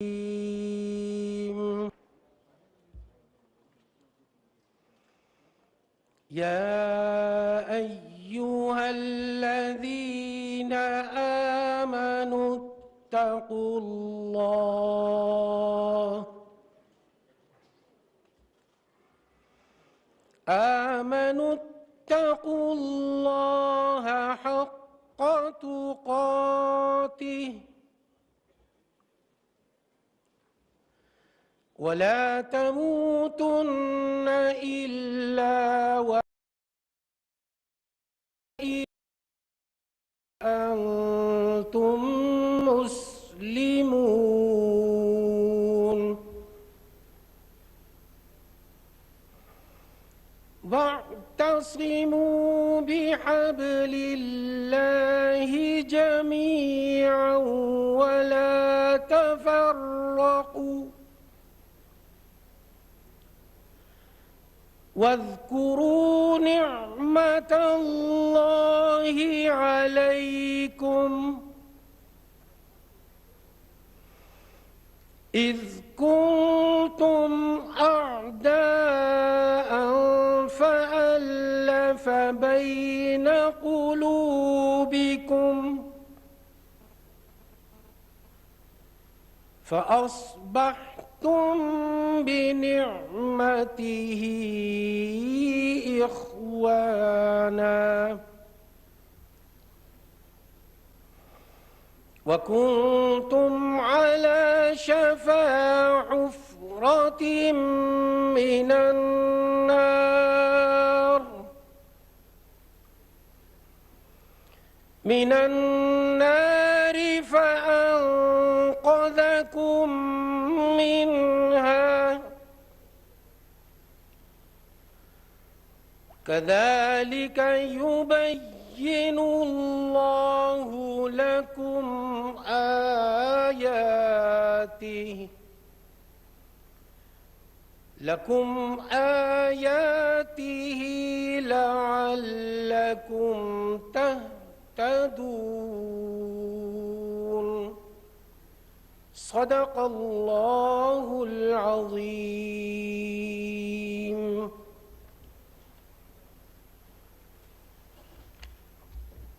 يا أيها الذين آمنوا اتقوا الله حق تقاته ولا تموتن إلا وأنتم مسلمون واعتصموا بحبل الله جميعا ولا تفرقوا واذكروا نعمة الله عليكم إذ كنتم أعداء فألف بين قلوبكم فأصبحتم بنعمته إخوانا وكنتم على شفا حفرة من النار فأنقذكم منها كذلك يبين الله لكم آياته لعلكم تهتدون صدق الله العظيم.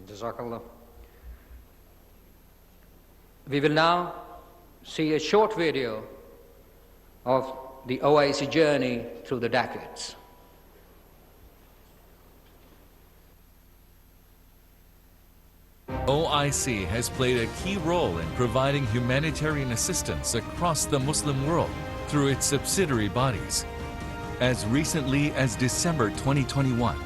Jazakallah. We will now see a short video of the OIC journey through the decades. OIC has played a key role in providing humanitarian assistance across the Muslim world through its subsidiary bodies. As recently as December 2021,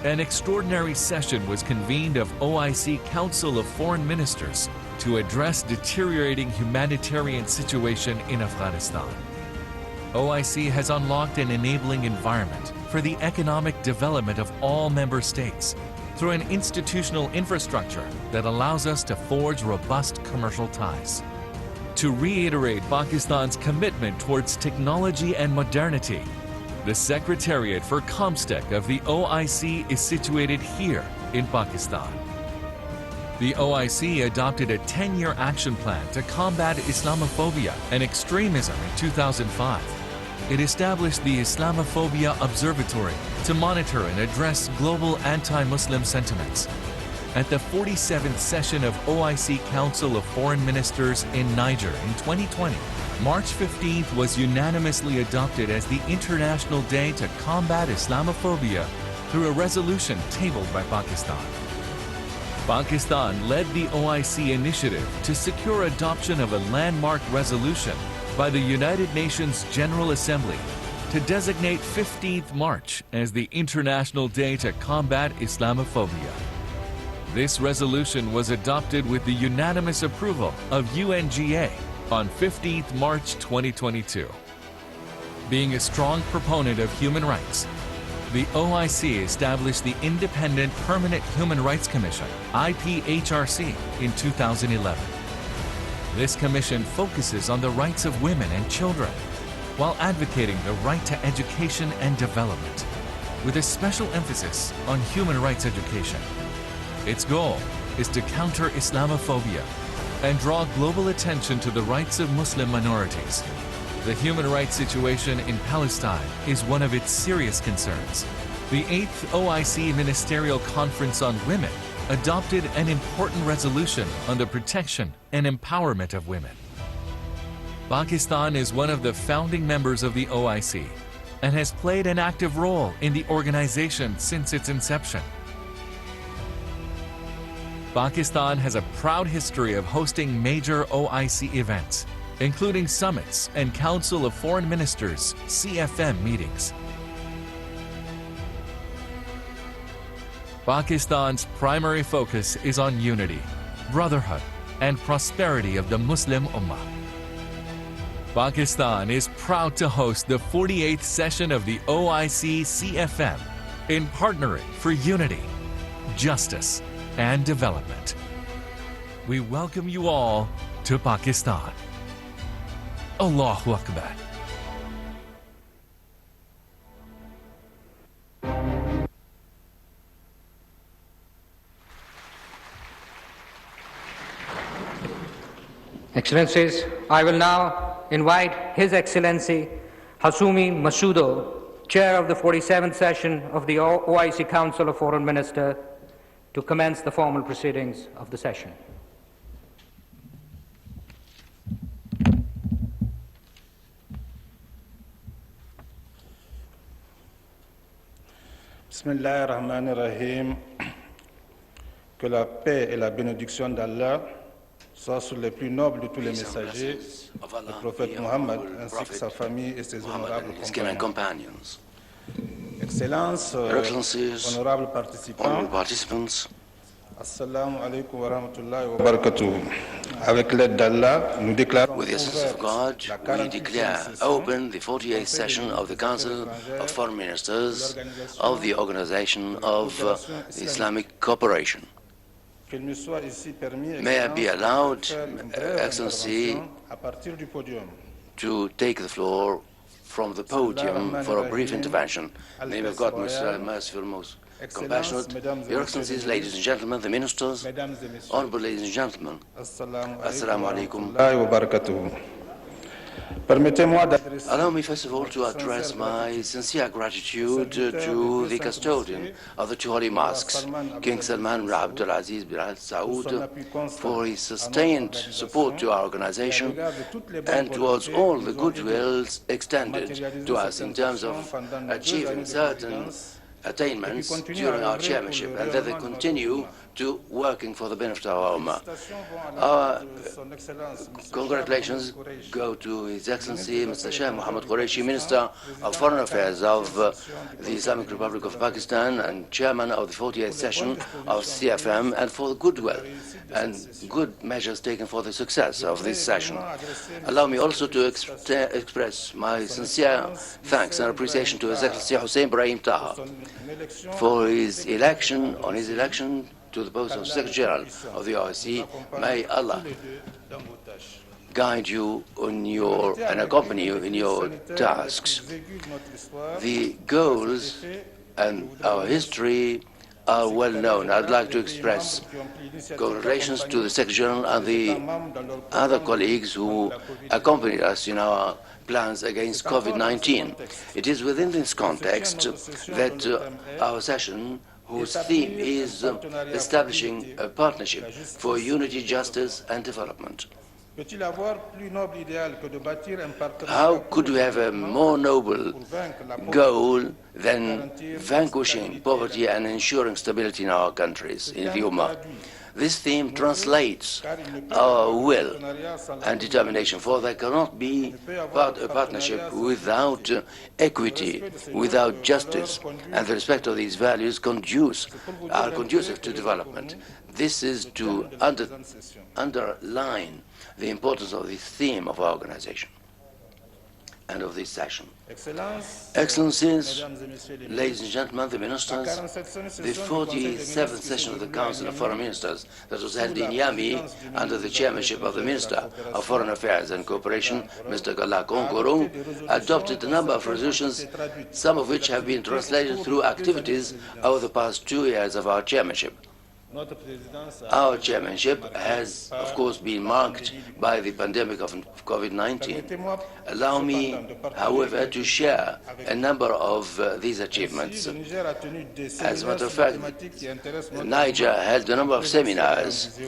an extraordinary session was convened of OIC Council of Foreign Ministers to address deteriorating humanitarian situation in Afghanistan. OIC has unlocked an enabling environment for the economic development of all member states through an institutional infrastructure that allows us to forge robust commercial ties. To reiterate Pakistan's commitment towards technology and modernity, the Secretariat for Comstech of the OIC is situated here in Pakistan. The OIC adopted a 10-year action plan to combat Islamophobia and extremism in 2005. It established the Islamophobia Observatory to monitor and address global anti-Muslim sentiments. At the 47th session of OIC Council of Foreign Ministers in Niger in 2020, March 15th was unanimously adopted as the International Day to Combat Islamophobia through a resolution tabled by Pakistan. Pakistan led the OIC initiative to secure adoption of a landmark resolution by the United Nations General Assembly to designate 15th March as the International Day to Combat Islamophobia. This resolution was adopted with the unanimous approval of UNGA on 15th March 2022. Being a strong proponent of human rights, the OIC established the Independent Permanent Human Rights Commission, IPHRC, in 2011. This commission focuses on the rights of women and children while advocating the right to education and development, with a special emphasis on human rights education. Its goal is to counter Islamophobia, and draw global attention to the rights of Muslim minorities. The human rights situation in Palestine is one of its serious concerns. The 8th OIC Ministerial Conference on Women adopted an important resolution on the protection and empowerment of women. Pakistan is one of the founding members of the OIC and has played an active role in the organization since its inception. Pakistan has a proud history of hosting major OIC events, including summits and Council of Foreign Ministers (CFM) meetings. Pakistan's primary focus is on unity, brotherhood, and prosperity of the Muslim Ummah. Pakistan is proud to host the 48th session of the OIC CFM in partnering for unity, justice, and development. We welcome you all to Pakistan. Allahu Akbar. Excellencies, I will now invite His Excellency Hasumi Masudo, Chair of the 47th session of the OIC Council of Foreign Ministers, to commence the formal proceedings of the session. Bismillahirrahmanirrahim. Que la paix et la bénédiction d'Allah soient sur les plus nobles de tous les messagers, le prophète Mohammed, ainsi que sa famille et ses honorables compagnons. Excellences, honorables participants, Assalamu alaikum wa rahmatullahi wa barakatuh. Avec l'aide d'Allah, nous déclarons With the assistance of God, we declare open the 48th session of the Council of Foreign Ministers of the Organisation of Islamic Cooperation. May I be allowed, Excellency, to take the floor from the podium for a brief intervention. In the name of God, most merciful, most compassionate, Your Excellencies, ladies and gentlemen, the ministers, honorable ladies and gentlemen, Assalamu alaikum. Allow me first of all to address my sincere gratitude to the custodian of the two holy mosques, King Salman bin Abdul Aziz bin Al Saud, for his sustained support to our organization and towards all the goodwill extended to us in terms of achieving certain attainments during our chairmanship, and that they continue to working for the benefit of our Ummah. Our congratulations go to His Excellency Mr. Shah Muhammad Qureshi, Minister of Foreign Affairs of the Islamic Republic of Pakistan and Chairman of the 48th session of CFM, and for the goodwill and good measures taken for the success of this session. Allow me also to express my sincere thanks and appreciation to His Excellency Hussein Ibrahim Taha for his election, to the post of Secretary General of the OIC. May Allah guide you and accompany you in your tasks. The goals and our history are well known. I'd like to express congratulations to the Secretary General and the other colleagues who accompanied us in our plans against COVID-19. It is within this context that our session, whose theme is establishing a partnership for unity, justice, and development. How could we have a more noble goal than vanquishing poverty and ensuring stability in our countries, in the Ummah? This theme translates our will and determination, for there cannot be a partnership without equity, without justice, and the respect of these values are conducive to development. This is to underline the importance of this theme of our organization and of this session. Excellencies, ladies and gentlemen, the ministers, the 47th session of the Council of Foreign Ministers that was held in Niamey under the chairmanship of the Minister of Foreign Affairs and Cooperation, Mr. Gala Konkorung, adopted a number of resolutions, some of which have been translated through activities over the past 2 years of our chairmanship. Our chairmanship has, of course, been marked by the pandemic of COVID-19. Allow me, however, to share a number of these achievements. As a matter of fact, Niger held a number of seminars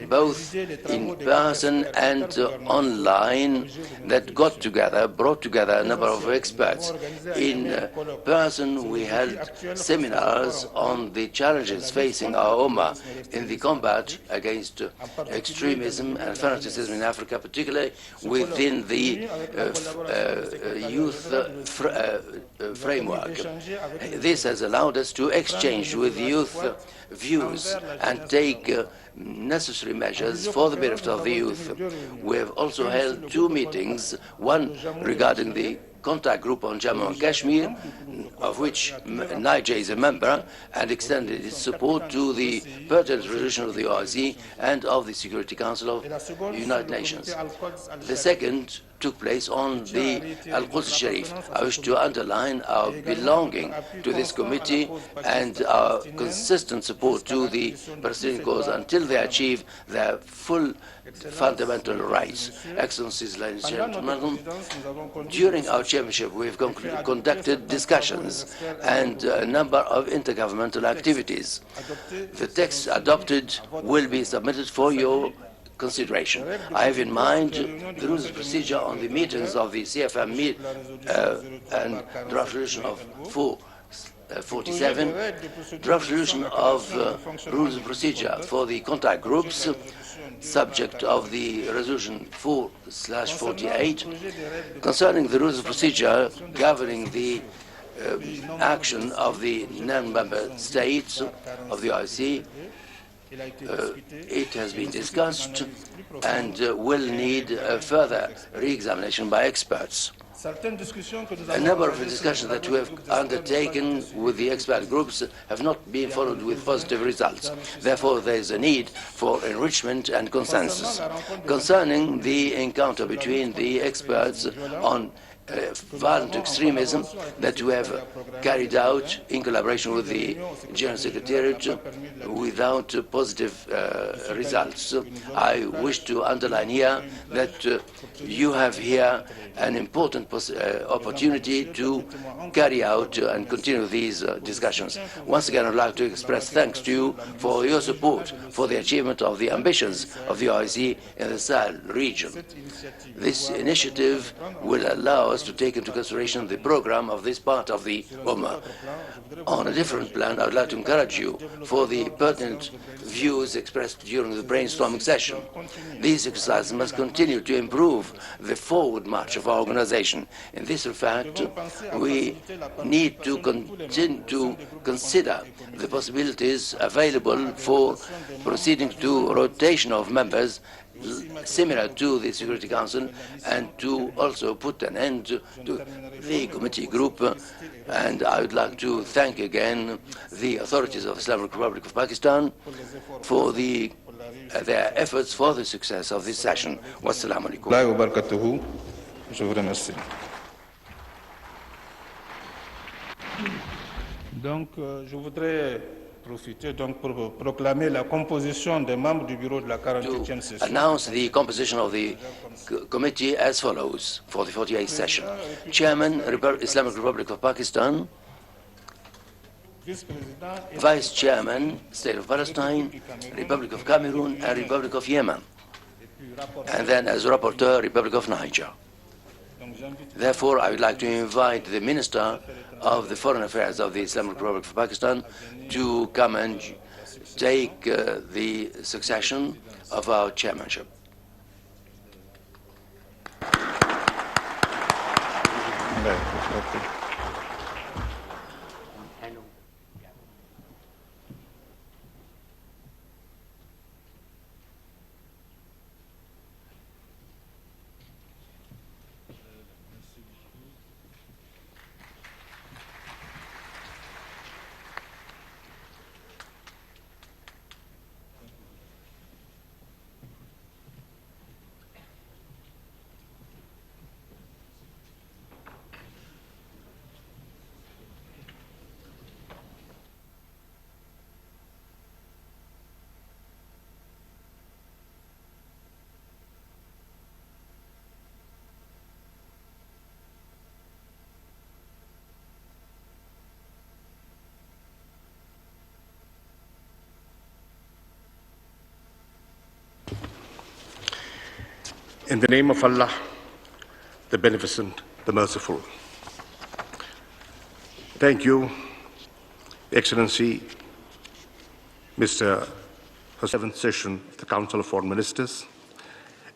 both in person and online that brought together a number of experts. In person, we held seminars on the challenges facing our Ummah in the combat against extremism and fanaticism in Africa, particularly within the youth framework. This has allowed us to exchange with youth views and take necessary measures for the benefit of the youth. We have also held two meetings, one regarding the contact group on Jammu and Kashmir, of which Niger is a member, and extended its support to the pertinent resolution of the OIC and of the Security Council of the United Nations. The second took place on the Al-Quds Sharif. I wish to underline our belonging to this committee and our consistent support to the Palestinian cause until they achieve their full fundamental rights. Excellencies, ladies and gentlemen, during our chairmanship, we have conducted discussions and a number of intergovernmental activities. The text adopted will be submitted for your consideration. I have in mind the rules of procedure on the meetings of the CFM and draft resolution of 447, draft resolution of rules of procedure for the contact groups, subject of the resolution 4/48, concerning the rules of procedure governing the action of the non-member states of the OIC. It has been discussed and will need further re-examination by experts. A number of discussions that we have undertaken with the expert groups have not been followed with positive results. Therefore, there is a need for enrichment and consensus. Concerning the encounter between the experts on violent extremism that we have carried out in collaboration with the General Secretariat without positive results. I wish to underline here that you have here an important opportunity to carry out and continue these discussions. Once again, I'd like to express thanks to you for your support for the achievement of the ambitions of the OIC in the Sahel region. This initiative will allow us to take into consideration the program of this part of the Ummah. On a different plan, I would like to encourage you for the pertinent views expressed during the brainstorming session. These exercises must continue to improve the forward march of our organization. In this respect, we need to continue to consider the possibilities available for proceeding to rotation of members similar to the Security Council, and to also put an end to the committee group. And I would like to thank again the authorities of the Islamic Republic of Pakistan for their efforts for the success of this session. Wassalamu alaikum. Je vous remercie. Donc, je voudrais profiter pour proclamer la composition des membres du bureau de la 48e session. Announce the composition of the committee as follows for the 48th session. Chairman, Islamic Republic of Pakistan. Vice Chairman, State of Palestine, Republic of Cameroon, and Republic of Yemen. And then as Rapporteur, Republic of Niger. Therefore, I would like to invite the Minister of the Foreign Affairs of the Islamic Republic of Pakistan to come and take the succession of our chairmanship. In the name of Allah, the Beneficent, the Merciful. Thank you, Excellency, Mr. 7th session of the Council of Foreign Ministers.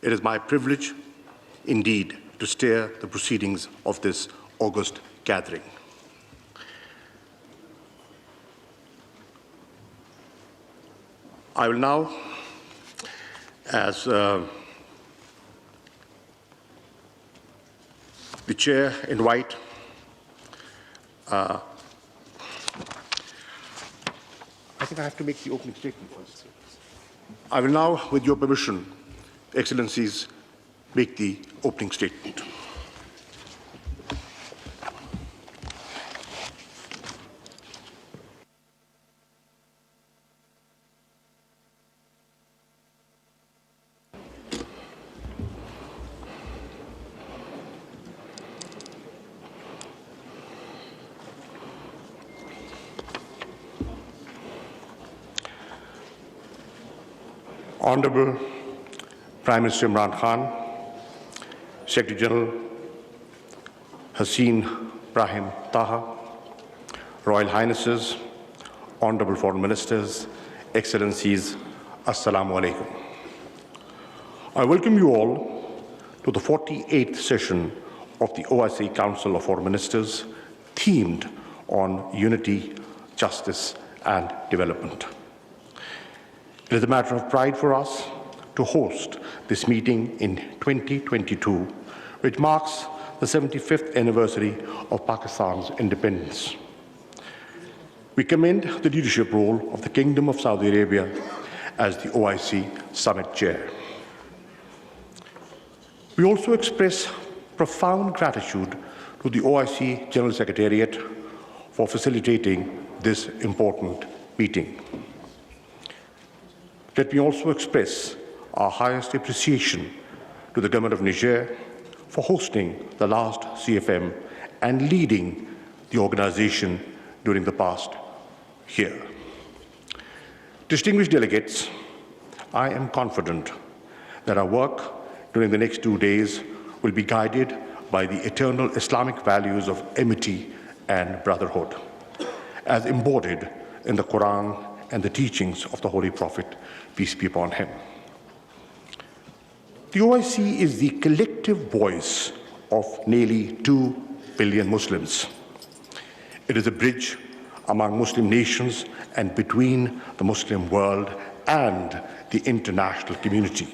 It is my privilege, indeed, to steer the proceedings of this august gathering. I will now, as the Chair, invite I think I have to make the opening statement first. I will now, with your permission, Excellencies, make the opening statement. Honorable Prime Minister Imran Khan, Secretary General Haseen Brahim Taha, Royal Highnesses, Honorable Foreign Ministers, Excellencies, Assalamu Alaikum. I welcome you all to the 48th session of the OIC Council of Foreign Ministers, themed on unity, justice, and development. It is a matter of pride for us to host this meeting in 2022, which marks the 75th anniversary of Pakistan's independence. We commend the leadership role of the Kingdom of Saudi Arabia as the OIC Summit Chair. We also express profound gratitude to the OIC General Secretariat for facilitating this important meeting. Let me also express our highest appreciation to the Government of Niger for hosting the last CFM and leading the organization during the past year. Distinguished delegates, I am confident that our work during the next 2 days will be guided by the eternal Islamic values of amity and brotherhood, as embodied in the Quran and the teachings of the Holy Prophet, peace be upon him. The OIC is the collective voice of nearly 2 billion Muslims. It is a bridge among Muslim nations and between the Muslim world and the international community.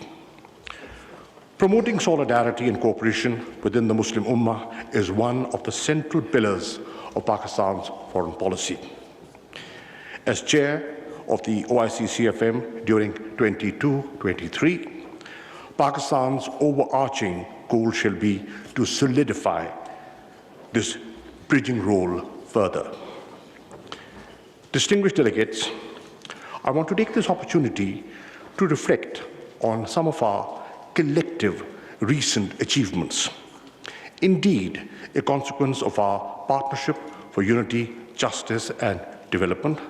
Promoting solidarity and cooperation within the Muslim Ummah is one of the central pillars of Pakistan's foreign policy. As chair of the OIC CFM during 22-23, Pakistan's overarching goal shall be to solidify this bridging role further. Distinguished delegates, I want to take this opportunity to reflect on some of our collective recent achievements. Indeed, a consequence of our partnership for unity, justice, and development,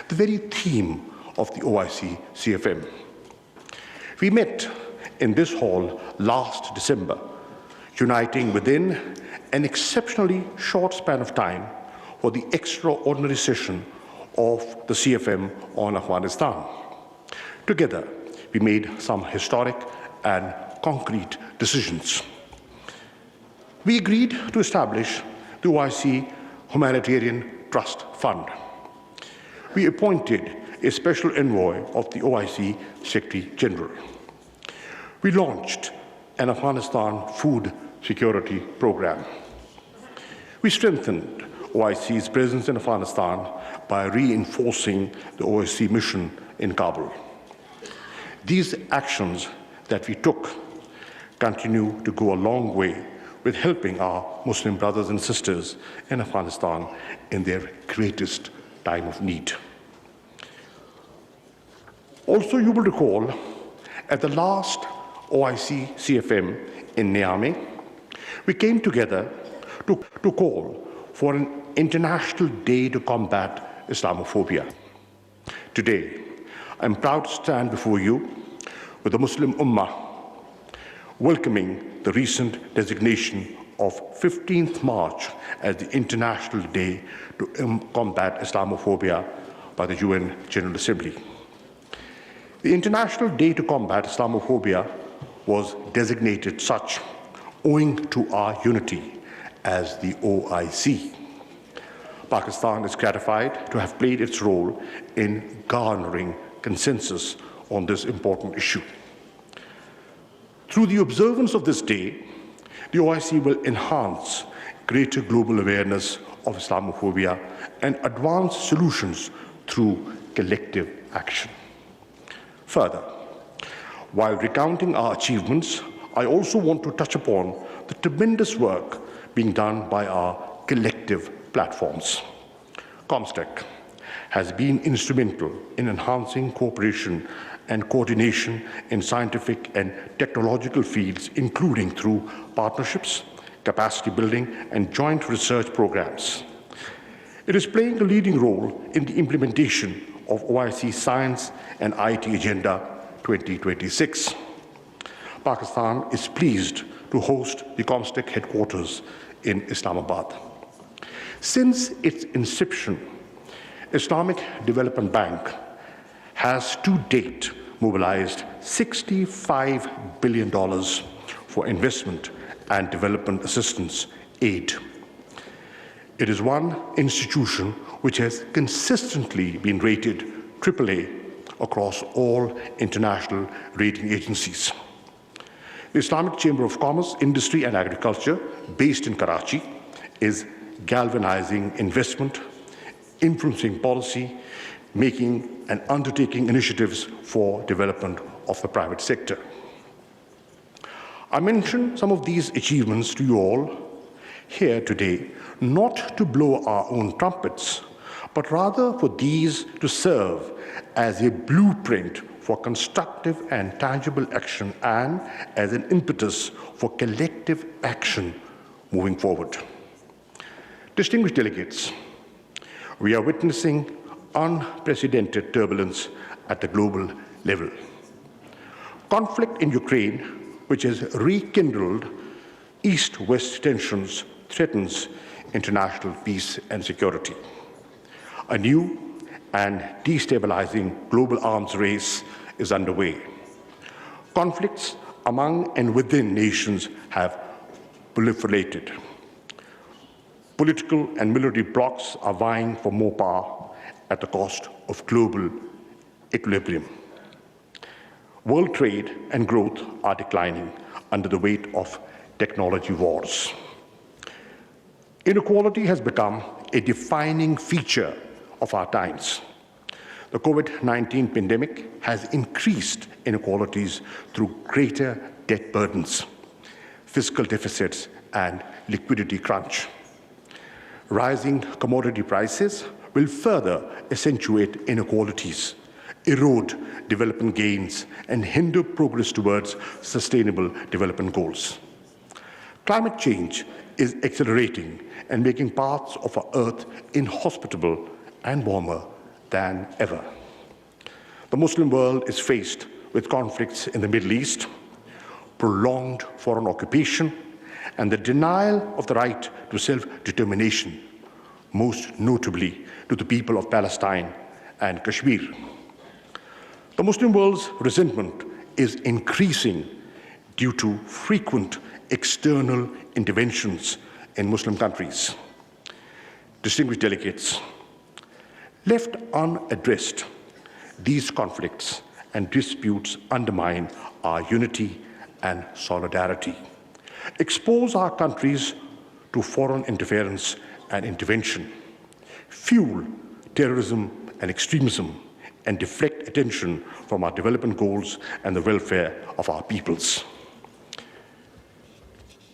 the very theme of the OIC CFM. We met in this hall last December, uniting within an exceptionally short span of time for the extraordinary session of the CFM on Afghanistan. Together, we made some historic and concrete decisions. We agreed to establish the OIC Humanitarian Trust Fund. We appointed a special envoy of the OIC Secretary General. We launched an Afghanistan food security program. We strengthened OIC's presence in Afghanistan by reinforcing the OIC mission in Kabul. These actions that we took continue to go a long way with helping our Muslim brothers and sisters in Afghanistan in their greatest time of need. Also, you will recall, at the last OIC CFM in Niamey, we came together to call for an international day to combat Islamophobia. Today, I'm proud to stand before you with the Muslim Ummah welcoming the recent designation of 15th March as the International Day to Combat Islamophobia by the UN General Assembly. The International Day to Combat Islamophobia was designated such owing to our unity as the OIC. Pakistan is gratified to have played its role in garnering consensus on this important issue. Through the observance of this day, the OIC will enhance greater global awareness of Islamophobia and advance solutions through collective action. Further, while recounting our achievements, I also want to touch upon the tremendous work being done by our collective platforms. ComStec has been instrumental in enhancing cooperation and coordination in scientific and technological fields, including through partnerships, capacity building, and joint research programs. It is playing a leading role in the implementation of OIC Science and IT Agenda 2026. Pakistan is pleased to host the ComStec headquarters in Islamabad. Since its inception, Islamic Development Bank has to date mobilized $65 billion for investment and development assistance aid. It is one institution which has consistently been rated AAA across all international rating agencies. The Islamic Chamber of Commerce, Industry and Agriculture, based in Karachi, is galvanizing investment, influencing policy, making and undertaking initiatives for development of the private sector. I mention some of these achievements to you all here today, not to blow our own trumpets, but rather for these to serve as a blueprint for constructive and tangible action and as an impetus for collective action moving forward. Distinguished delegates, we are witnessing unprecedented turbulence at the global level. Conflict in Ukraine, which has rekindled East-West tensions, threatens international peace and security. A new and destabilizing global arms race is underway. Conflicts among and within nations have proliferated. Political and military blocs are vying for more power at the cost of global equilibrium. World trade and growth are declining under the weight of technology wars. Inequality has become a defining feature of our times. The COVID-19 pandemic has increased inequalities through greater debt burdens, fiscal deficits, and liquidity crunch. Rising commodity prices will further accentuate inequalities, erode development gains, and hinder progress towards sustainable development goals. Climate change is accelerating and making parts of our Earth inhospitable and warmer than ever. The Muslim world is faced with conflicts in the Middle East, prolonged foreign occupation, and the denial of the right to self-determination, most notably to the people of Palestine and Kashmir. The Muslim world's resentment is increasing due to frequent external interventions in Muslim countries. Distinguished delegates, left unaddressed, these conflicts and disputes undermine our unity and solidarity, expose our countries to foreign interference and intervention, fuel terrorism and extremism, and deflect attention from our development goals and the welfare of our peoples.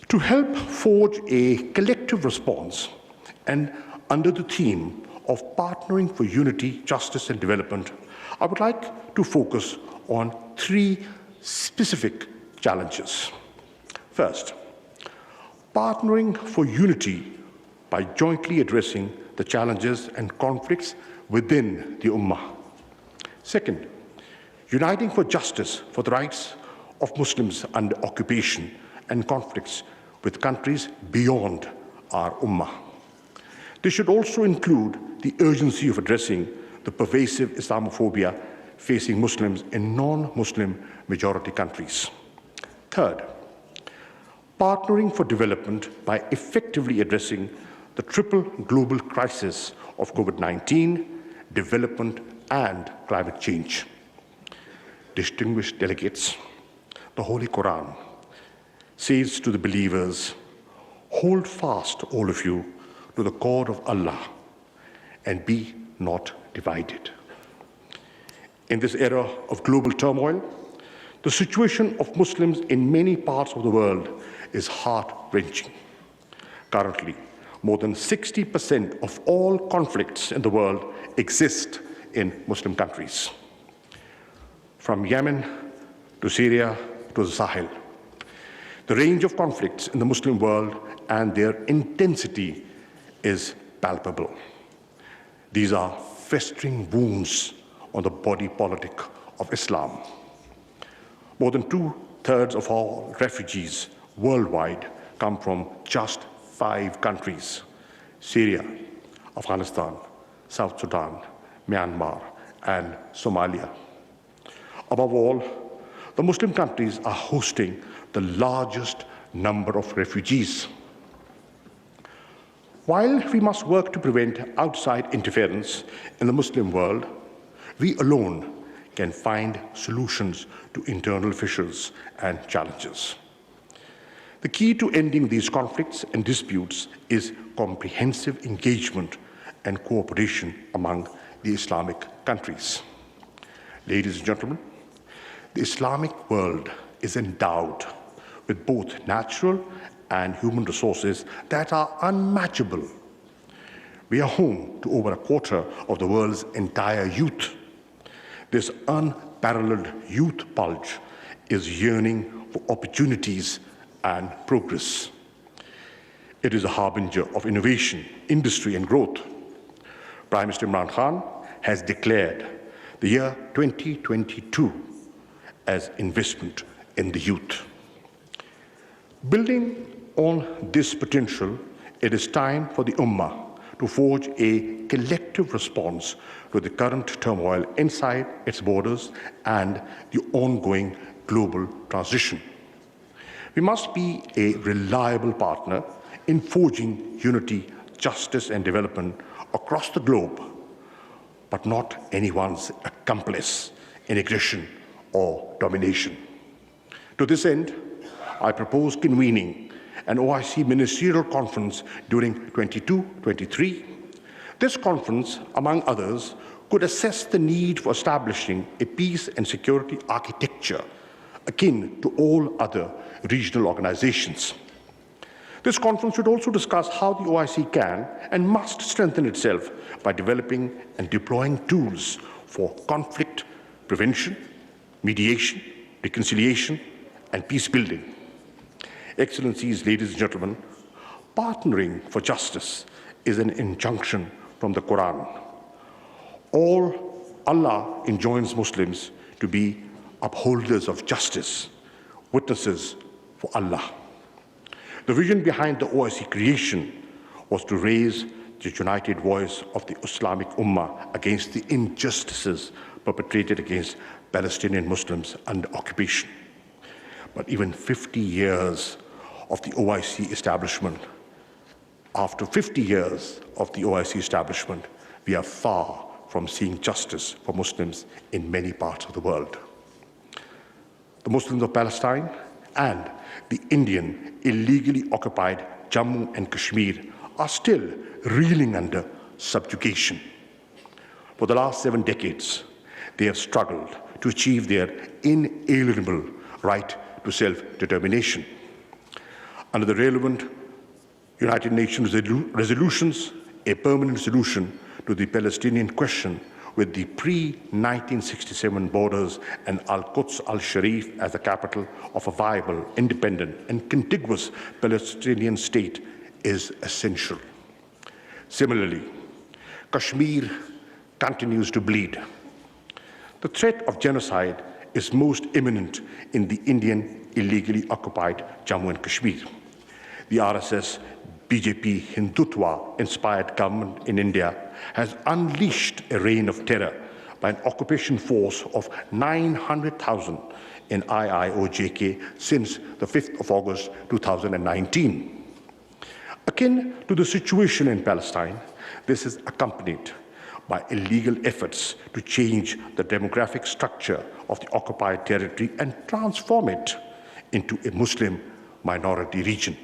To help forge a collective response and under the theme of partnering for unity, justice, and development, I would like to focus on three specific challenges. First, partnering for unity by jointly addressing the challenges and conflicts within the Ummah. Second, uniting for justice, for the rights of Muslims under occupation and conflicts with countries beyond our ummah. This should also include the urgency of addressing the pervasive Islamophobia facing Muslims in non-Muslim majority countries. Third, partnering for development by effectively addressing the triple global crisis of COVID-19, development, and climate change. Distinguished delegates, the Holy Quran says to the believers, "Hold fast, all of you, to the cord of Allah and be not divided." In this era of global turmoil, the situation of Muslims in many parts of the world is heart-wrenching. Currently, more than 60% of all conflicts in the world exist in Muslim countries. From Yemen to Syria to the Sahel, the range of conflicts in the Muslim world and their intensity is palpable. These are festering wounds on the body politic of Islam. More than 2/3 of all refugees worldwide come from just 5 countries: Syria, Afghanistan, South Sudan, Myanmar, and Somalia. Above all, the Muslim countries are hosting the largest number of refugees. While we must work to prevent outside interference in the Muslim world, we alone can find solutions to internal fissures and challenges. The key to ending these conflicts and disputes is comprehensive engagement and cooperation among the Islamic countries. Ladies and gentlemen, the Islamic world is endowed with both natural and human resources that are unmatchable. We are home to over 1/4 of the world's entire youth. This unparalleled youth bulge is yearning for opportunities and progress. It is a harbinger of innovation, industry, and growth. Prime Minister Imran Khan has declared the year 2022 as investment in the youth. Building on this potential, it is time for the Ummah to forge a collective response to the current turmoil inside its borders and the ongoing global transition. We must be a reliable partner in forging unity, justice, and development across the globe, but not anyone's accomplice in aggression or domination. To this end, I propose convening an OIC Ministerial Conference during 22-23. This conference, among others, could assess the need for establishing a peace and security architecture akin to all other regional organizations. This conference should also discuss how the OIC can and must strengthen itself by developing and deploying tools for conflict prevention, mediation, reconciliation, and peace building. Excellencies, ladies and gentlemen, partnering for justice is an injunction from the Quran. Allah enjoins Muslims to be upholders of justice, witnesses for Allah. The vision behind the OIC creation was to raise the united voice of the Islamic Ummah against the injustices perpetrated against Palestinian Muslims under occupation. But even 50 years of the OIC establishment, after 50 years of the OIC establishment, we are far from seeing justice for Muslims in many parts of the world. The Muslims of Palestine and the Indian illegally occupied Jammu and Kashmir are still reeling under subjugation. For the last 7 decades, they have struggled to achieve their inalienable right to self-determination. Under the relevant United Nations resolutions, a permanent solution to the Palestinian question with the pre-1967 borders and Al-Quds al-Sharif as the capital of a viable, independent, and contiguous Palestinian state is essential. Similarly, Kashmir continues to bleed. The threat of genocide is most imminent in the Indian illegally occupied Jammu and Kashmir. The RSS BJP Hindutva-inspired government in India has unleashed a reign of terror by an occupation force of 900,000 in IIOJK since the 5th of August 2019. Akin to the situation in Palestine, this is accompanied by illegal efforts to change the demographic structure of the occupied territory and transform it into a Muslim minority region.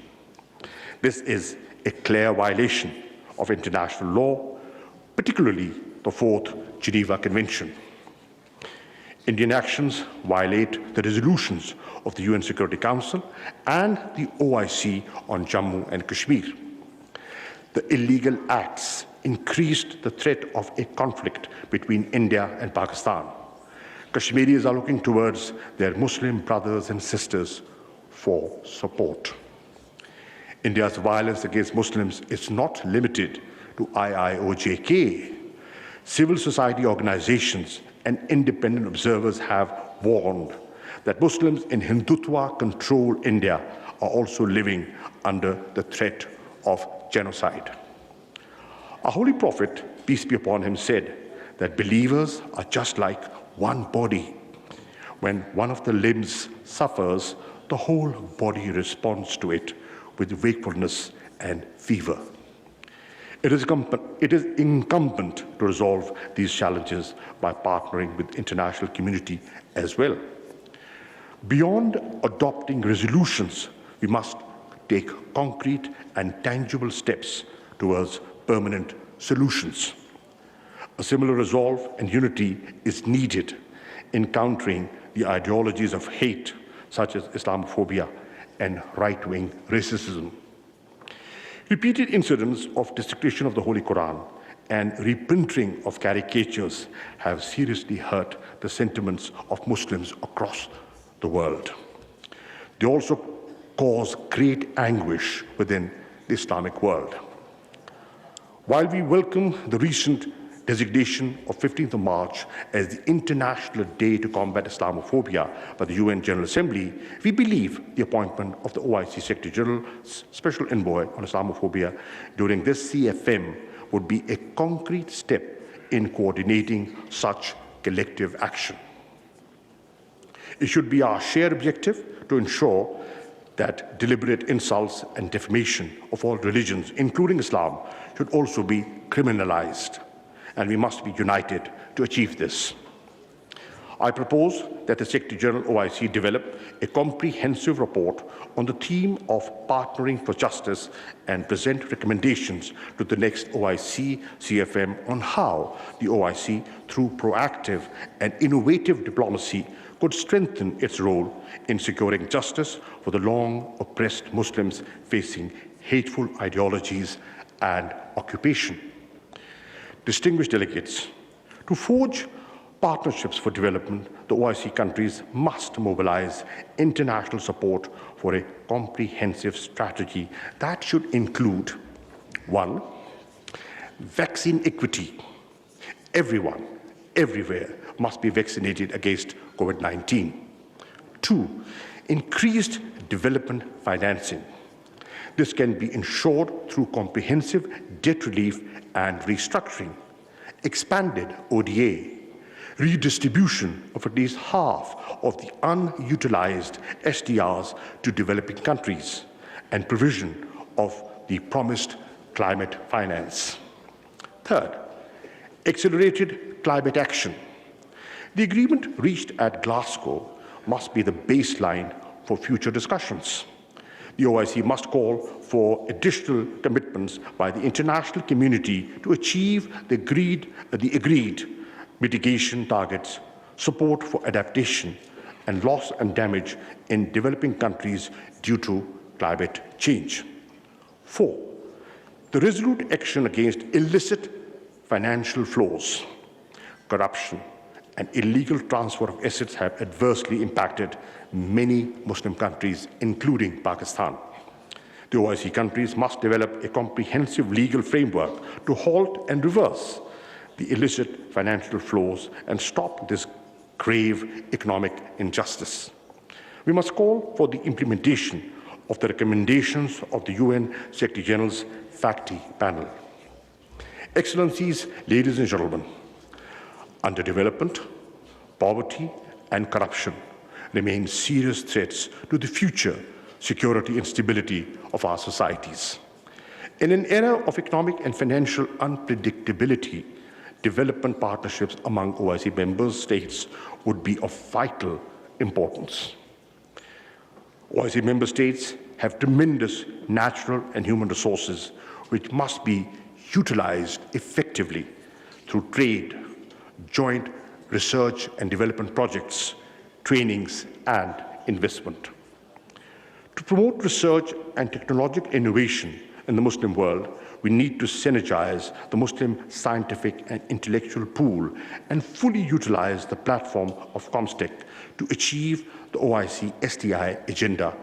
This is a clear violation of international law, particularly the Fourth Geneva Convention. Indian actions violate the resolutions of the UN Security Council and the OIC on Jammu and Kashmir. The illegal acts increased the threat of a conflict between India and Pakistan. Kashmiris are looking towards their Muslim brothers and sisters for support. India's violence against Muslims is not limited to IIOJK. Civil society organizations and independent observers have warned that Muslims in Hindutva-controlled India are also living under the threat of genocide. Our Holy Prophet, peace be upon him, said that believers are just like one body. When one of the limbs suffers, the whole body responds to it with wakefulness and fever. It is incumbent to resolve these challenges by partnering with the international community as well. Beyond adopting resolutions, we must take concrete and tangible steps towards permanent solutions. A similar resolve and unity is needed in countering the ideologies of hate, such as Islamophobia and right-wing racism. Repeated incidents of desecration of the Holy Quran and reprinting of caricatures have seriously hurt the sentiments of Muslims across the world. They also cause great anguish within the Islamic world. While we welcome the recent designation of 15th of March as the International Day to Combat Islamophobia by the UN General Assembly, we believe the appointment of the OIC Secretary General's Special Envoy on Islamophobia during this CFM would be a concrete step in coordinating such collective action. It should be our shared objective to ensure that deliberate insults and defamation of all religions, including Islam, should also be criminalized, and we must be united to achieve this. I propose that the Secretary General OIC develop a comprehensive report on the theme of partnering for justice and present recommendations to the next OIC CFM on how the OIC, through proactive and innovative diplomacy, could strengthen its role in securing justice for the long oppressed Muslims facing hateful ideologies and occupation. Distinguished delegates, to forge partnerships for development, the OIC countries must mobilize international support for a comprehensive strategy that should include: 1, vaccine equity. Everyone, everywhere, must be vaccinated against COVID-19. 2, increased development financing. This can be ensured through comprehensive debt relief and restructuring, expanded ODA, redistribution of at least half of the unutilized SDRs to developing countries, and provision of the promised climate finance. 3rd, accelerated climate action. The agreement reached at Glasgow must be the baseline for future discussions. The OIC must call for additional commitments by the international community to achieve the agreed mitigation targets, support for adaptation, and loss and damage in developing countries due to climate change. 4, the resolute action against illicit financial flows, corruption, and illegal transfer of assets have adversely impacted many Muslim countries, including Pakistan. The OIC countries must develop a comprehensive legal framework to halt and reverse the illicit financial flows and stop this grave economic injustice. We must call for the implementation of the recommendations of the UN Secretary General's FACTI panel. Excellencies, ladies and gentlemen, underdevelopment, poverty, and corruption remain serious threats to the future security and stability of our societies. In an era of economic and financial unpredictability, development partnerships among OIC member states would be of vital importance. OIC member states have tremendous natural and human resources which must be utilized effectively through trade, joint research and development projects, trainings, and investment. To promote research and technological innovation in the Muslim world, we need to synergize the Muslim scientific and intellectual pool and fully utilize the platform of COMSTEC to achieve the OIC STI Agenda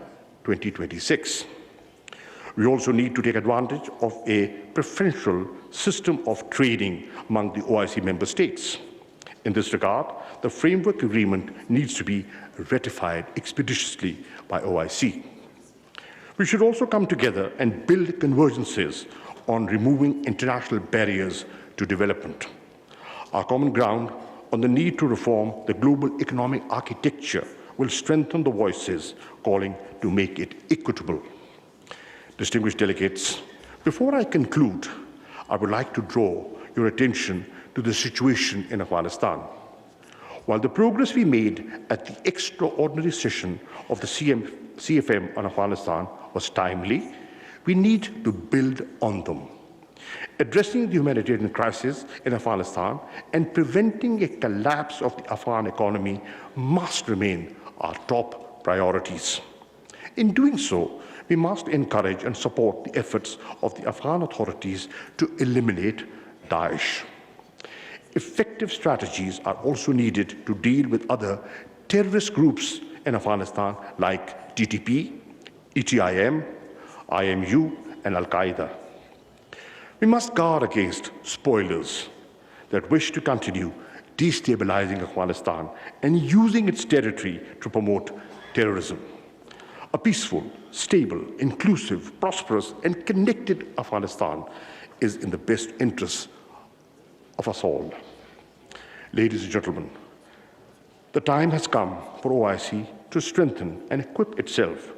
2026. We also need to take advantage of a preferential system of trading among the OIC member states. In this regard, the framework agreement needs to be ratified expeditiously by OIC. We should also come together and build convergences on removing international barriers to development. Our common ground on the need to reform the global economic architecture will strengthen the voices calling to make it equitable. Distinguished delegates, before I conclude, I would like to draw your attention to the situation in Afghanistan. While the progress we made at the extraordinary session of the CFM on Afghanistan was timely, we need to build on them. Addressing the humanitarian crisis in Afghanistan and preventing a collapse of the Afghan economy must remain our top priorities. In doing so, we must encourage and support the efforts of the Afghan authorities to eliminate Daesh. Effective strategies are also needed to deal with other terrorist groups in Afghanistan like TTP, ETIM, IMU, and Al-Qaeda. We must guard against spoilers that wish to continue destabilizing Afghanistan and using its territory to promote terrorism. A peaceful, stable, inclusive, prosperous, and connected Afghanistan is in the best interests of us all. Ladies and gentlemen, the time has come for OIC to strengthen and equip itself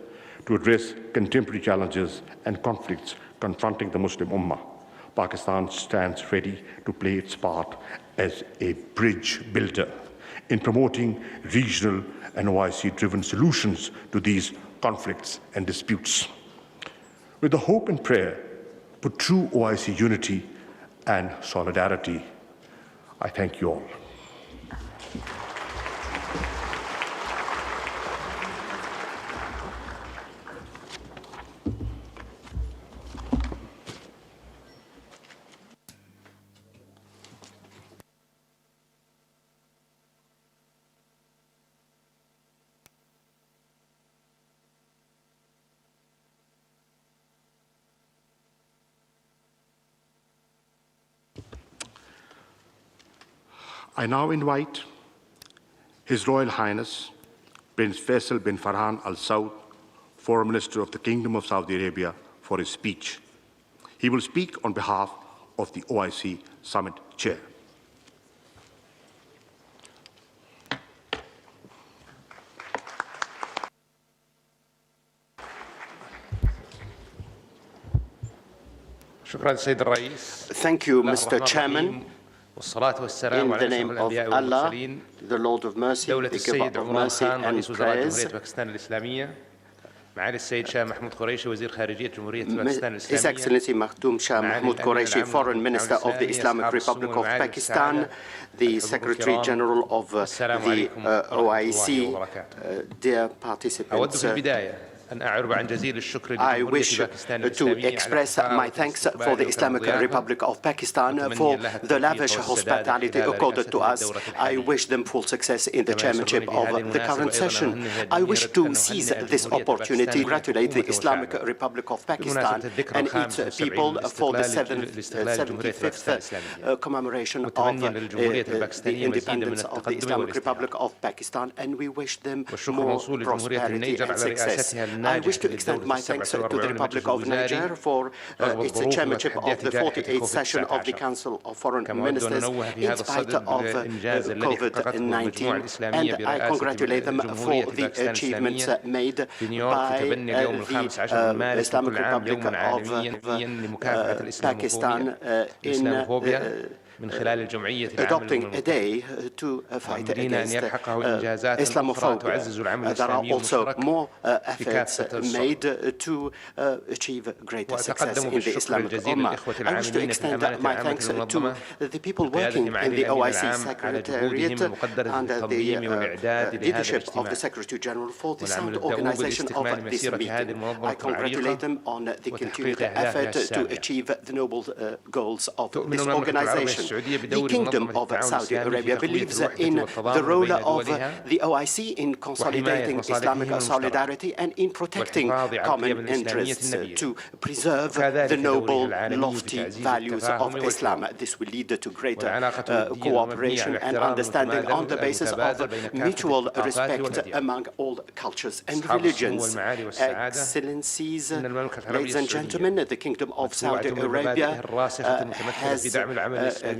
to address contemporary challenges and conflicts confronting the Muslim Ummah. Pakistan stands ready to play its part as a bridge builder in promoting regional and OIC-driven solutions to these conflicts and disputes. With the hope and prayer for true OIC unity and solidarity, I thank you all. I now invite His Royal Highness Prince Faisal bin Farhan Al Saud, Foreign Minister of the Kingdom of Saudi Arabia, for his speech. He will speak on behalf of the OIC Summit Chair. Thank you, Mr. Chairman. In the name of Allah, the Lord of Mercy, the Giver of Mercy and Prayers, His Excellency Maktoum Shah Mehmood Qureshi, Foreign Minister of the Islamic Republic of Pakistan, the Secretary General of the OIC, dear participants. I wish to express my thanks for the Islamic Republic of Pakistan for the lavish hospitality accorded to us. I wish them full success in the chairmanship of the current session. I wish to seize this opportunity to congratulate the Islamic Republic of Pakistan and its people for the 75th commemoration of the independence of the Islamic Republic of Pakistan, and we wish them more prosperity and success. I wish to extend my thanks to the Republic of Niger for its chairmanship of the 48th session of the Council of Foreign Ministers in spite of COVID-19, and I congratulate them for the achievements made by the Islamic Republic of Pakistan in adopting a day to fight against Islamophobia. There are also more efforts made to achieve greater success in the Islamic Ummah. I wish to extend my thanks to the people working in the OIC Secretariat under the leadership of the Secretary General for the sound organization of this meeting. I congratulate them on the continued effort to achieve the noble goals of this organization. The Kingdom of Saudi Arabia believes in the role of the OIC in consolidating Islamic solidarity and in protecting common interests to preserve the noble, lofty values of Islam. This will lead to greater cooperation and understanding on the basis of mutual respect among all cultures and religions. Excellencies, ladies and gentlemen, the Kingdom of Saudi Arabia has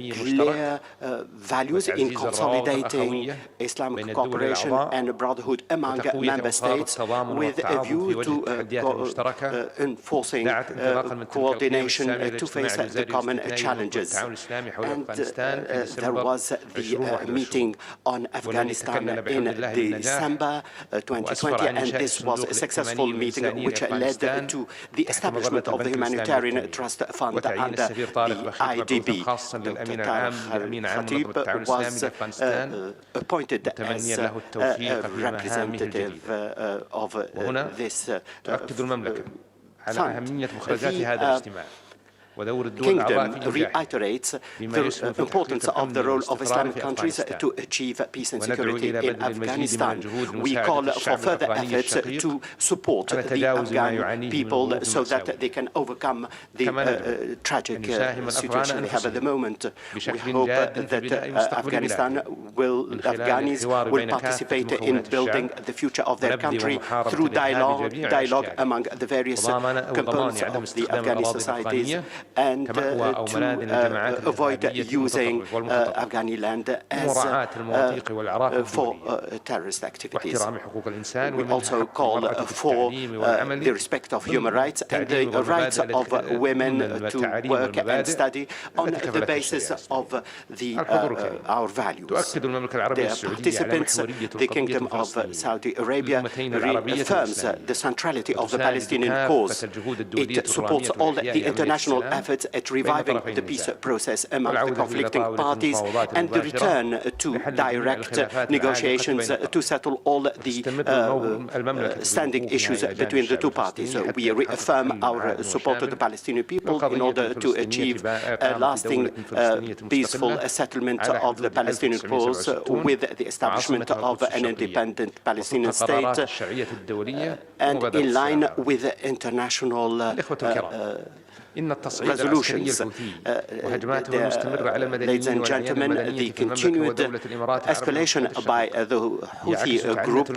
clear values in consolidating Islamic cooperation and brotherhood among member states with a view to enforcing coordination to face the common challenges. And there was the meeting on Afghanistan in December 2020, and this was a successful meeting which led to the establishment of the Humanitarian Trust Fund under the IDB. Khatib was appointed as a representative of this fund. The Kingdom reiterates the importance of the role of Islamic countries to achieve peace and security in Afghanistan. We call for further efforts to support the Afghan people so that they can overcome the tragic situation they have at the moment. We hope that Afghanis will participate in building the future of their country through dialogue among the various components of the Afghani societies, and to avoid using Afghani land as for terrorist activities. We also call for the respect of human rights and the rights of women to work and study on the basis of our values. Dear participants, the Kingdom of Saudi Arabia reaffirms the centrality of the Palestinian cause. It supports all the international efforts at reviving the peace process among the conflicting parties and the return to direct negotiations to settle all the standing issues between the two parties. We reaffirm our support to the Palestinian people in order to achieve a lasting peaceful settlement of the Palestinian cause with the establishment of an independent Palestinian state and in line with international resolutions. Ladies and gentlemen, the continued escalation by the Houthi group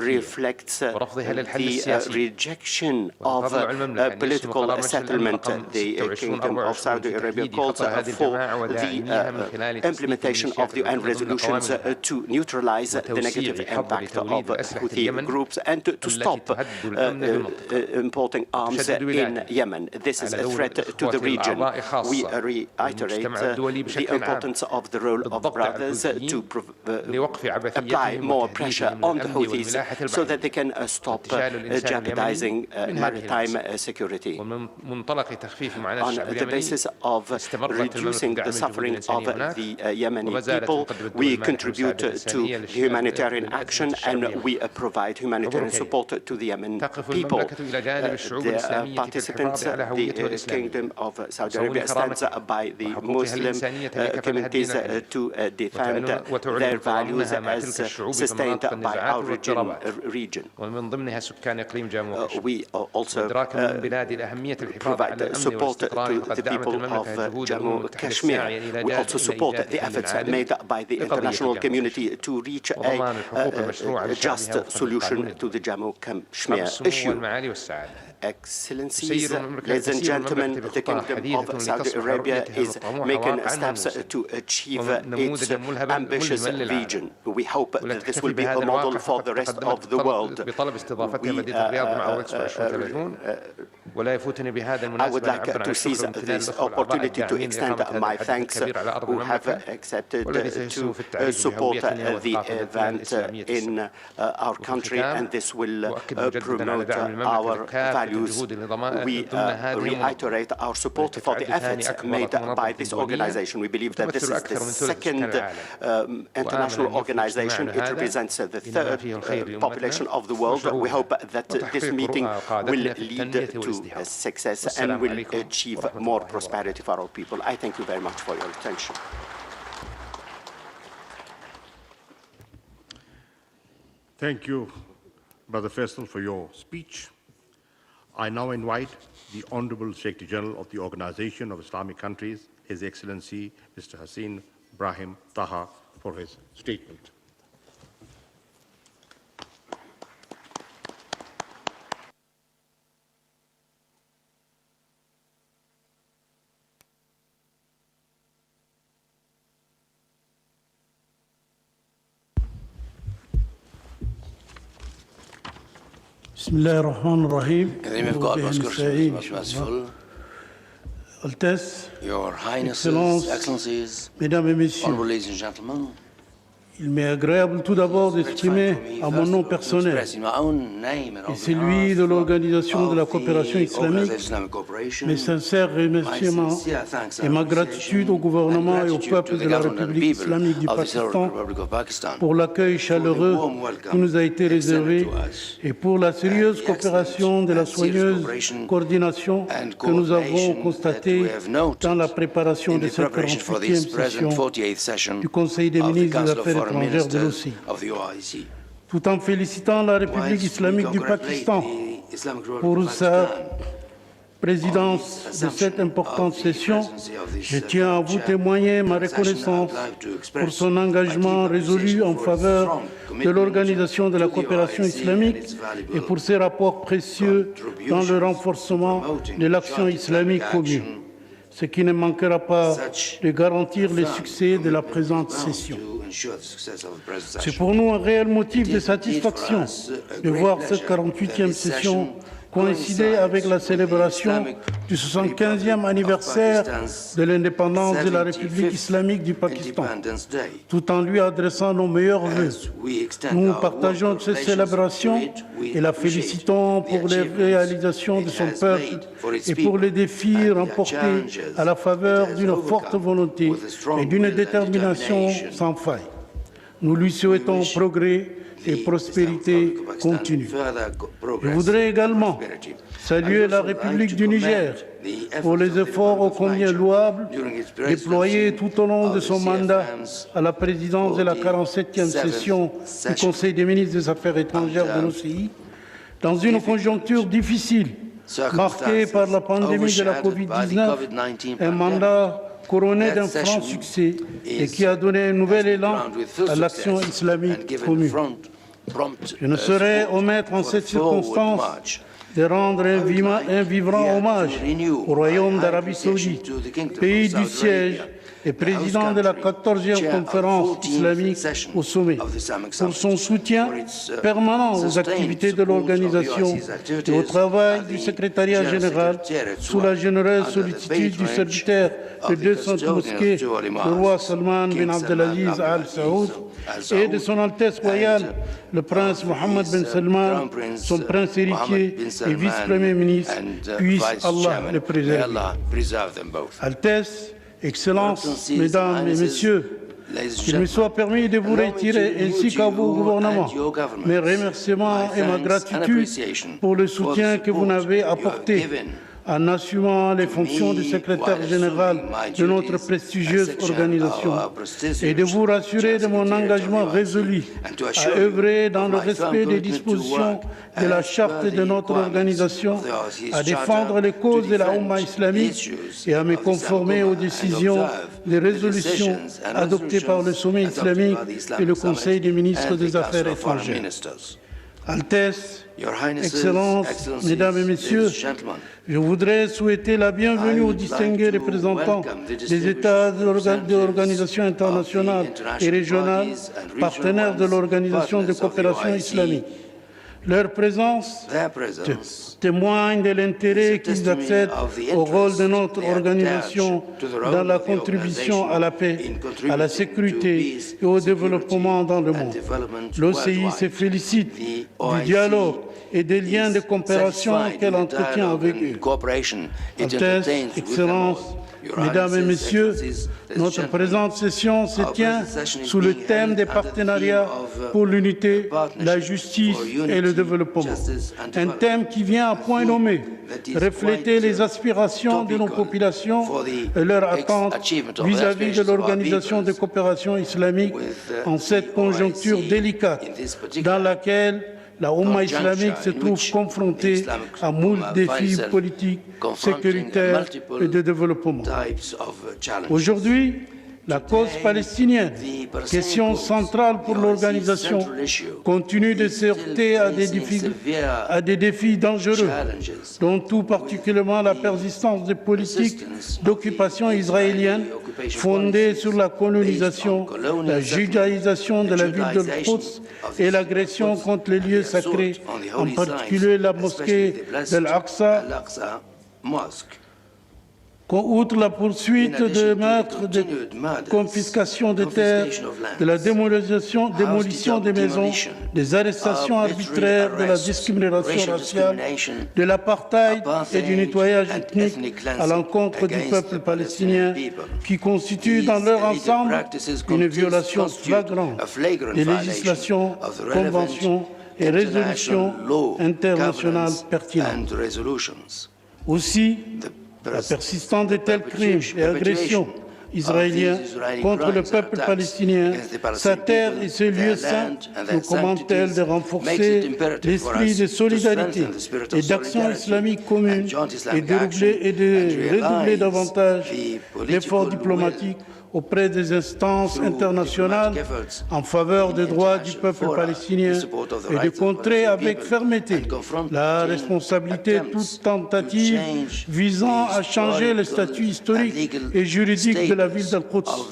reflects the rejection of political settlement. The Kingdom of Saudi Arabia calls for the implementation of the UN resolutions to neutralize the negative impact of Houthi groups and to stop importing arms in Yemen. This is serious threat to the region. We reiterate the importance of the role of brothers to apply more pressure on the Houthis so that they can stop jeopardizing maritime security. On the basis of reducing the suffering of the Yemeni people, we contribute to humanitarian action and we provide humanitarian support to the Yemen people. The participants, the Kingdom of Saudi Arabia stands by the Muslim communities to defend their values as sustained by our region. We also provide support to the people of Jammu Kashmir. We also support the efforts made by the international community to reach a just solution to the Jammu Kashmir issue. Excellencies, ladies and gentlemen, the Kingdom of Saudi Arabia is making steps to achieve its ambitious vision. We hope that this will be a model for the rest of the world. I would like to seize this opportunity to extend my thanks who have accepted to support the event in our country, and this will promote our values. We reiterate our support for the efforts made by this organization. We believe that this is the second international organization. It represents the third population of the world. We hope that this meeting will lead to success and will achieve more prosperity for our people. I thank you very much for your attention. Thank you, Brother Faisal, for your speech. I now invite the Honorable Secretary General of the Organisation of Islamic Countries, His Excellency Mr. Hassan Brahim Taha, for his statement. بسم الله الرحمن الرحيم. Altesse, Your Highnesses, Excellencies, Mesdames et Messieurs, Honorable ladies and gentlemen, il m'est agréable tout d'abord d'exprimer à mon nom personnel et celui de l'Organisation de la Coopération islamique mes sincères remerciements et ma gratitude au gouvernement et au peuple de la République islamique du Pakistan pour l'accueil chaleureux qui nous a été réservé et pour la sérieuse coopération de la soigneuse coordination que nous avons constatée dans la préparation de cette 48e session du Conseil des ministres des Affaires étrangères de l'OIC, tout en félicitant la République islamique du Pakistan pour sa présidence de cette importante session. Je tiens à vous témoigner ma reconnaissance pour son engagement résolu en faveur de l'Organisation de la coopération islamique et pour ses rapports précieux dans le renforcement de l'action islamique commune, ce qui ne manquera pas de garantir le succès de la présente session. C'est pour nous un réel motif de satisfaction de voir cette 48e session coïncider avec la célébration du 75e anniversaire de l'indépendance de la République islamique du Pakistan, tout en lui adressant nos meilleurs vœux. Nous partageons ces célébrations et la félicitons pour les réalisations de son peuple et pour les défis remportés à la faveur d'une forte volonté et d'une détermination sans faille. Nous lui souhaitons progrès et prospérité continue. Je voudrais également saluer la République du Niger pour les efforts ô combien louables déployés tout au long de son mandat à la présidence de la 47e session du Conseil des ministres des Affaires étrangères de l'OCI, dans une conjoncture difficile, marquée par la pandémie de la Covid-19, un mandat couronné d'un franc succès et qui a donné un nouvel élan à l'action islamique commune. Je ne saurais omettre en cette circonstance de rendre un vibrant hommage au Royaume d'Arabie Saoudite, pays du siège et président de la 14e conférence islamique au sommet, pour son soutien permanent aux activités de l'organisation et au travail du secrétariat général sous la généreuse sollicitude du serviteur de 200 mosquées, le roi Salman bin Abdelaziz Al Saoud, et de son Altesse royale, le prince Mohammed bin Salman, son prince héritier et vice-premier ministre, puisse Allah le préserver. Altesse, Excellences, Mesdames et Messieurs, qu'il me soit permis de vous retirer, ainsi qu'à vos gouvernements, mes remerciements et ma gratitude pour le soutien que vous m'avez apporté en assumant les fonctions de secrétaire général de notre prestigieuse organisation, et de vous rassurer de mon engagement résolu à œuvrer dans le respect des dispositions de la charte de notre organisation, à défendre les causes de la Oumma islamique et à me conformer aux décisions des résolutions adoptées par le sommet islamique et le Conseil des ministres des Affaires étrangères. Altesse, Excellences, Mesdames et Messieurs, je voudrais souhaiter la bienvenue aux distingués représentants des États de l'organisation internationale et régionale, partenaires de l'Organisation de coopération islamique. Leur présence témoigne de l'intérêt qu'ils accèdent au rôle de notre organisation dans la contribution à la paix, à la sécurité et au développement dans le monde. L'OCI se félicite du dialogue et des liens de coopération qu'elle entretient avec eux. Altesse, Excellences, Mesdames et Messieurs, notre présente session se tient sous le thème des partenariats pour l'unité, la justice et le développement. Un thème qui vient à point nommé refléter les aspirations de nos populations et leurs attentes vis-à-vis de l'Organisation de coopération islamique en cette conjoncture délicate dans laquelle la Oumma islamique se trouve confrontée à moult défis politiques, sécuritaires et de développement. Aujourd'hui, la cause palestinienne, question centrale pour l'organisation, continue de se heurter à des défis dangereux, dont tout particulièrement la persistance des politiques d'occupation israélienne fondées sur la colonisation, la judaïsation de la ville de Quds et l'agression contre les lieux sacrés, en particulier la mosquée d'Al-Aqsa. Outre la poursuite de meurtres, de confiscation de terres, de la démolition des maisons, des arrestations arbitraires, de la discrimination raciale, de l'apartheid et du nettoyage ethnique à l'encontre du peuple palestinien, qui constitue dans leur ensemble une violation flagrante des législations, conventions et résolutions internationales pertinentes. Aussi, la persistance de tels crimes et agressions israéliens contre le peuple palestinien, sa terre et ses lieux saints, nous commande-t-elle de renforcer l'esprit de solidarité et d'action islamique commune et de redoubler davantage l'effort diplomatique auprès des instances internationales en faveur des droits du peuple palestinien et de contrer avec fermeté la responsabilité de toute tentative visant à changer le statut historique et juridique de la ville d'Al-Quds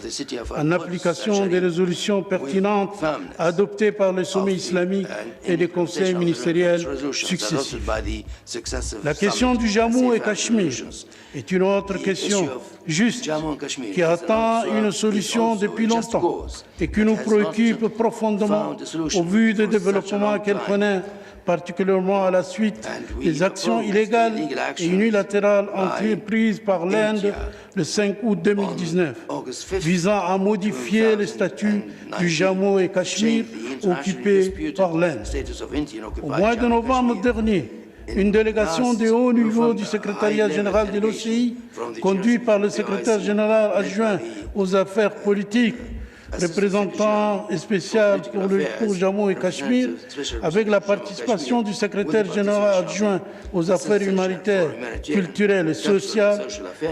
en application des résolutions pertinentes adoptées par le sommet islamique et des conseils ministériels successifs. La question du Jammu et Cachemire est une autre question juste qui attend une solution depuis longtemps et qui nous préoccupe profondément au vu des développements qu'elle connaît, particulièrement à la suite des actions illégales et unilatérales entreprises par l'Inde le 5 août 2019, visant à modifier le statut du Jammu et Cachemire occupé par l'Inde. Au mois de novembre dernier, une délégation de haut niveau du secrétariat général de l'OCI, conduite par le secrétaire général adjoint aux affaires politiques, représentant spécial pour Jammu et Cachemire, avec la participation du secrétaire général adjoint aux affaires humanitaires, culturelles et sociales,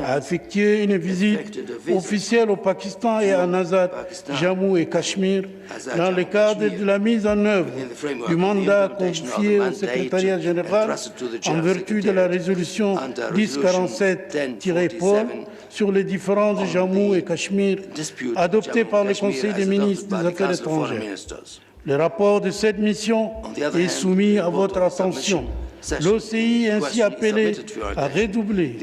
a effectué une visite officielle au Pakistan et à Azad, Jammu et Cachemire, dans le cadre de la mise en œuvre du mandat confié au secrétariat général en vertu de la résolution 1047-Paul sur les différences de Jammu et Cachemire adoptée par le Conseil des ministres des Affaires étrangères. Le rapport de cette mission est soumis à votre attention. L'OCI est ainsi appelé à redoubler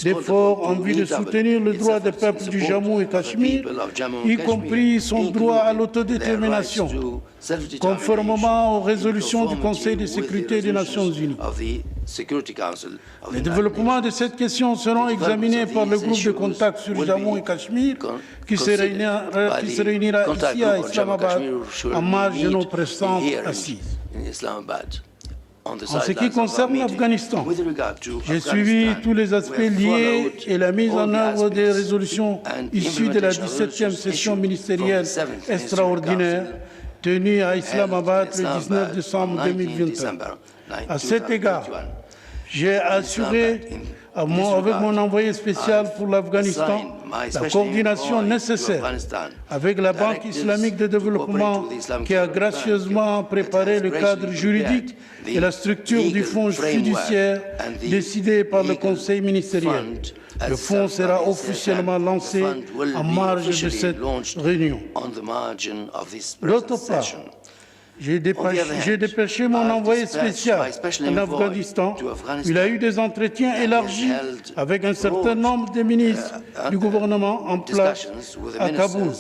d'efforts en vue de soutenir le droit des peuples du Jammu et Cachemire, y compris son droit à l'autodétermination, conformément aux résolutions du Conseil de sécurité des Nations Unies. Les développements de cette question seront examinés par le groupe de contact sur Jammu et Cachemire qui se réunira ici à Islamabad en marge de nos précédentes assises. En ce qui concerne l'Afghanistan, j'ai suivi tous les aspects liés et la mise en œuvre des résolutions issues de la 17e session ministérielle extraordinaire tenue à Islamabad le 19 décembre 2021. À cet égard, j'ai assuré avec mon envoyé spécial pour l'Afghanistan la coordination nécessaire avec la Banque islamique de développement qui a gracieusement préparé le cadre juridique et la structure du fonds fiduciaire décidé par le Conseil ministériel. Le fonds sera officiellement lancé en marge de cette réunion. D'autre part, j'ai dépêché mon envoyé spécial en Afghanistan. Il a eu des entretiens élargis avec un certain nombre de ministres du gouvernement en place à Kaboul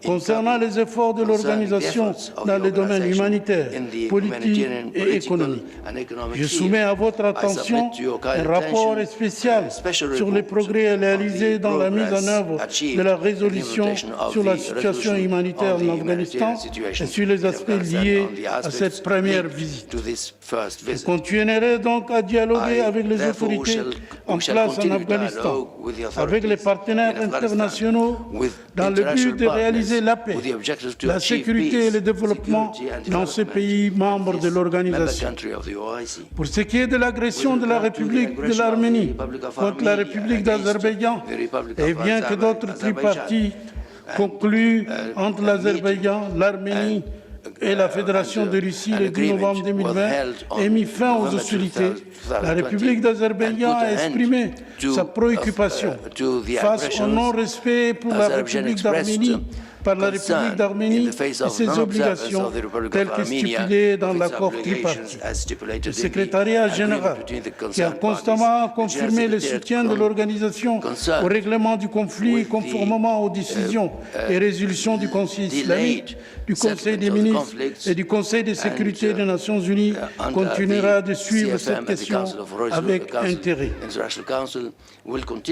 concernant les efforts de l'organisation dans les domaines humanitaires, politiques et économiques. Je soumets à votre attention un rapport spécial sur les progrès réalisés dans la mise en œuvre de la résolution sur la situation humanitaire en Afghanistan et sur les aspects liés à cette première visite. Je continuerai donc à dialoguer avec les autorités en place en Afghanistan, avec les partenaires internationaux, dans le but de réaliser la paix, la sécurité et le développement dans ces pays membres de l'organisation. Pour ce qui est de l'agression de la République de l'Arménie contre la République d'Azerbaïdjan, et bien que d'autres tripartites concluent entre l'Azerbaïdjan, l'Arménie et la Fédération de Russie le 10 novembre 2020 ait mis fin aux hostilités, la République d'Azerbaïdjan a exprimé sa préoccupation face au non-respect pour la République d'Arménie par la République d'Arménie et ses obligations telles que stipulées dans l'accord tripartite. Le secrétariat général, qui a constamment confirmé le soutien de l'organisation au règlement du conflit conformément aux décisions et résolutions du Conseil islamique, du Conseil des ministres et du Conseil de sécurité des Nations Unies, continuera de suivre cette question avec intérêt.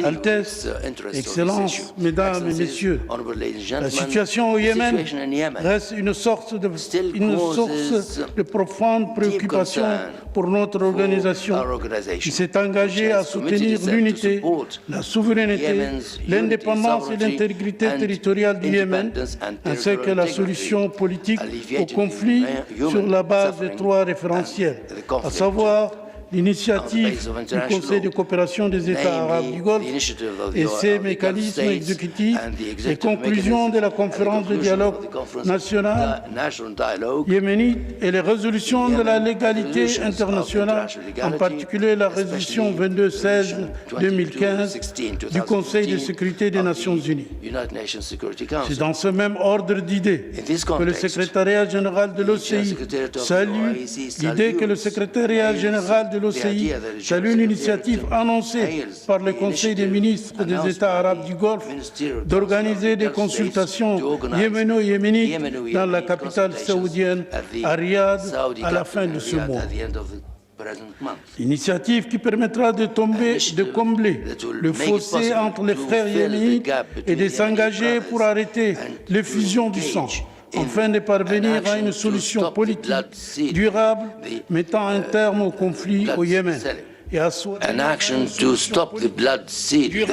Altesse, Excellences, Mesdames et Messieurs, la situation au Yémen reste une source de profonde préoccupation pour notre organisation qui s'est engagée à soutenir l'unité, la souveraineté, l'indépendance et l'intégrité territoriale du Yémen, ainsi que la solution politique au conflit sur la base de trois référentiels, à savoir l'initiative du Conseil de coopération des États arabes du Golfe et ses mécanismes exécutifs, les conclusions de la conférence de dialogue national yéménite et les résolutions de la légalité internationale, en particulier la résolution 2216-2015 du Conseil de sécurité des Nations Unies. C'est dans ce même ordre d'idées que le secrétariat général de l'OCI salue l'idée que le secrétariat général de l'OCI salue l'initiative annoncée par le Conseil des ministres des États arabes du Golfe d'organiser des consultations yéméno-yéménites dans la capitale saoudienne, à Riyad, à la fin de ce mois. L'initiative qui permettra de combler le fossé entre les frères yéménites et de s'engager pour arrêter l'effusion du sang, afin de parvenir à une solution politique durable mettant un terme au conflit au Yémen. An action to stop the blood selling.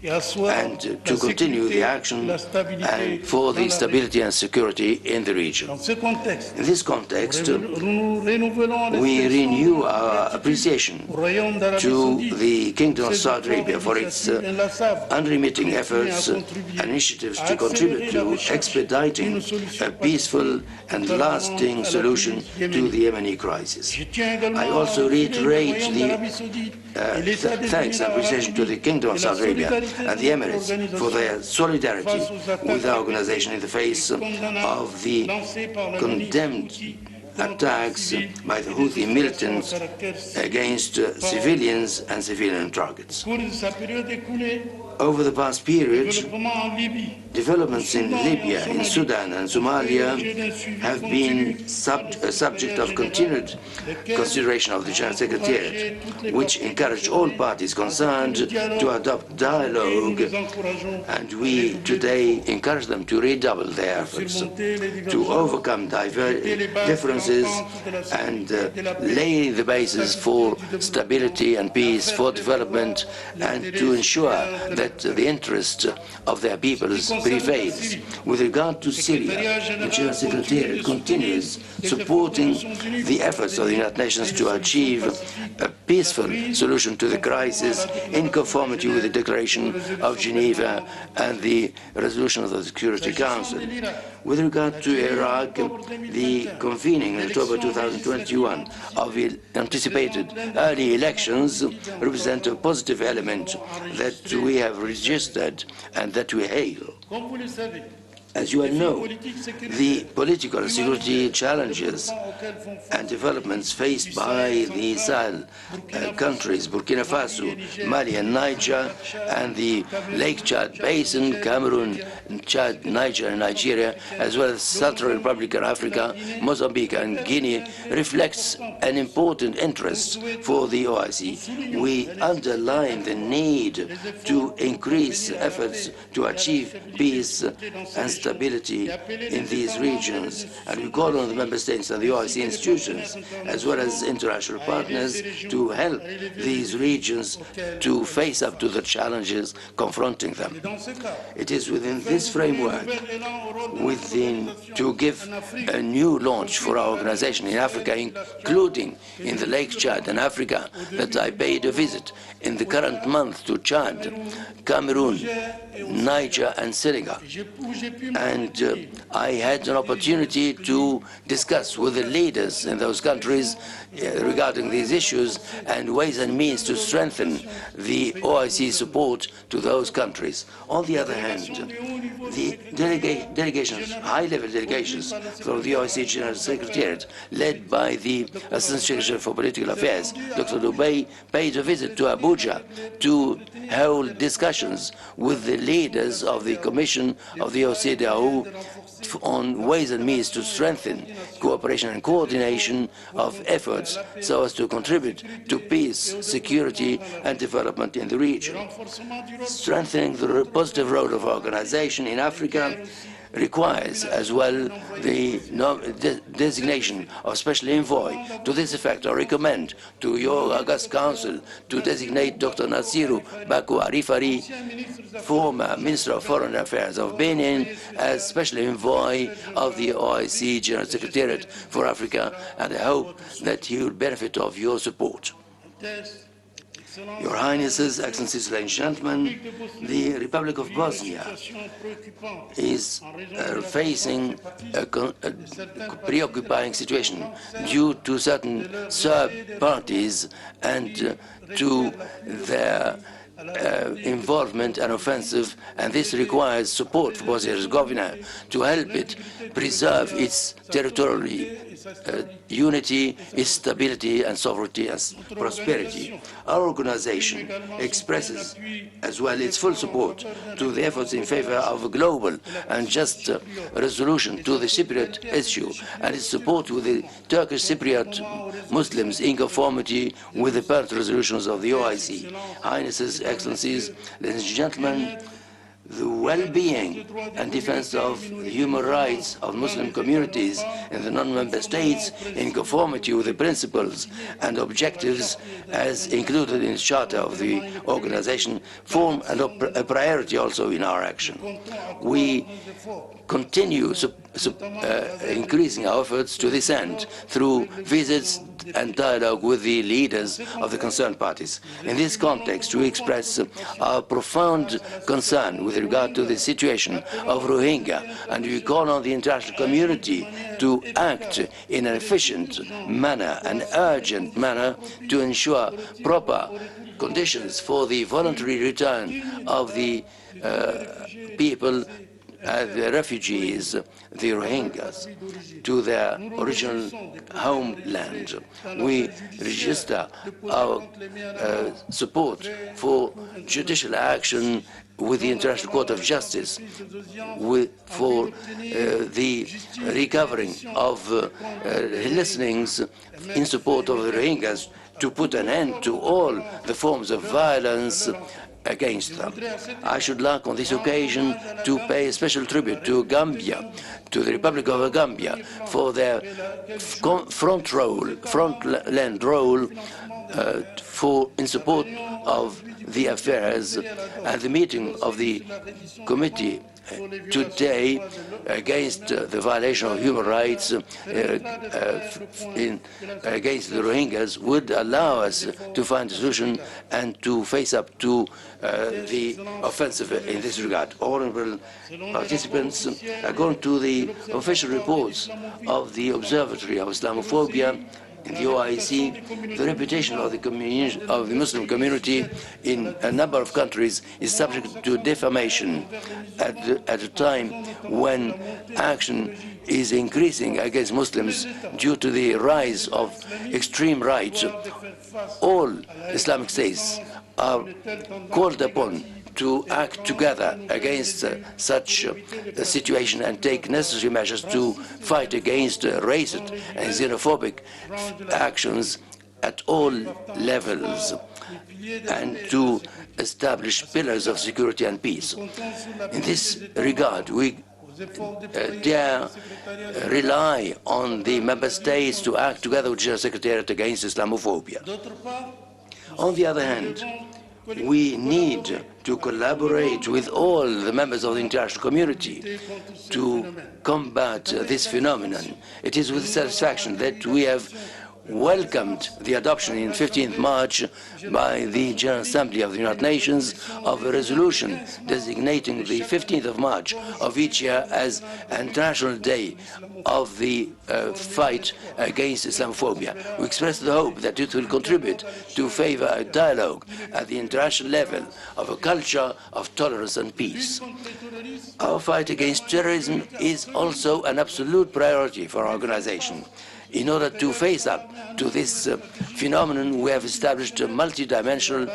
and to continue the action and for the stability and security in the region. In this context, we renew our appreciation to the Kingdom of Saudi Arabia for its unremitting efforts and initiatives to contribute to expediting a peaceful and lasting solution to the Yemeni crisis. I also reiterate the thanks and appreciation to the Kingdom of Saudi Arabia and the Emirates for their solidarity with our organization in the face of the condemned attacks by the Houthi militants against civilians and civilian targets. Over the past period, developments in Libya, in Sudan and Somalia have been subject of continued consideration of the General Secretariat, which encouraged all parties concerned to adopt dialogue, and we today encourage them to redouble their efforts to overcome differences and lay the basis for stability and peace, for development, and to ensure that the interest of their peoples prevails. With regard to Syria, the General Secretariat continues supporting the efforts of the United Nations to achieve a peaceful solution to the crisis in conformity with the Declaration of Geneva and the resolution of the Security Council. With regard to Iraq, the convening in October 2021 of the anticipated early elections represent a positive element that we have registered and that we hail. As you all know, the political and security challenges and developments faced by the Sahel countries, Burkina Faso, Mali and Niger, and the Lake Chad Basin, Cameroon, Chad, Niger and Nigeria, as well as Central Republic of Africa, Mozambique and Guinea, reflects an important interest for the OIC. We underline the need to increase efforts to achieve peace and stability in these regions, and we call on the member states and the OIC institutions, as well as international partners, to help these regions to face up to the challenges confronting them. It is within this framework, to give a new launch for our organization in Africa, including in the Lake Chad and Africa, that I paid a visit in the current month to Chad, Cameroon, Niger and Senegal. And I had an opportunity to discuss with the leaders in those countries regarding these issues and ways and means to strengthen the OIC support to those countries. On the other hand, the delegations, high-level delegations from the OIC General Secretariat, led by the Assistant Secretary for Political Affairs, Dr. Dubey, paid a visit to Abuja to hold discussions with the leaders of the Commission of the OCDAO on ways and means to strengthen cooperation and coordination of efforts so as to contribute to peace, security and development in the region. Strengthening the positive role of our organization in Africa requires as well the designation of special envoy. To this effect, I recommend to your August Council to designate Dr. Nasiru Baku Arifari, former Minister of Foreign Affairs of Benin, as special envoy of the OIC General Secretariat for Africa, and I hope that he will benefit of your support. Your Highnesses, Excellencies, ladies and gentlemen, the Republic of Bosnia is facing a preoccupying situation due to certain Serb parties and to their involvement and offensive, and this requires support for Bosnia-Herzegovina to help it preserve its territorial unity, its stability and sovereignty and prosperity. Our organization expresses as well its full support to the efforts in favor of a global and just resolution to the Cypriot issue and its support with the Turkish Cypriot Muslims in conformity with the pertinent resolutions of the OIC. Highnesses, Excellencies, ladies and gentlemen, the well-being and defense of the human rights of Muslim communities in the non-member states in conformity with the principles and objectives as included in the Charter of the organization form a priority also in our action. We continue increasing our efforts to this end through visits and dialogue with the leaders of the concerned parties. In this context, we express our profound concern with regard to the situation of Rohingya, and we call on the international community to act in an efficient manner, an urgent manner, to ensure proper conditions for the voluntary return of the people, the refugees, the Rohingyas, to their original homeland. We register our support for judicial action with the International Court of Justice, for the recovering of listenings in support of the Rohingyas, to put an end to all the forms of violence against them. I should like on this occasion to pay a special tribute to Gambia, to the Republic of Gambia, for their frontland role in support of the affairs and the meeting of the committee today against the violation of human rights against the Rohingyas would allow us to find a solution and to face up to the offensive in this regard. Honorable participants, according to the official reports of the Observatory of Islamophobia in the OIC, the reputation of the Muslim community in a number of countries is subject to defamation at a time when action is increasing against Muslims due to the rise of extreme right. All Islamic states are called upon to act together against such a situation and take necessary measures to fight against racist and xenophobic actions at all levels and to establish pillars of security and peace. In this regard, we dare rely on the member states to act together with the General Secretariat against Islamophobia. On the other hand, we need to collaborate with all the members of the international community to combat this phenomenon. It is with satisfaction that we have welcomed the adoption in 15th March by the General Assembly of the United Nations of a resolution designating the 15th of March of each year as an International Day of the fight against Islamophobia. We express the hope that it will contribute to favor a dialogue at the international level of a culture of tolerance and peace. Our fight against terrorism is also an absolute priority for our organization. In order to face up to this phenomenon, we have established a multidimensional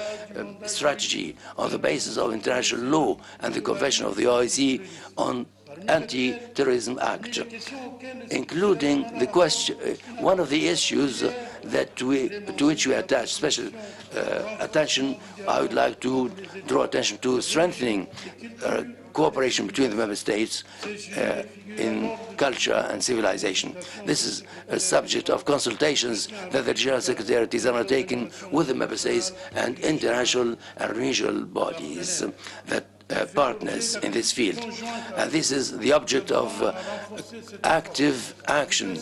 strategy on the basis of international law and the Convention of the OIC on Anti-Terrorism Act, including the question, one of the issues to which we attach special attention. I would like to draw attention to strengthening cooperation between the member states in culture and civilization. This is a subject of consultations that the General Secretariat is undertaking with the member states and international and regional bodies that partners in this field. And this is the object of active action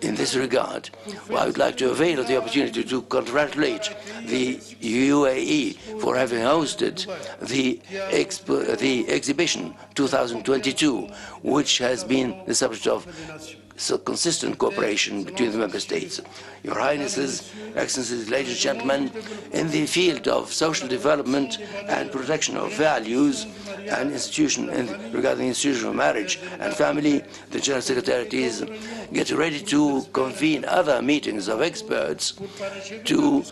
in this regard. Well, I would like to avail of the opportunity to congratulate the UAE for having hosted the exhibition 2022, which has been the subject of consistent cooperation between the member states. Your Highnesses, Excellencies, ladies and gentlemen, in the field of social development and protection of values and regarding the institution of marriage and family, the General Secretariat is getting ready to convene other meetings of experts to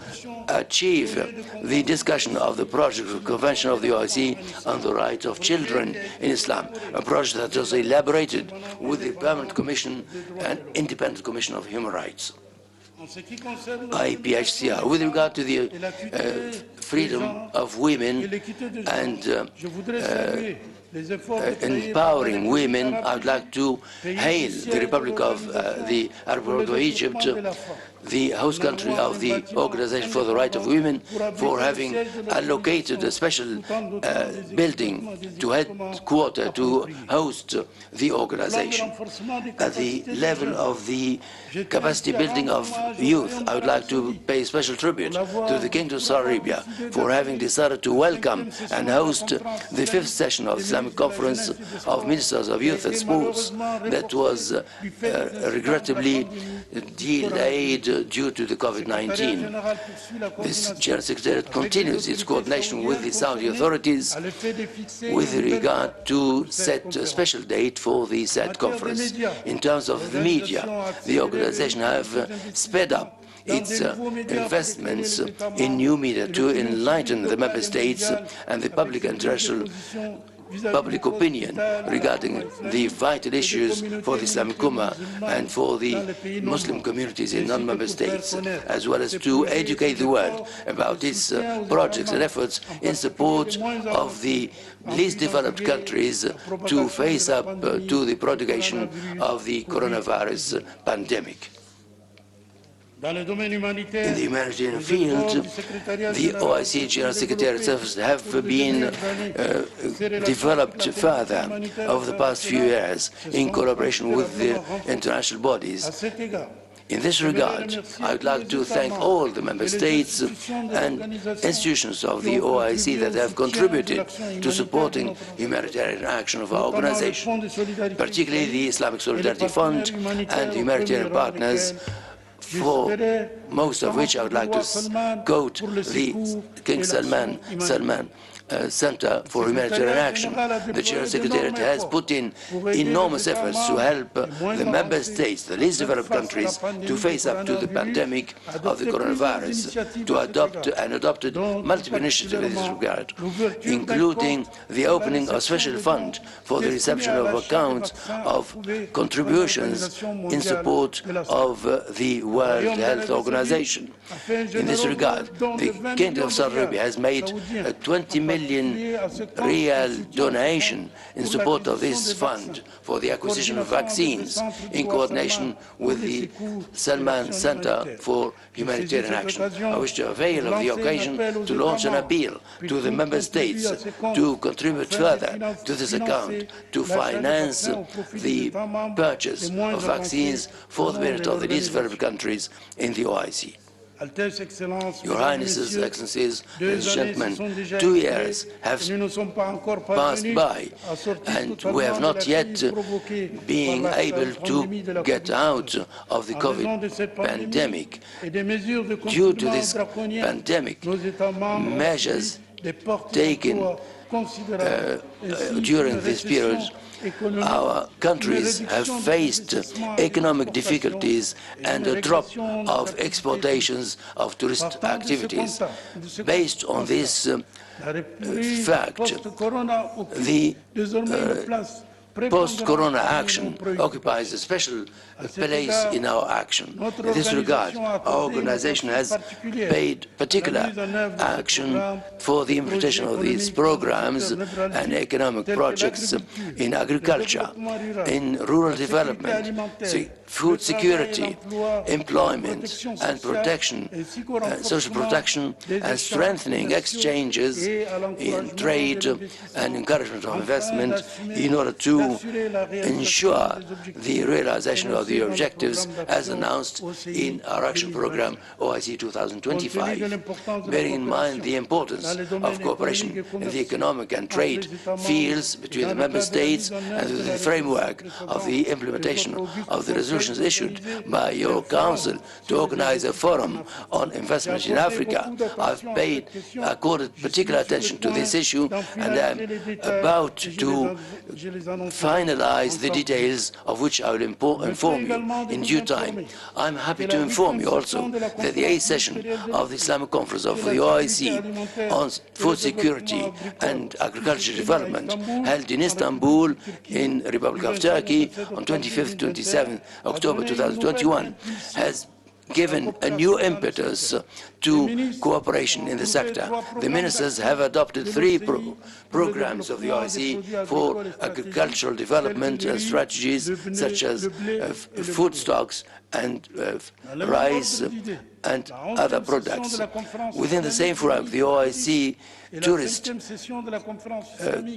achieve the discussion of the project of Convention of the OIC on the rights of children in Islam, a project that was elaborated with the Permanent Commission and Independent Commission of Human Rights. IPHCR. With regard to the freedom of women and empowering women, I would like to hail the Republic of the Arab Republic of Egypt, the host country of the Organization for the Right of Women, for having allocated a special building to headquarter to host the organization. At the level of the capacity building of youth, I would like to pay special tribute to the Kingdom of Saudi Arabia for having decided to welcome and host the 5th session of the Islamic Conference of Ministers of Youth and Sports that was regrettably delayed due to the COVID-19. This General Secretariat continues its coordination with the Saudi authorities with regard to set a special date for the said conference. In terms of the media, the organization have sped up its investments in new media to enlighten the member states and the public and international public opinion regarding the vital issues for the Islamic Ummah and for the Muslim communities in non-member states, as well as to educate the world about its projects and efforts in support of the least developed countries to face up to the propagation of the coronavirus pandemic. In the humanitarian field, the OIC General Secretariat services have been developed further over the past few years in collaboration with the international bodies. In this regard, I would like to thank all the member states and institutions of the OIC that have contributed to supporting humanitarian action of our organization, particularly the Islamic Solidarity Fund and the humanitarian partners, for most of which I would like to quote the King Salman Center for Humanitarian Action. The General Secretariat has put in enormous efforts to help the member states, the least developed countries, to face up to the pandemic of the coronavirus, to adopt and adopted multiple initiatives in this regard, including the opening of a special fund for the reception of accounts of contributions in support of the World Health Organization. In this regard, the Kingdom of Saudi Arabia has made a 20 million real donation in support of this fund for the acquisition of vaccines in coordination with the Salman Center for Humanitarian Action. I wish to avail of the occasion to launch an appeal to the member states to contribute further to this account to finance the purchase of vaccines for the benefit of the least developed countries in the OIC. Your Highnesses, Excellencies, ladies and gentlemen, 2 years have passed by, and we have not yet been able to get out of the COVID pandemic. Due to this pandemic, measures taken during this period, our countries have faced economic difficulties and a drop of exportations of tourist activities. Based on this fact, the post-corona action occupies a special place in our action. In this regard, our organization has paid particular action for the implementation of these programs and economic projects in agriculture, in rural development, food security, employment and protection, social protection, and strengthening exchanges in trade and encouragement of investment in order to ensure the realization of the objectives as announced in our action program OIC 2025. Bearing in mind the importance of cooperation in the economic and trade fields between the member states and within the framework of the implementation of the resolutions issued by your Council to organize a forum on investment in Africa, I've accorded particular attention to this issue, and I'm about to finalize the details of which I will inform you in due time. I'm happy to inform you also that the 8th session of the Islamic Conference of the OIC on food security and agricultural development held in Istanbul in Republic of Turkey on 25th-27th October 2021 has given a new impetus to cooperation in the sector. The ministers have adopted 3 programs of the OIC for agricultural development strategies such as food stocks and rice and other products. Within the same framework, the OIC Tourist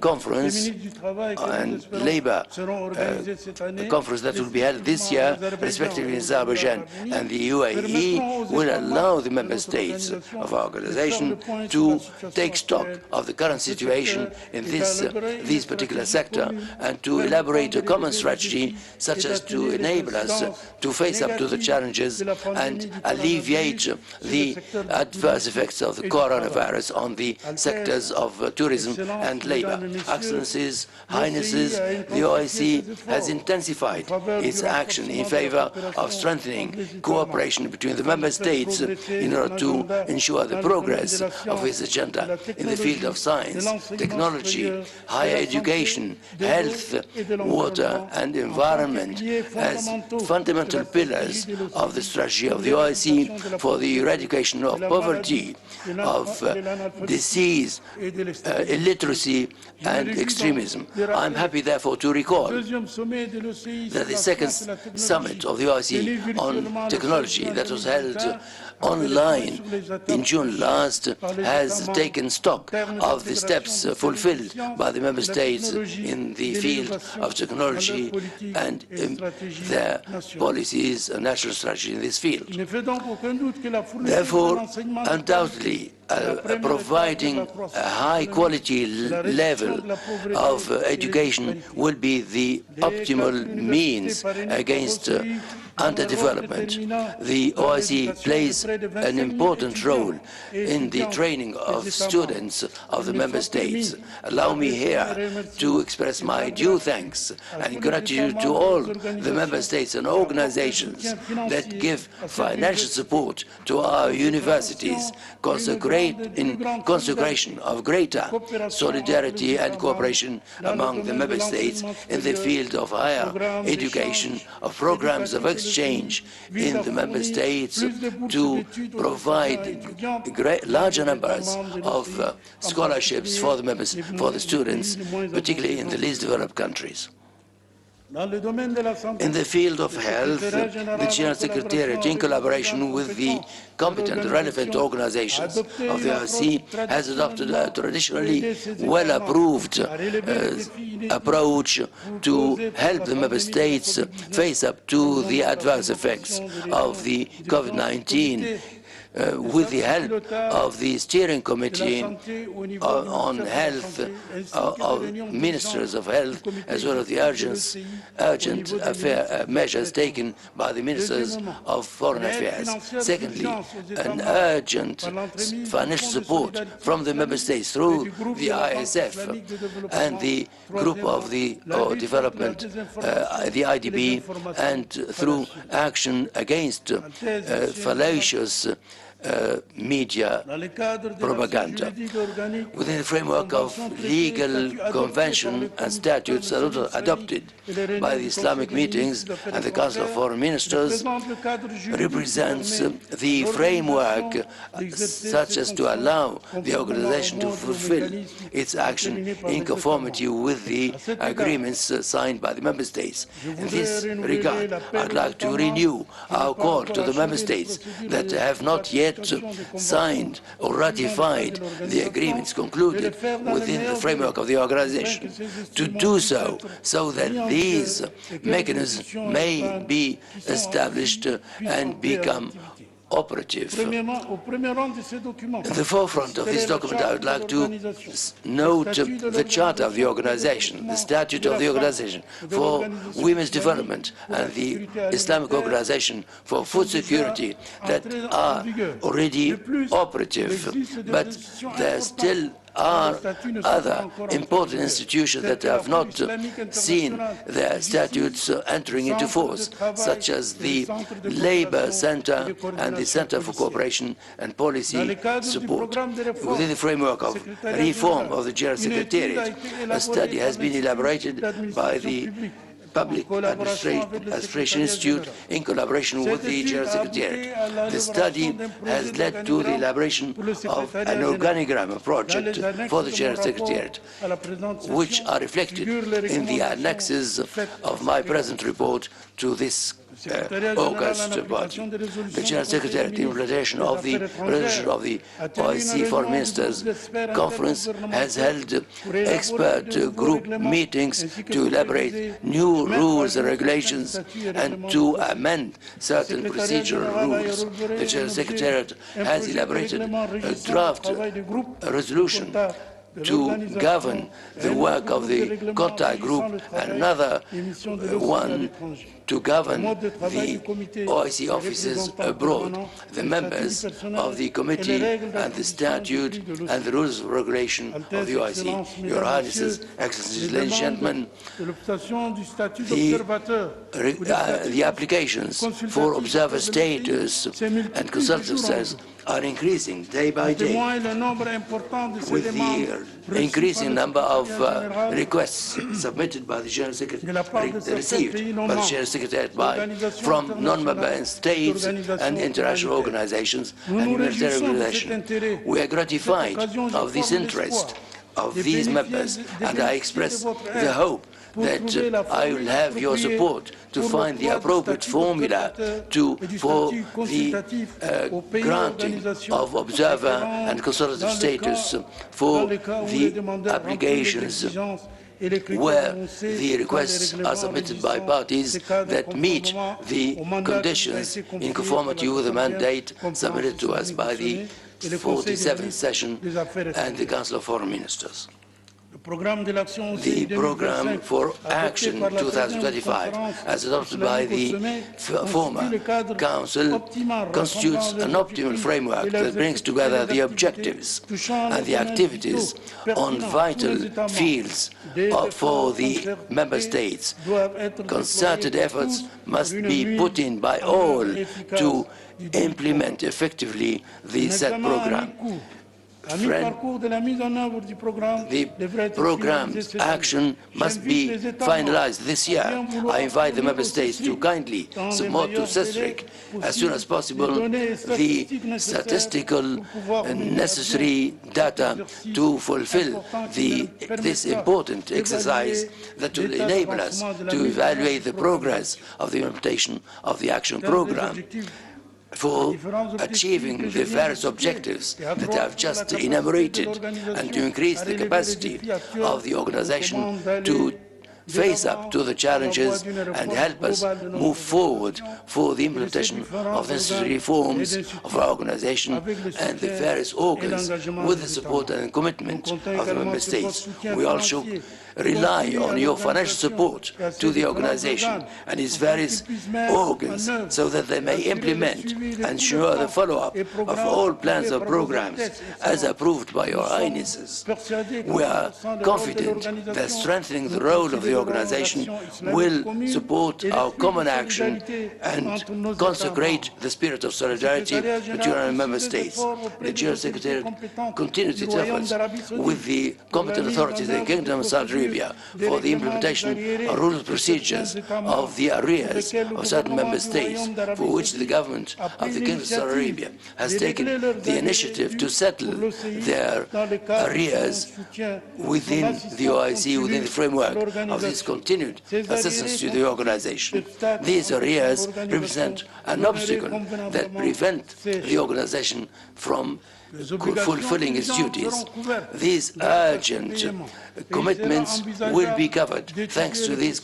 Conference and Labour Conference that will be held this year, respectively in Azerbaijan and the UAE, will allow the member states of our organization to take stock of the current situation in this particular sector and to elaborate a common strategy such as to enable us to face up to the challenges and alleviate the adverse effects of the coronavirus on the sectors of tourism and labor. Excellencies, Highnesses, the OIC has intensified its action in favor of strengthening cooperation between the member states in order to ensure the progress of its agenda in the field of science, technology, higher education, health, water and environment as fundamental pillars of the strategy of the OIC for the eradication of poverty, of disease, illiteracy and extremism. I'm happy, therefore, to recall that the second summit of the OIC on technology that was held online in June last has taken stock of the steps fulfilled by the member states in the field of technology and their policies and national strategy in this field. Therefore, undoubtedly, providing a high-quality level of education will be the optimal means against underdevelopment. The OIC plays an important role in the training of students of the member states. Allow me here to express my due thanks and gratitude to all the member states and organizations that give financial support to our universities, in consecration of greater solidarity and cooperation among the member states in the field of higher education, of programs of exchange in the member states to provide larger numbers of scholarships for the students, particularly in the least developed countries. In the field of health, the General Secretariat, in collaboration with the competent, relevant organizations of the OIC, has adopted a traditionally well-approved approach to help the member states face up to the adverse effects of the COVID-19 with the help of the steering committee on health, of ministers of health, as well as the urgent measures taken by the ministers of foreign affairs. Secondly, an urgent financial support from the member states through the ISF and the group of the development, the IDB, and through action against fallacious media propaganda. Within the framework of legal convention and statutes adopted by the Islamic meetings and the Council of Foreign Ministers, represents the framework such as to allow the organization to fulfill its action in conformity with the agreements signed by the member states. In this regard, I'd like to renew our call to the member states that have not yet signed or ratified the agreements concluded within the framework of the organization, to do so that these mechanisms may be established and become operative. In the forefront of this document, I would like to note the charter of the organization, the statute of the organization for women's development, and the Islamic Organization for Food Security that are already operative, but there still are other important institutions that have not seen their statutes entering into force, such as the Labour Center and the Center for Cooperation and Policy Support. Within the framework of reform of the General Secretariat, a study has been elaborated by the Public Administration Institute in collaboration with the General Secretariat. The study has led to the elaboration of an organigram, a project for the General Secretariat, which are reflected in the annexes of my present report to this August body. The General Secretary, the implementation of the resolution of the OIC Foreign Ministers Conference, has held expert group meetings to elaborate new rules and regulations and to amend certain procedural rules. The General Secretariat has elaborated a draft resolution to govern the work of the contact group, and another one to govern the OIC offices abroad, the members of the committee and the statute and the rules of regulation of the OIC. Your Highnesses, Excellencies, ladies and gentlemen, the applications for observer status and consultative status are increasing day by day, with the increasing number of requests submitted by the General Secretary, received by the General Secretary from non-member states and international organizations and humanitarian organizations. We are gratified of this interest of these members, and I express the hope that I will have your support to find the appropriate formula for the granting of observer and consultative status for the applications where the requests are submitted by parties that meet the conditions in conformity with the mandate submitted to us by the 47th session and the Council of Foreign Ministers. The Program for Action 2025, as adopted by the former Council, constitutes an optimal framework that brings together the objectives and the activities on vital fields for the Member States. Concerted efforts must be put in by all to implement effectively the said program. The program's action must be finalized this year. I invite the Member States to kindly submit to CESRIC as soon as possible the statistical and necessary data to fulfill this important exercise that will enable us to evaluate the progress of the implementation of the action program for achieving the various objectives that I have just enumerated, and to increase the capacity of the organization to face up to the challenges and help us move forward for the implementation of the necessary reforms of our organization and the various organs with the support and commitment of the Member States. We also rely on your financial support to the organization and its various organs so that they may implement and ensure the follow-up of all plans or programs as approved by your Highnesses. We are confident that strengthening the role of the organization will support our common action and consecrate the spirit of solidarity between our Member States. The General Secretary continues its efforts with the competent authorities in the Kingdom of Saudi Arabia for the implementation of rules and procedures of the arrears of certain Member States, for which the government of the Kingdom of Saudi Arabia has taken the initiative to settle their arrears within the OIC, within the framework of this continued assistance to the organization. These arrears represent an obstacle that prevents the organization from fulfilling its duties. These urgent commitments will be covered thanks to these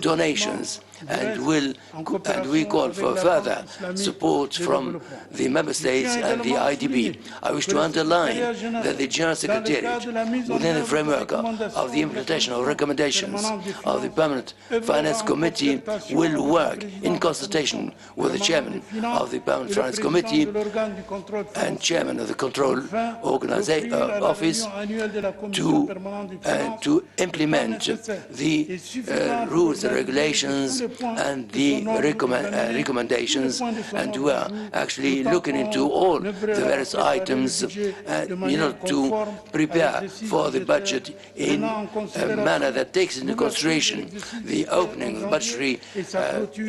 donations, and we call for further support from the Member States and the IDB. I wish to underline that the General Secretariat, within the framework of the implementation of recommendations of the Permanent Finance Committee, will work in consultation with the Chairman of the Permanent Finance Committee and Chairman of the Control Office to implement the rules and regulations and the recommendations, and we are actually looking into all the various items to prepare for the budget in a manner that takes into consideration the opening of the budgetary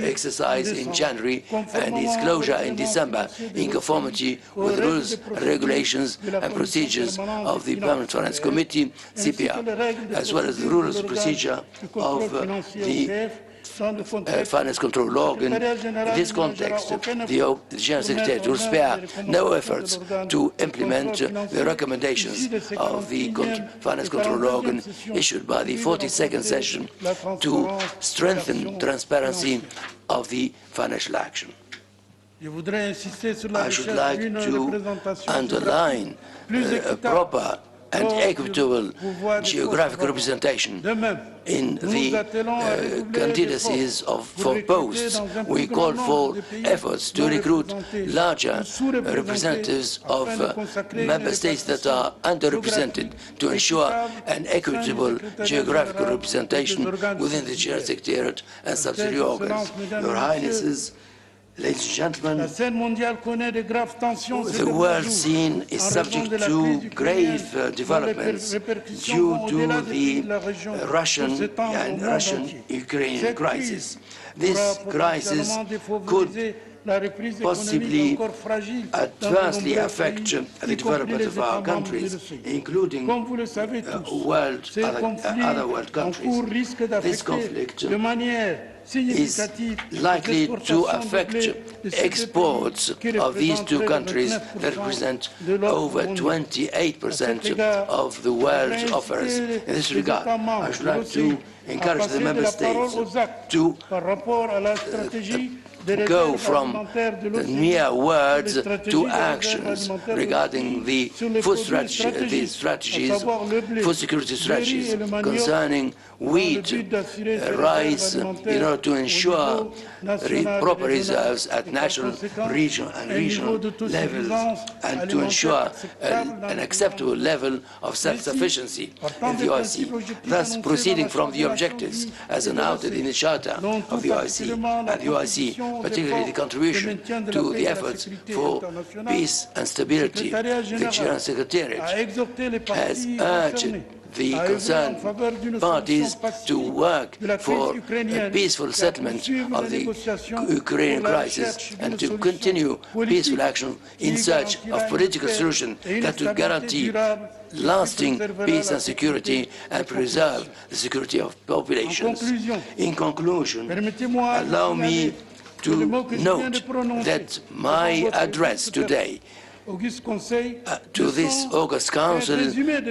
exercise in January and its closure in December, in conformity with the rules, regulations and procedures of the Permanent Finance Committee, CPR, as well as the rules and procedure of the Finance Control Organ. In this context, the General Secretary will spare no efforts to implement the recommendations of the Finance Control Organ issued by the 42nd session to strengthen transparency of the financial action. I should like to underline a proper and equitable geographical representation in the candidacies for posts. We call for efforts to recruit larger representatives of member states that are underrepresented to ensure an equitable geographical representation within the General Secretariat and subsidiary organs. Your Highnesses, ladies and gentlemen, the world scene is subject to grave developments due to the Russian-Ukrainian crisis. This crisis could possibly adversely affect the development of our countries, including other world countries. This conflict is likely to affect exports of these two countries that represent over 28% of the world's offers. In this regard, I should like to encourage the member states to go from the mere words to actions regarding the food strategies, food security strategies concerning wheat, rice, in order to ensure proper reserves at national, regional levels, and to ensure an acceptable level of self-sufficiency in the OIC, thus proceeding from the objectives as announced in the Charter of the OIC, and the OIC, particularly the contribution to the efforts for peace and stability. The General Secretariat has urged the concerned parties to work for a peaceful settlement of the Ukrainian crisis and to continue peaceful action in search of political solution that would guarantee lasting peace and security and preserve the security of populations. In conclusion, allow me to note that my address today to this August Council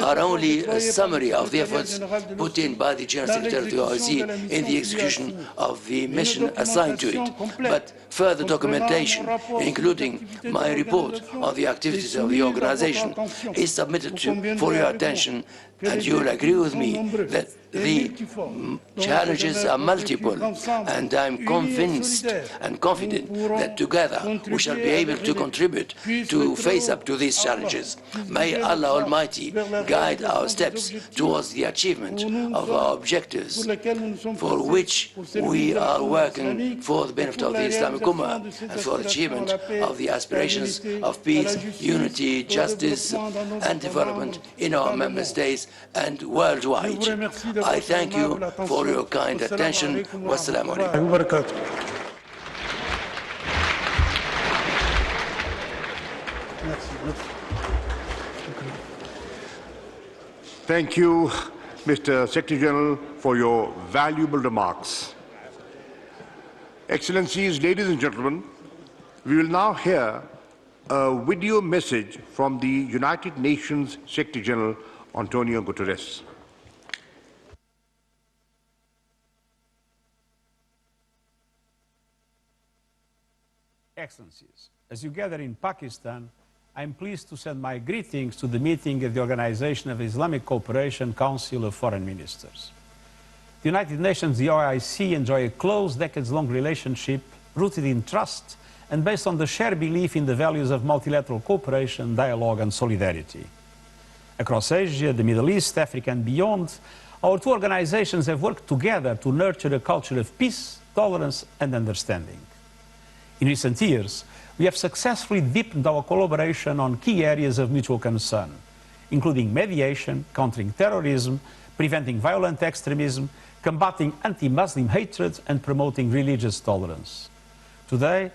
are only a summary of the efforts put in by the General Secretary of the OIC in the execution of the mission assigned to it, but further documentation, including my report on the activities of the organization, is submitted for your attention, and you will agree with me that the challenges are multiple, and I'm convinced and confident that together we shall be able to contribute to face up to these challenges. May Allah Almighty guide our steps towards the achievement of our objectives, for which we are working for the benefit of the Islamic Ummah and for achievement of the aspirations of peace, unity, justice and development in our member states and worldwide. I thank you for your kind attention. Wassalamu alaikum. Thank you, Mr. Secretary General, for your valuable remarks. Excellencies, ladies and gentlemen, we will now hear a video message from the United Nations Secretary General, Antonio Guterres. Excellencies, as you gather in Pakistan, I am pleased to send my greetings to the meeting of the Organisation of Islamic Cooperation Council of Foreign Ministers. The United Nations, the OIC, enjoy a close, decades-long relationship rooted in trust and based on the shared belief in the values of multilateral cooperation, dialogue and solidarity. Across Asia, the Middle East, Africa and beyond, our two organizations have worked together to nurture a culture of peace, tolerance and understanding. In recent years, we have successfully deepened our collaboration on key areas of mutual concern, including mediation, countering terrorism, preventing violent extremism, combating anti-Muslim hatred and promoting religious tolerance. Today,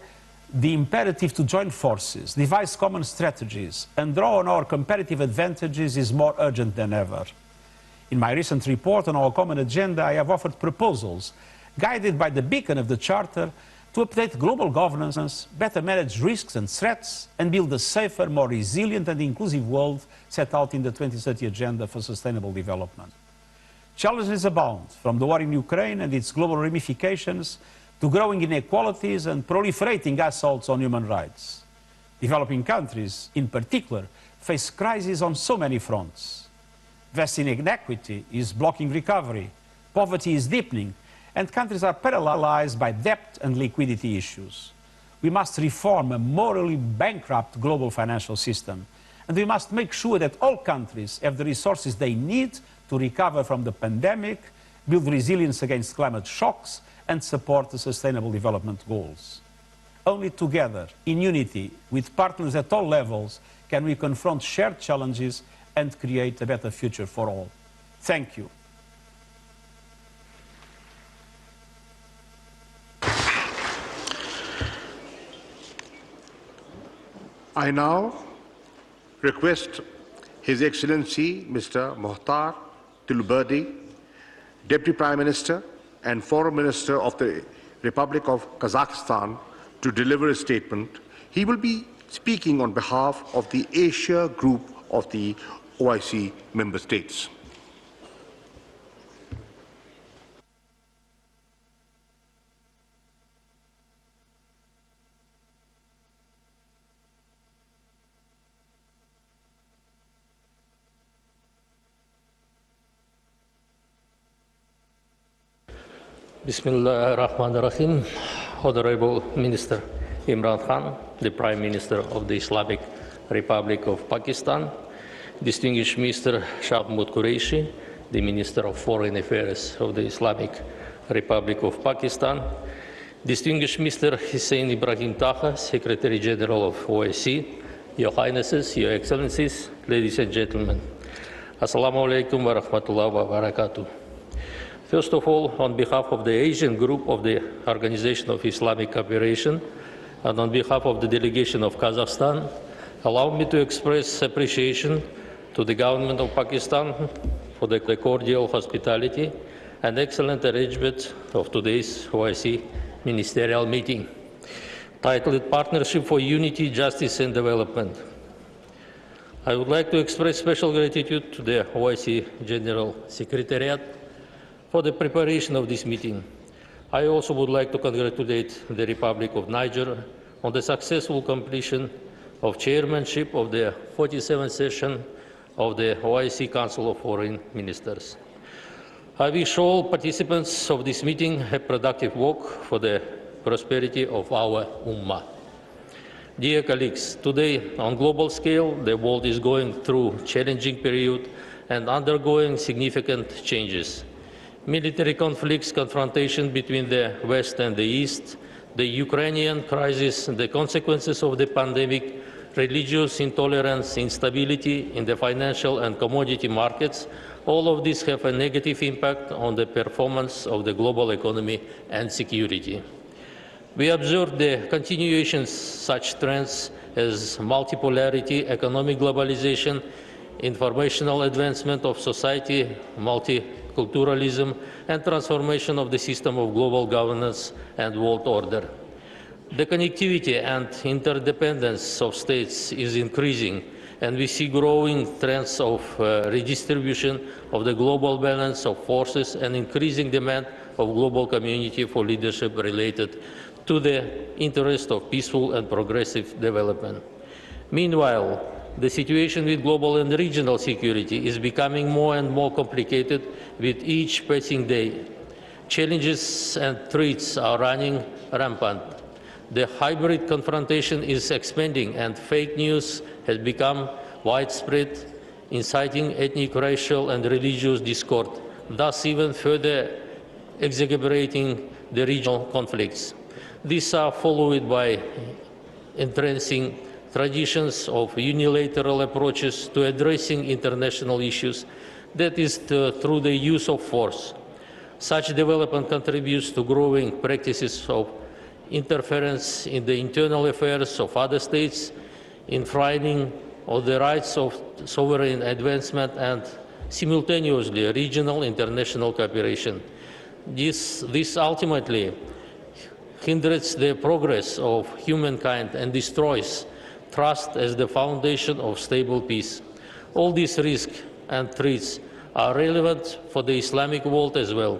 the imperative to join forces, devise common strategies and draw on our competitive advantages is more urgent than ever. In my recent report on our common agenda, I have offered proposals guided by the beacon of the Charter to update global governance, better manage risks and threats, and build a safer, more resilient and inclusive world set out in the 2030 Agenda for Sustainable Development. Challenges abound, from the war in Ukraine and its global ramifications to growing inequalities and proliferating assaults on human rights. Developing countries, in particular, face crises on so many fronts. Vast inequity is blocking recovery, poverty is deepening, and countries are paralyzed by debt and liquidity issues. We must reform a morally bankrupt global financial system, and we must make sure that all countries have the resources they need to recover from the pandemic, build resilience against climate shocks, and support the Sustainable Development Goals. Only together, in unity, with partners at all levels, can we confront shared challenges and create a better future for all. Thank you. I now request His Excellency Mr. Muhtar Tilburdi, Deputy Prime Minister and Foreign Minister of the Republic of Kazakhstan, to deliver a statement. He will be speaking on behalf of the Asia Group of the OIC member states. Bismillah ar-Rahman ar-Rahim. Honorable Minister Imran Khan, the Prime Minister of the Islamic Republic of Pakistan, distinguished Mr. Shah Qureshi, the Minister of Foreign Affairs of the Islamic Republic of Pakistan, distinguished Mr. Hussein Ibrahim Taha, Secretary General of OIC, Your Highnesses, Your Excellencies, ladies and gentlemen. Assalamu alaikum wa rahmatullahi wa barakatuh. First of all, on behalf of the Asian Group of the Organisation of Islamic Cooperation and on behalf of the delegation of Kazakhstan, allow me to express appreciation to the government of Pakistan for the cordial hospitality and excellent arrangement of today's OIC ministerial meeting, titled Partnership for Unity, Justice and Development. I would like to express special gratitude to the OIC General Secretariat for the preparation of this meeting. I also would like to congratulate the Republic of Niger on the successful completion of chairmanship of the 47th session of the OIC Council of Foreign Ministers. I wish all participants of this meeting a productive work for the prosperity of our Ummah. Dear colleagues, today on global scale, the world is going through a challenging period and undergoing significant changes. Military conflicts, confrontation between the West and the East, the Ukrainian crisis, the consequences of the pandemic, religious intolerance, instability in the financial and commodity markets, all of these have a negative impact on the performance of the global economy and security. We observe the continuation of such trends as multipolarity, economic globalization, informational advancement of society, multiculturalism, and transformation of the system of global governance and world order. The connectivity and interdependence of states is increasing, and we see growing trends of redistribution of the global balance of forces and increasing demand of global community for leadership related to the interest of peaceful and progressive development. Meanwhile, the situation with global and regional security is becoming more and more complicated with each passing day. Challenges and threats are running rampant. The hybrid confrontation is expanding and fake news has become widespread, inciting ethnic, racial and religious discord, thus even further exacerbating the regional conflicts. These are followed by entrenching traditions of unilateral approaches to addressing international issues, that is, through the use of force. Such development contributes to growing practices of interference in the internal affairs of other states, infringing on the rights of sovereign advancement and simultaneously regional international cooperation. This ultimately hinders the progress of humankind and destroys trust as the foundation of stable peace. All these risks and threats are relevant for the Islamic world as well.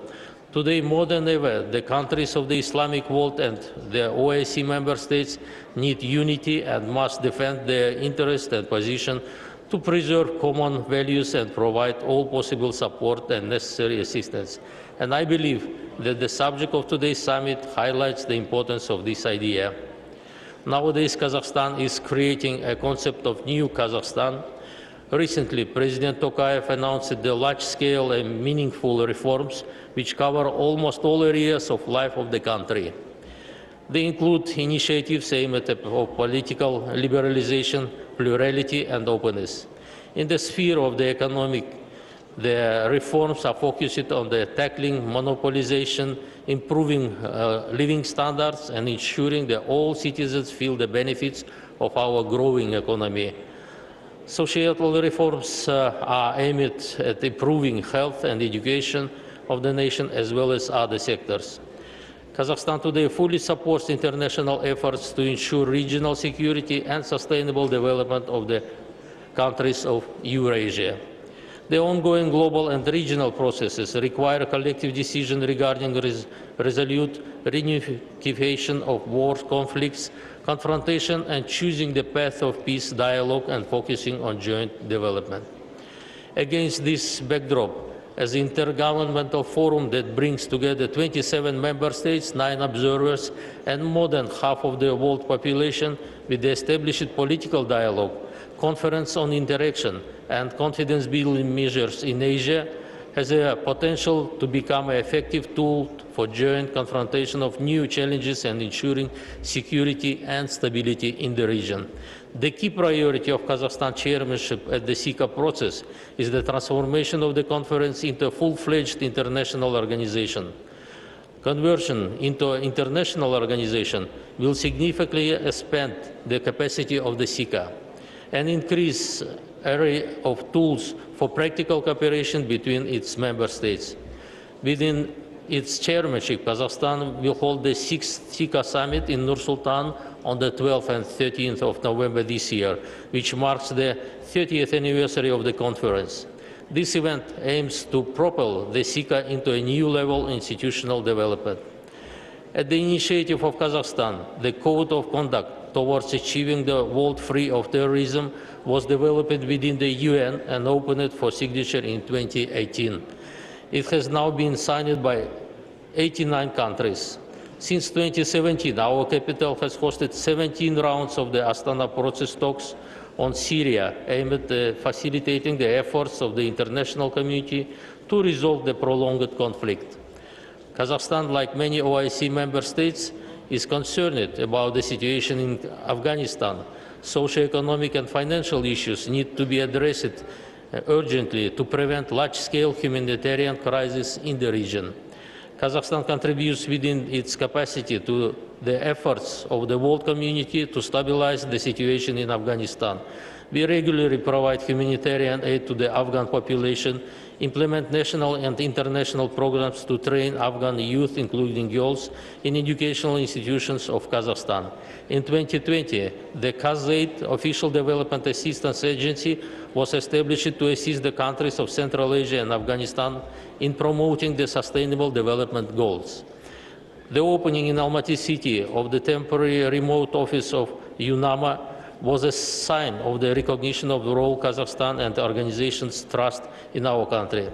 Today, more than ever, the countries of the Islamic world and the OIC member states need unity and must defend their interests and position to preserve common values and provide all possible support and necessary assistance. And I believe that the subject of today's summit highlights the importance of this idea. Nowadays, Kazakhstan is creating a concept of new Kazakhstan. Recently, President Tokayev announced the large-scale and meaningful reforms which cover almost all areas of life of the country. They include initiatives aimed at political liberalization, plurality and openness. In the sphere of the economic, the reforms are focused on the tackling monopolization, improving living standards and ensuring that all citizens feel the benefits of our growing economy. Societal reforms are aimed at improving health and education of the nation as well as other sectors. Kazakhstan today fully supports international efforts to ensure regional security and sustainable development of the countries of Eurasia. The ongoing global and regional processes require a collective decision regarding resolute reunification of war conflicts, confrontation and choosing the path of peace, dialogue and focusing on joint development. Against this backdrop, as an intergovernmental forum that brings together 27 member states, 9 observers and more than half of the world population with the established political dialogue, Conference on Interaction and confidence-building measures in Asia has a potential to become an effective tool for joint confrontation of new challenges and ensuring security and stability in the region. The key priority of Kazakhstan chairmanship at the SICA process is the transformation of the conference into a full-fledged international organization. Conversion into an international organization will significantly expand the capacity of the SICA and increase array of tools for practical cooperation between its member states. Within its chairmanship, Kazakhstan will hold the 6th SICA Summit in Nur-Sultan on the 12th and 13th of November this year, which marks the 30th anniversary of the conference. This event aims to propel the SICA into a new level of institutional development. At the initiative of Kazakhstan, the Code of Conduct towards achieving the world free of terrorism was developed within the UN and opened for signature in 2018. It has now been signed by 89 countries. Since 2017, our capital has hosted 17 rounds of the Astana process talks on Syria, aimed at facilitating the efforts of the international community to resolve the prolonged conflict. Kazakhstan, like many OIC member states, is concerned about the situation in Afghanistan. Socio-economic and financial issues need to be addressed urgently to prevent large-scale humanitarian crisis in the region. Kazakhstan contributes within its capacity to the efforts of the world community to stabilize the situation in Afghanistan. We regularly provide humanitarian aid to the Afghan population, implement national and international programs to train Afghan youth, including girls, in educational institutions of Kazakhstan. In 2020, the KazAid, Official Development Assistance Agency, was established to assist the countries of Central Asia and Afghanistan in promoting the Sustainable Development Goals. The opening in Almaty city of the temporary remote office of UNAMA was a sign of the recognition of the role Kazakhstan and the organization's trust in our country.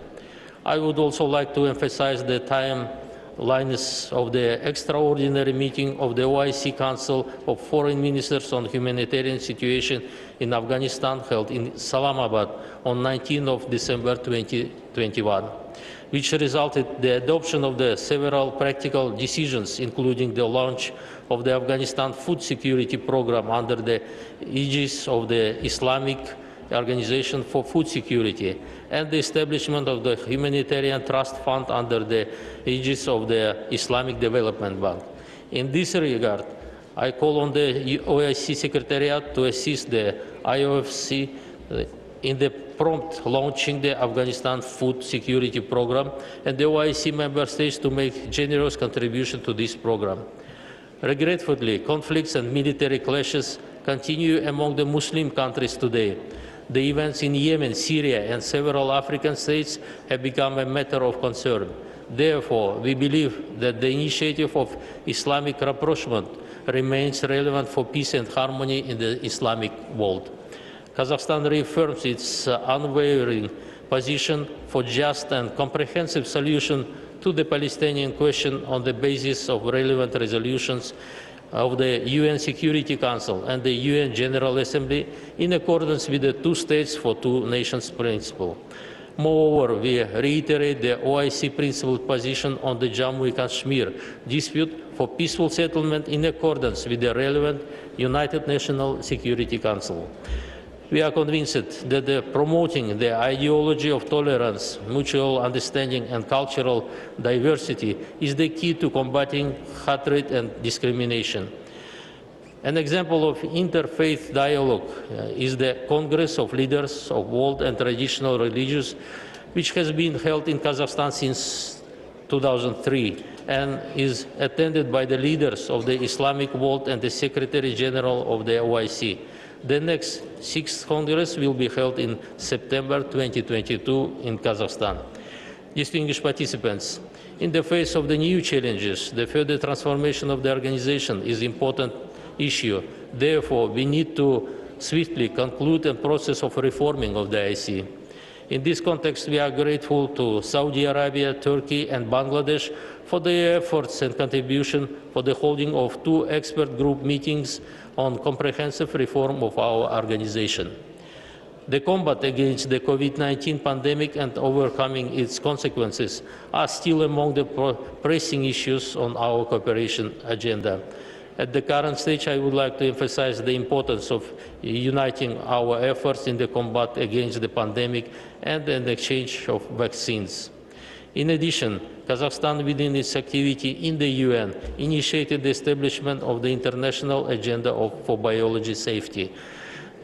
I would also like to emphasize the time lines of the extraordinary meeting of the OIC Council of Foreign Ministers on Humanitarian Situation in Afghanistan held in Islamabad on 19 of December 2021, which resulted in the adoption of the several practical decisions, including the launch of the Afghanistan Food Security Program under the aegis of the Islamic Organization for Food Security, and the establishment of the Humanitarian Trust Fund under the aegis of the Islamic Development Bank. In this regard, I call on the OIC Secretariat to assist the IOFC in the prompt launching the Afghanistan Food Security Program, and the OIC member states to make generous contribution to this program. Regretfully, conflicts and military clashes continue among the Muslim countries today. The events in Yemen, Syria, and several African states have become a matter of concern. Therefore, we believe that the initiative of Islamic rapprochement remains relevant for peace and harmony in the Islamic world. Kazakhstan reaffirms its unwavering position for just and comprehensive solution to the Palestinian question on the basis of relevant resolutions of the UN Security Council and the UN General Assembly in accordance with the two states for two nations principle. Moreover, we reiterate the OIC principled position on the Jammu and Kashmir dispute for peaceful settlement in accordance with the relevant United Nations Security Council. We are convinced that promoting the ideology of tolerance, mutual understanding, and cultural diversity is the key to combating hatred and discrimination. An example of interfaith dialogue is the Congress of Leaders of World and Traditional Religions, which has been held in Kazakhstan since 2003 and is attended by the leaders of the Islamic world and the Secretary General of the OIC. The next 6th Congress will be held in September 2022 in Kazakhstan. Distinguished participants, in the face of the new challenges, the further transformation of the organization is an important issue. Therefore, we need to swiftly conclude the process of reforming of the IC. In this context, we are grateful to Saudi Arabia, Turkey, and Bangladesh for their efforts and contribution for the holding of 2 expert group meetings on comprehensive reform of our organization. The combat against the COVID-19 pandemic and overcoming its consequences are still among the pressing issues on our cooperation agenda. At the current stage, I would like to emphasize the importance of uniting our efforts in the combat against the pandemic and an exchange of vaccines. In addition, Kazakhstan, within its activity in the UN, initiated the establishment of the International Agenda for Biology Safety,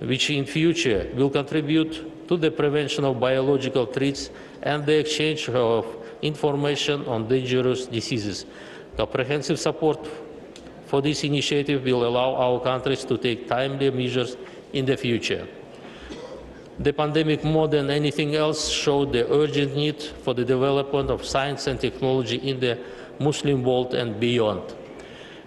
which in future will contribute to the prevention of biological threats and the exchange of information on dangerous diseases. Comprehensive support for this initiative will allow our countries to take timely measures in the future. The pandemic, more than anything else, showed the urgent need for the development of science and technology in the Muslim world and beyond.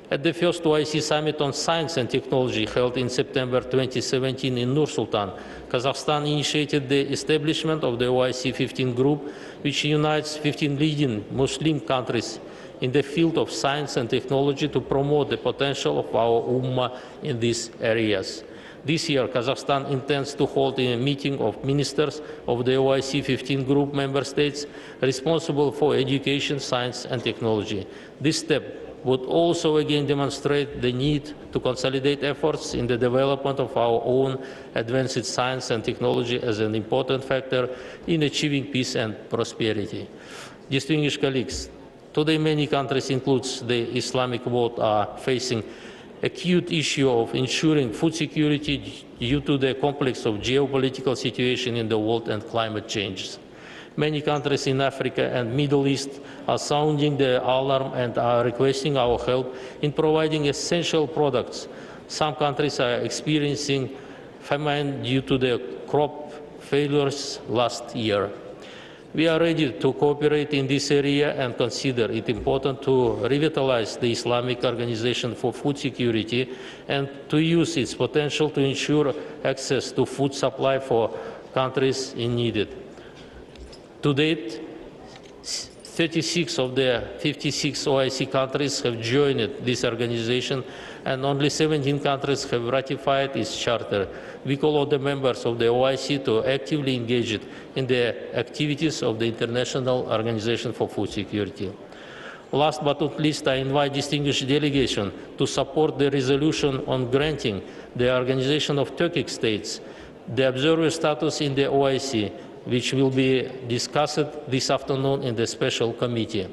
At the first OIC Summit on Science and Technology held in September 2017 in Nur-Sultan, Kazakhstan initiated the establishment of the OIC 15 group, which unites 15 leading Muslim countries in the field of science and technology to promote the potential of our Ummah in these areas. This year, Kazakhstan intends to hold a meeting of ministers of the OIC 15 group member states responsible for education, science and technology. This step would also again demonstrate the need to consolidate efforts in the development of our own advanced science and technology as an important factor in achieving peace and prosperity. Distinguished colleagues, today many countries, including the Islamic world, are facing acute issue of ensuring food security due to the complex of geopolitical situation in the world and climate change. Many countries in Africa and Middle East are sounding the alarm and are requesting our help in providing essential products. Some countries are experiencing famine due to the crop failures last year. We are ready to cooperate in this area and consider it important to revitalize the Islamic Organization for Food Security and to use its potential to ensure access to food supply for countries in need. To date, 36 of the 56 OIC countries have joined this organization, and only 17 countries have ratified its charter. We call on the members of the OIC to actively engage in the activities of the International Organization for Food Security. Last but not least, I invite distinguished delegation to support the resolution on granting the Organization of Turkic States the observer status in the OIC, which will be discussed this afternoon in the special committee.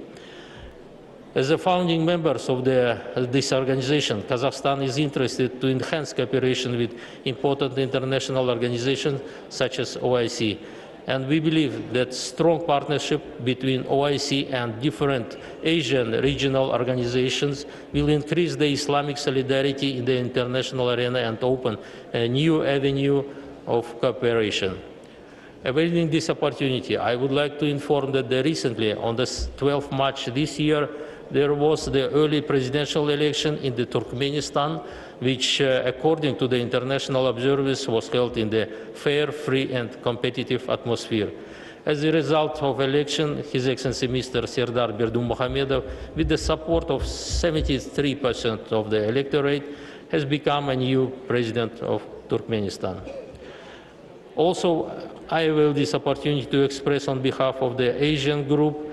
As a founding members of this organization, Kazakhstan is interested to enhance cooperation with important international organizations such as OIC. And we believe that strong partnership between OIC and different Asian regional organizations will increase the Islamic solidarity in the international arena and open a new avenue of cooperation. Availing this opportunity, I would like to inform that recently, on the 12th March this year, there was the early presidential election in the Turkmenistan, which, according to the international observers, was held in the fair, free, and competitive atmosphere. As a result of election, His Excellency Mr. Serdar Berdimuhamedov, with the support of 73% of the electorate, has become a new president of Turkmenistan. Also, I avail this opportunity to express on behalf of the Asian group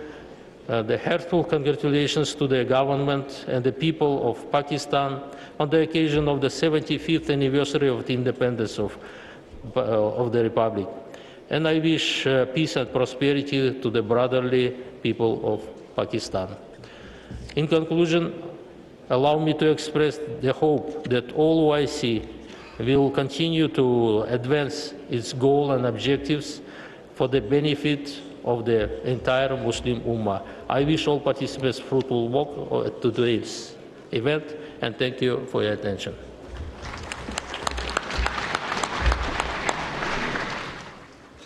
the heartfelt congratulations to the government and the people of Pakistan on the occasion of the 75th anniversary of the independence of the Republic. And I wish peace and prosperity to the brotherly people of Pakistan. In conclusion, allow me to express the hope that all OIC will continue to advance its goals and objectives for the benefit of the entire Muslim Ummah. I wish all participants fruitful work at today's event, and thank you for your attention.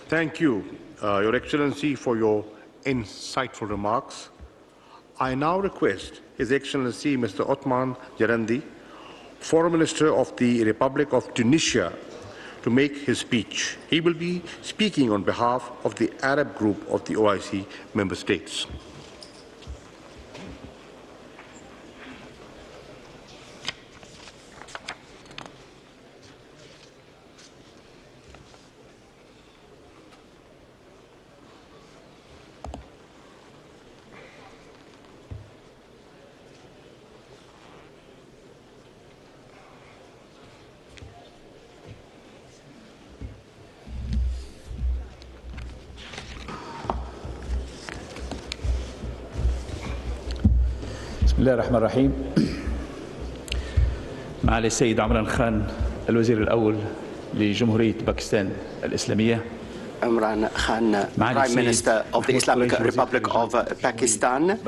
Thank you, Your Excellency, for your insightful remarks. I now request His Excellency Mr. Othman Jarandi, Foreign Minister of the Republic of Tunisia, to make his speech. He will be speaking on behalf of the Arab group of the OIC member states. بسم الله الرحمن الرحيم. معالي السيد عمران خان الوزير الأول لجمهورية باكستان الإسلامية. Imran Khan, Prime Minister of the Islamic Republic of Pakistan,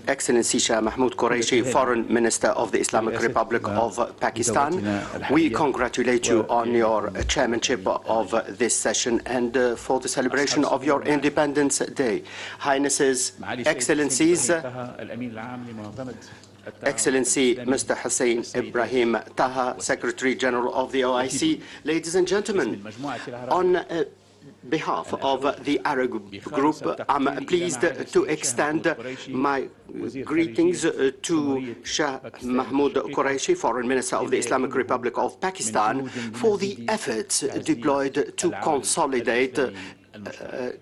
Excellency Shah Mehmood Qureshi, Foreign Minister of the Islamic Republic of Pakistan, we congratulate you on your chairmanship of this session and for the celebration of your Independence Day. Highnesses, Excellencies, Excellency Mr. Hussein Ibrahim Taha, Secretary General of the OIC, ladies and gentlemen, on behalf of the Arab group, I'm pleased to extend my greetings to Shah Mahmood Qureshi, Foreign Minister of the Islamic Republic of Pakistan, for the efforts deployed to consolidate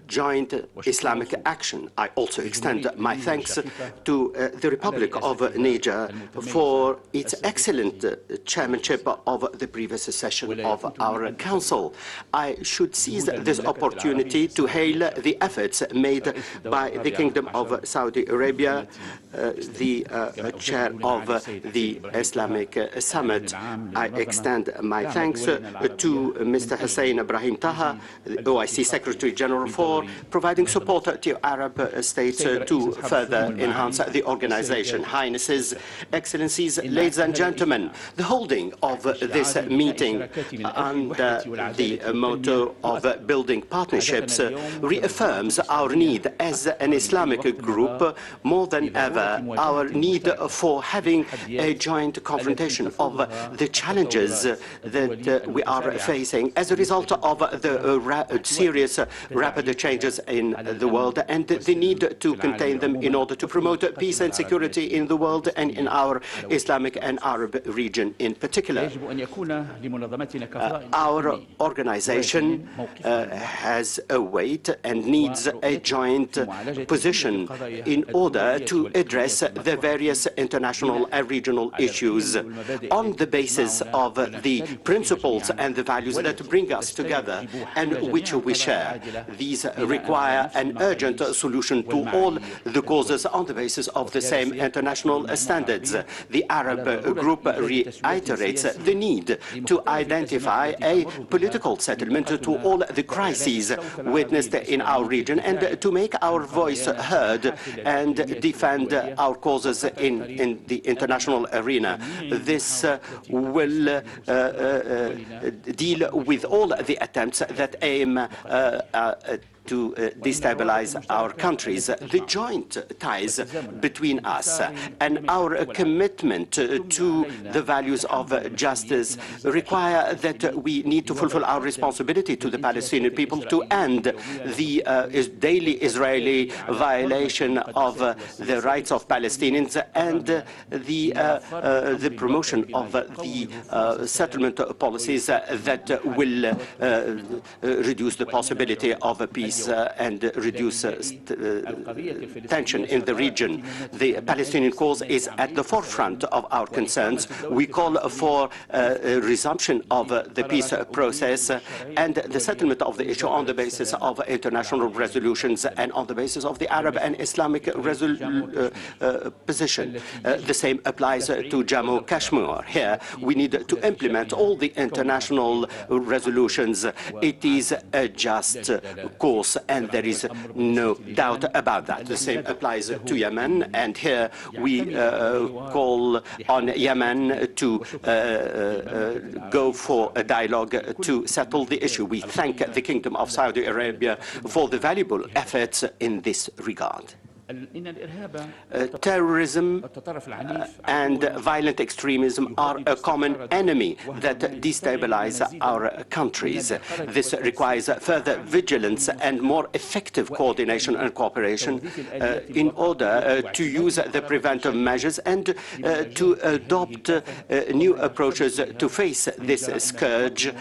joint Islamic action. I also extend my thanks to the Republic of Niger for its excellent chairmanship of the previous session of our Council. I should seize this opportunity to hail the efforts made by the Kingdom of Saudi Arabia, the chair of the Islamic Summit. I extend my thanks to Mr. Hussein Ibrahim Taha, the OIC Secretary General, for providing support to Arab states to further enhance the organization. Highnesses, Excellencies, ladies and gentlemen, the holding of this meeting under the motto of building partnerships reaffirms our need as an Islamic group more than ever, our need for having a joint confrontation of the challenges that we are facing as a result of the serious rapid changes in the world and the need to contain them in order to promote peace and security in the world and in our Islamic and Arab region in particular. Our organization has a weight and needs a joint position in order to address the various international and regional issues on the basis of the principles and the values that bring us together and which we share. These require an urgent solution to all the causes on the basis of the same international standards. The Arab group reiterates the need to identify a political settlement to all the crises witnessed in our region and to make our voice heard and defend our causes in the international arena. This will deal with all the attempts that aim to destabilize our countries. The joint ties between us and our commitment to the values of justice require that we need to fulfill our responsibility to the Palestinian people to end the daily Israeli violation of the rights of Palestinians and the promotion of the settlement policies that will reduce the possibility of a peace and reduce tension in the region. The Palestinian cause is at the forefront of our concerns. We call for a resumption of the peace process and the settlement of the issue on the basis of international resolutions and on the basis of the Arab and Islamic position. The same applies to Jammu Kashmir. Here, we need to implement all the international resolutions. It is a just course, and there is no doubt about that. The same applies to Yemen, and here we call on Yemen to go for a dialogue to settle the issue. We thank the Kingdom of Saudi Arabia for the valuable efforts in this regard. Terrorism and violent extremism are a common enemy that destabilize our countries. This requires further vigilance and more effective coordination and cooperation in order to use the preventive measures and to adopt new approaches to face this scourge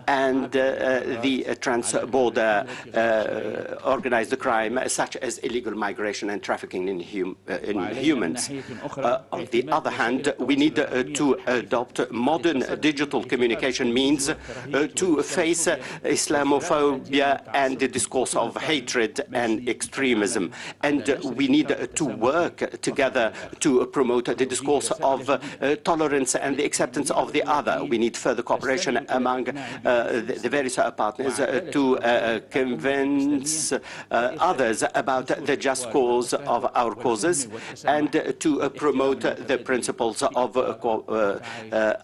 and the trans-border organized crime such as illegal migration and trafficking in humans. On the other hand, we need to adopt modern digital communication means to face Islamophobia and the discourse of hatred and extremism. And we need to work together to promote the discourse of tolerance and the acceptance of the other. We need further cooperation among the various partners to convince others about the just cause of our causes and to promote the principles of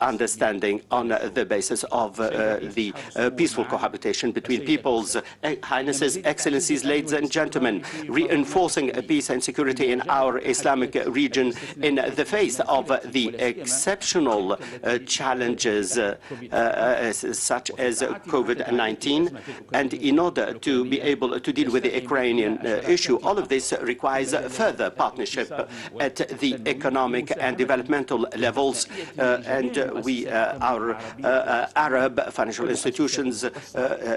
understanding on the basis of the peaceful cohabitation between peoples. Highnesses, Excellencies, ladies and gentlemen, reinforcing peace and security in our Islamic region in the face of the exceptional challenges such as COVID-19, and in order to be able to deal with the Ukrainian issue, all of this requires further partnership at the economic and developmental levels, and our Arab financial institutions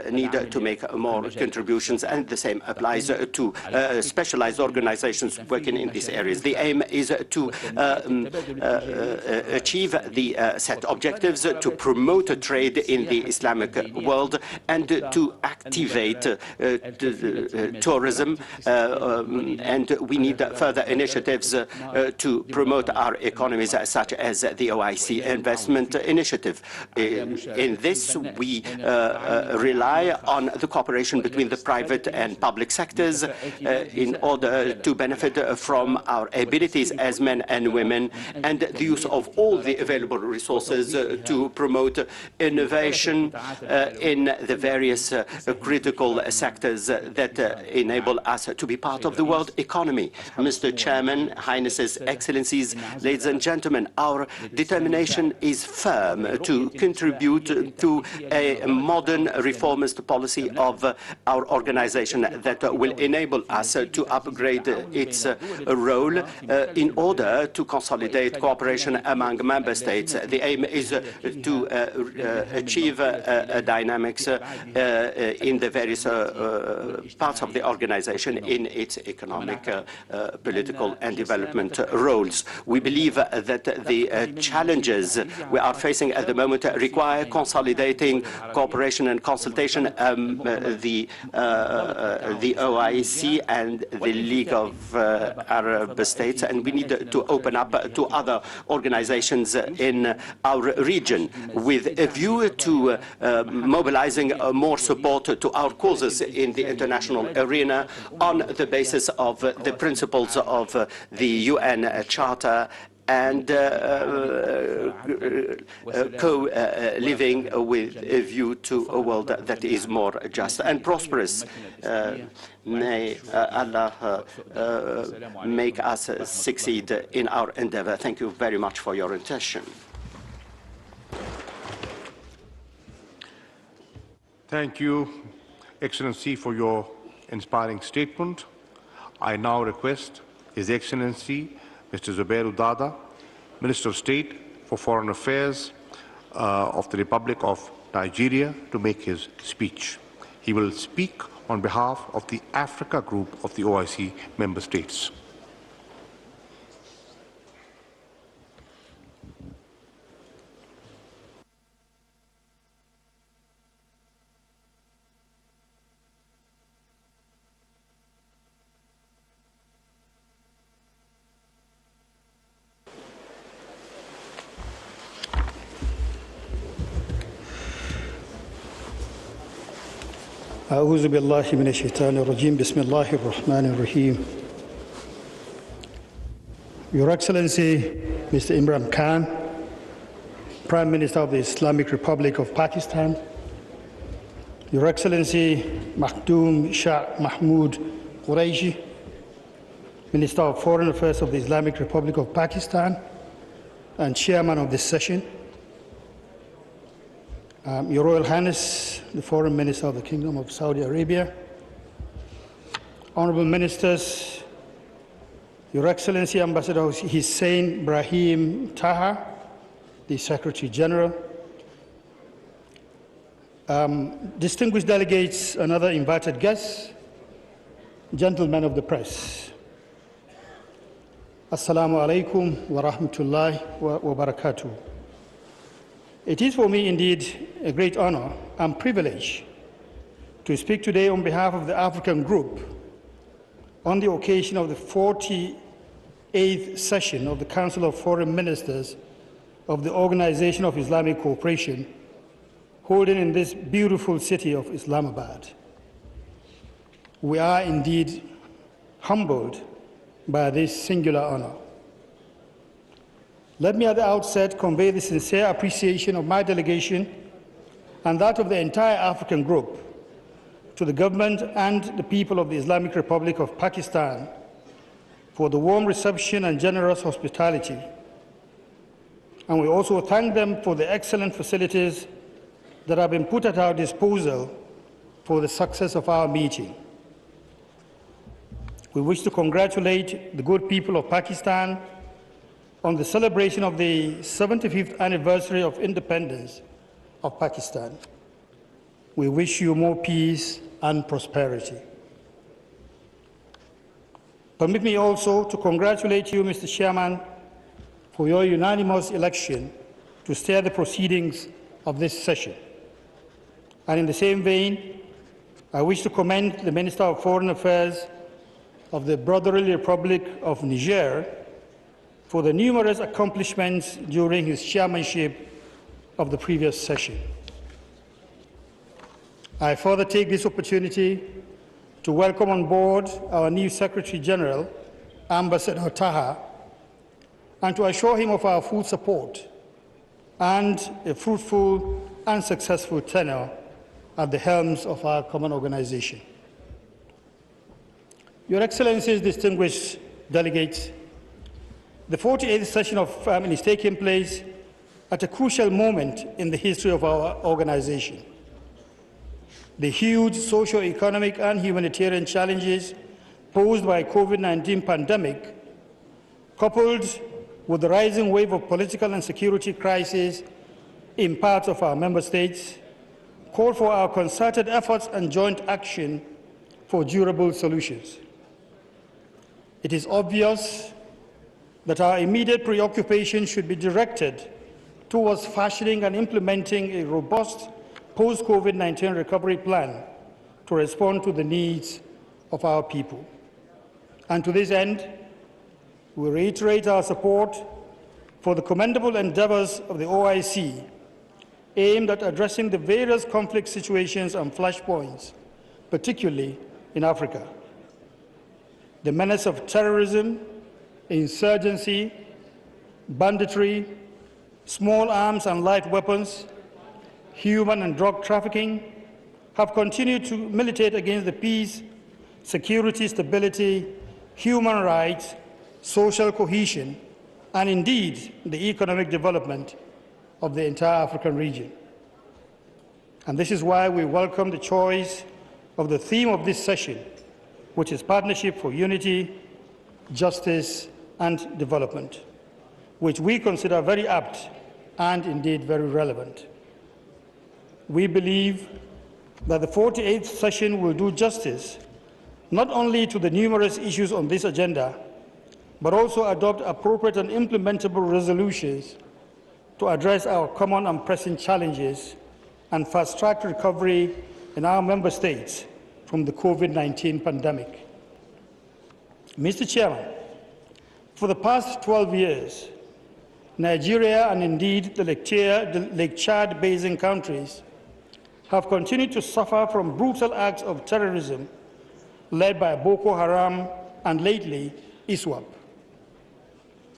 need to make more contributions, and the same applies to specialized organizations working in these areas. The aim is to achieve the set objectives, to promote trade in the Islamic world, and to activate tourism, and we need further initiatives to promote our economies, such as the OIC investment initiative. In this, we rely on the cooperation between the private and public sectors in order to benefit from our abilities as men and women and the use of all the available resources to promote innovation in the various critical sectors that enable us to be part of the world economy. economy. Mr. Chairman, Highnesses, Excellencies, ladies and gentlemen, our determination is firm to contribute to a modern reformist policy of our organization that will enable us to upgrade its role in order to consolidate cooperation among member states. The aim is to achieve dynamics in the various parts of the organization in its economic, political and development roles. We believe that the challenges we are facing at the moment require consolidating cooperation and consultation. The OIC and the League of Arab States, and we need to open up to other organizations in our region with a view to mobilizing more support to our causes in the international arena on the basis of the principles of the UN Charter and co-living with a view to a world that is more just and prosperous. May Allah make us succeed in our endeavor. Thank you very much for your attention. Thank you, Excellency, for your inspiring statement. I now request His Excellency Mr. Zubairu Dada, Minister of State for Foreign Affairs of the Republic of Nigeria, to make his speech. He will speak on behalf of the Africa Group of the OIC member states. أعوذ بالله من الشيطان الرجيم بسم الله الرحمن الرحيم. Your Excellency, Mr. Imran Khan, Prime Minister of the Islamic Republic of Pakistan, Your Excellency Shah Mehmood Qureshi, Minister of Foreign Affairs of the Islamic Republic of Pakistan and Chairman of this session, Your Royal Highness, the Foreign Minister of the Kingdom of Saudi Arabia, Honorable Ministers, Your Excellency Ambassador Hussein Brahim Taha, the Secretary General, distinguished delegates and other invited guests, gentlemen of the press. Assalamu alaikum wa rahmatullahi wa barakatuh. It is for me indeed a great honor and privilege to speak today on behalf of the African Group on the occasion of the 48th session of the Council of Foreign Ministers of the Organisation of Islamic Cooperation, holding in this beautiful city of Islamabad. We are indeed humbled by this singular honor. Let me at the outset convey the sincere appreciation of my delegation and that of the entire African Group to the government and the people of the Islamic Republic of Pakistan for the warm reception and generous hospitality. And we also thank them for the excellent facilities that have been put at our disposal for the success of our meeting. We wish to congratulate the good people of Pakistan on the celebration of the 75th anniversary of independence of Pakistan. We wish you more peace and prosperity. Permit me also to congratulate you, Mr. Chairman, for your unanimous election to steer the proceedings of this session. And in the same vein, I wish to commend the Minister of Foreign Affairs of the Brotherly Republic of Niger for the numerous accomplishments during his chairmanship of the previous session. I further take this opportunity to welcome on board our new Secretary General, Ambassador Taha, and to assure him of our full support and a fruitful and successful tenure at the helms of our common organization. Your Excellencies, distinguished delegates, the 48th session of FAM is taking place at a crucial moment in the history of our organization. The huge socio-economic and humanitarian challenges posed by COVID-19 pandemic, coupled with the rising wave of political and security crises in parts of our member states, call for our concerted efforts and joint action for durable solutions. It is obvious that our immediate preoccupation should be directed towards fashioning and implementing a robust post-COVID-19 recovery plan to respond to the needs of our people. And to this end, we reiterate our support for the commendable endeavors of the OIC aimed at addressing the various conflict situations and flashpoints, particularly in Africa. The menace of terrorism, insurgency, banditry, small arms and light weapons, human and drug trafficking have continued to militate against the peace, security, stability, human rights, social cohesion, and indeed the economic development of the entire African region. And this is why we welcome the choice of the theme of this session, which is Partnership for Unity, Justice, and Development, which we consider very apt and indeed very relevant. We believe that the 48th session will do justice not only to the numerous issues on this agenda, but also adopt appropriate and implementable resolutions to address our common and pressing challenges and fast-track recovery in our member states from the COVID-19 pandemic. Mr. Chairman, for the past 12 years, Nigeria and indeed the Lake Chad Basin countries have continued to suffer from brutal acts of terrorism led by Boko Haram and lately ISWAP.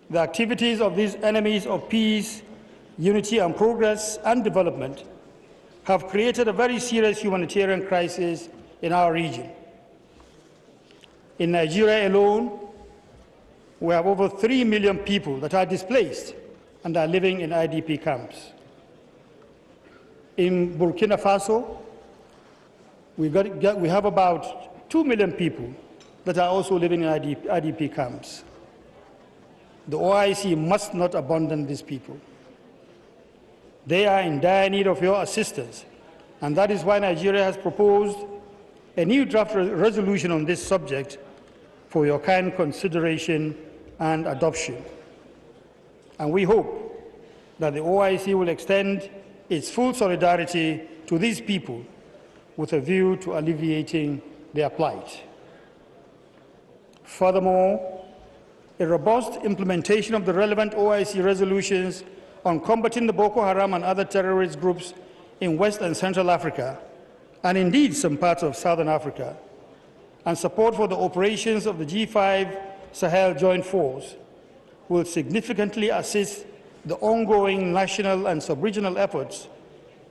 The activities of these enemies of peace, unity and progress and development have created a very serious humanitarian crisis in our region. In Nigeria alone, we have over 3 million people that are displaced and are living in IDP camps. In Burkina Faso, we have about 2 million people that are also living in IDP camps. The OIC must not abandon these people. They are in dire need of your assistance, and that is why Nigeria has proposed a new draft resolution on this subject for your kind consideration and adoption. And we hope that the OIC will extend its full solidarity to these people with a view to alleviating their plight. Furthermore, a robust implementation of the relevant OIC resolutions on combating the Boko Haram and other terrorist groups in West and Central Africa, and indeed some parts of Southern Africa, and support for the operations of the G5 Sahel Joint Force will significantly assist the ongoing national and sub-regional efforts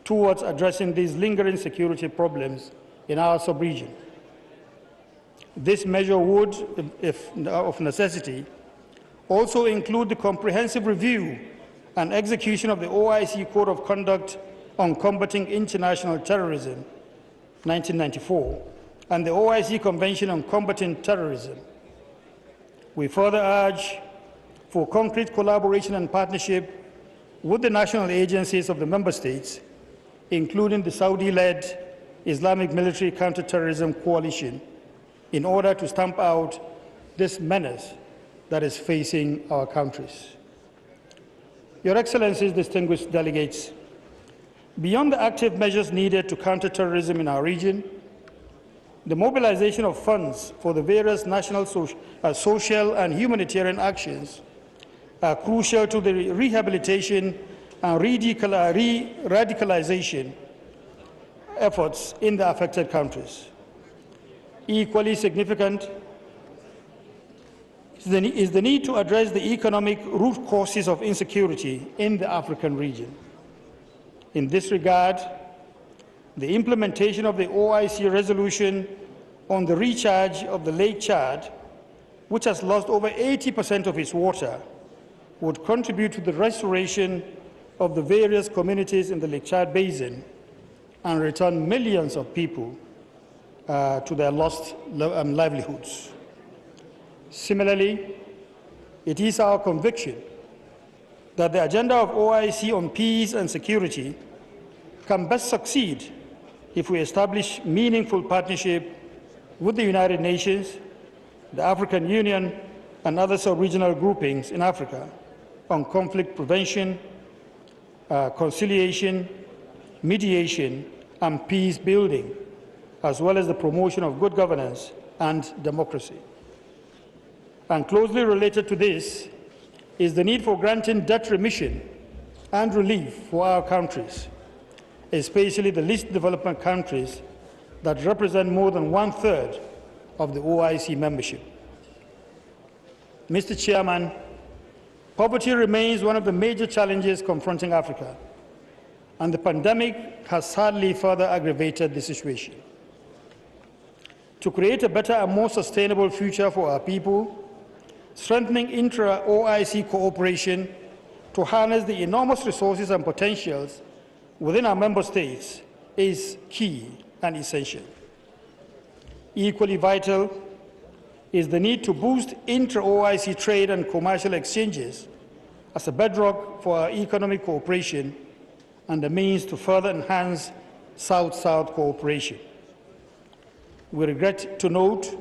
towards addressing these lingering security problems in our sub-region. This measure would, if of necessity, also include the comprehensive review and execution of the OIC Code of Conduct on Combating International Terrorism, 1994, and the OIC Convention on Combating Terrorism. We further urge for concrete collaboration and partnership with the national agencies of the member states, including the Saudi-led Islamic Military Counterterrorism Coalition, in order to stamp out this menace that is facing our countries. Your Excellencies, distinguished delegates, beyond the active measures needed to counter terrorism in our region, the mobilization of funds for the various national social and humanitarian actions are crucial to the rehabilitation and radicalization efforts in the affected countries. Equally significant is the need to address the economic root causes of insecurity in the African region. In this regard, the implementation of the OIC resolution on the recharge of the Lake Chad, which has lost over 80% of its water, would contribute to the restoration of the various communities in the Lake Chad Basin and return millions of people to their lost livelihoods. Similarly, it is our conviction that the agenda of OIC on peace and security can best succeed if we establish meaningful partnership with the United Nations, the African Union, and other sub-regional groupings in Africa on conflict prevention, conciliation, mediation, and peace building, as well as the promotion of good governance and democracy. And closely related to this is the need for granting debt remission and relief for our countries, especially the least developed countries that represent more than 1/3 of the OIC membership. Mr. Chairman, poverty remains one of the major challenges confronting Africa, and the pandemic has sadly further aggravated the situation. To create a better and more sustainable future for our people, strengthening intra-OIC cooperation to harness the enormous resources and potentials within our member states is key and essential. Equally vital is the need to boost intra-OIC trade and commercial exchanges as a bedrock for our economic cooperation and a means to further enhance South-South cooperation. We regret to note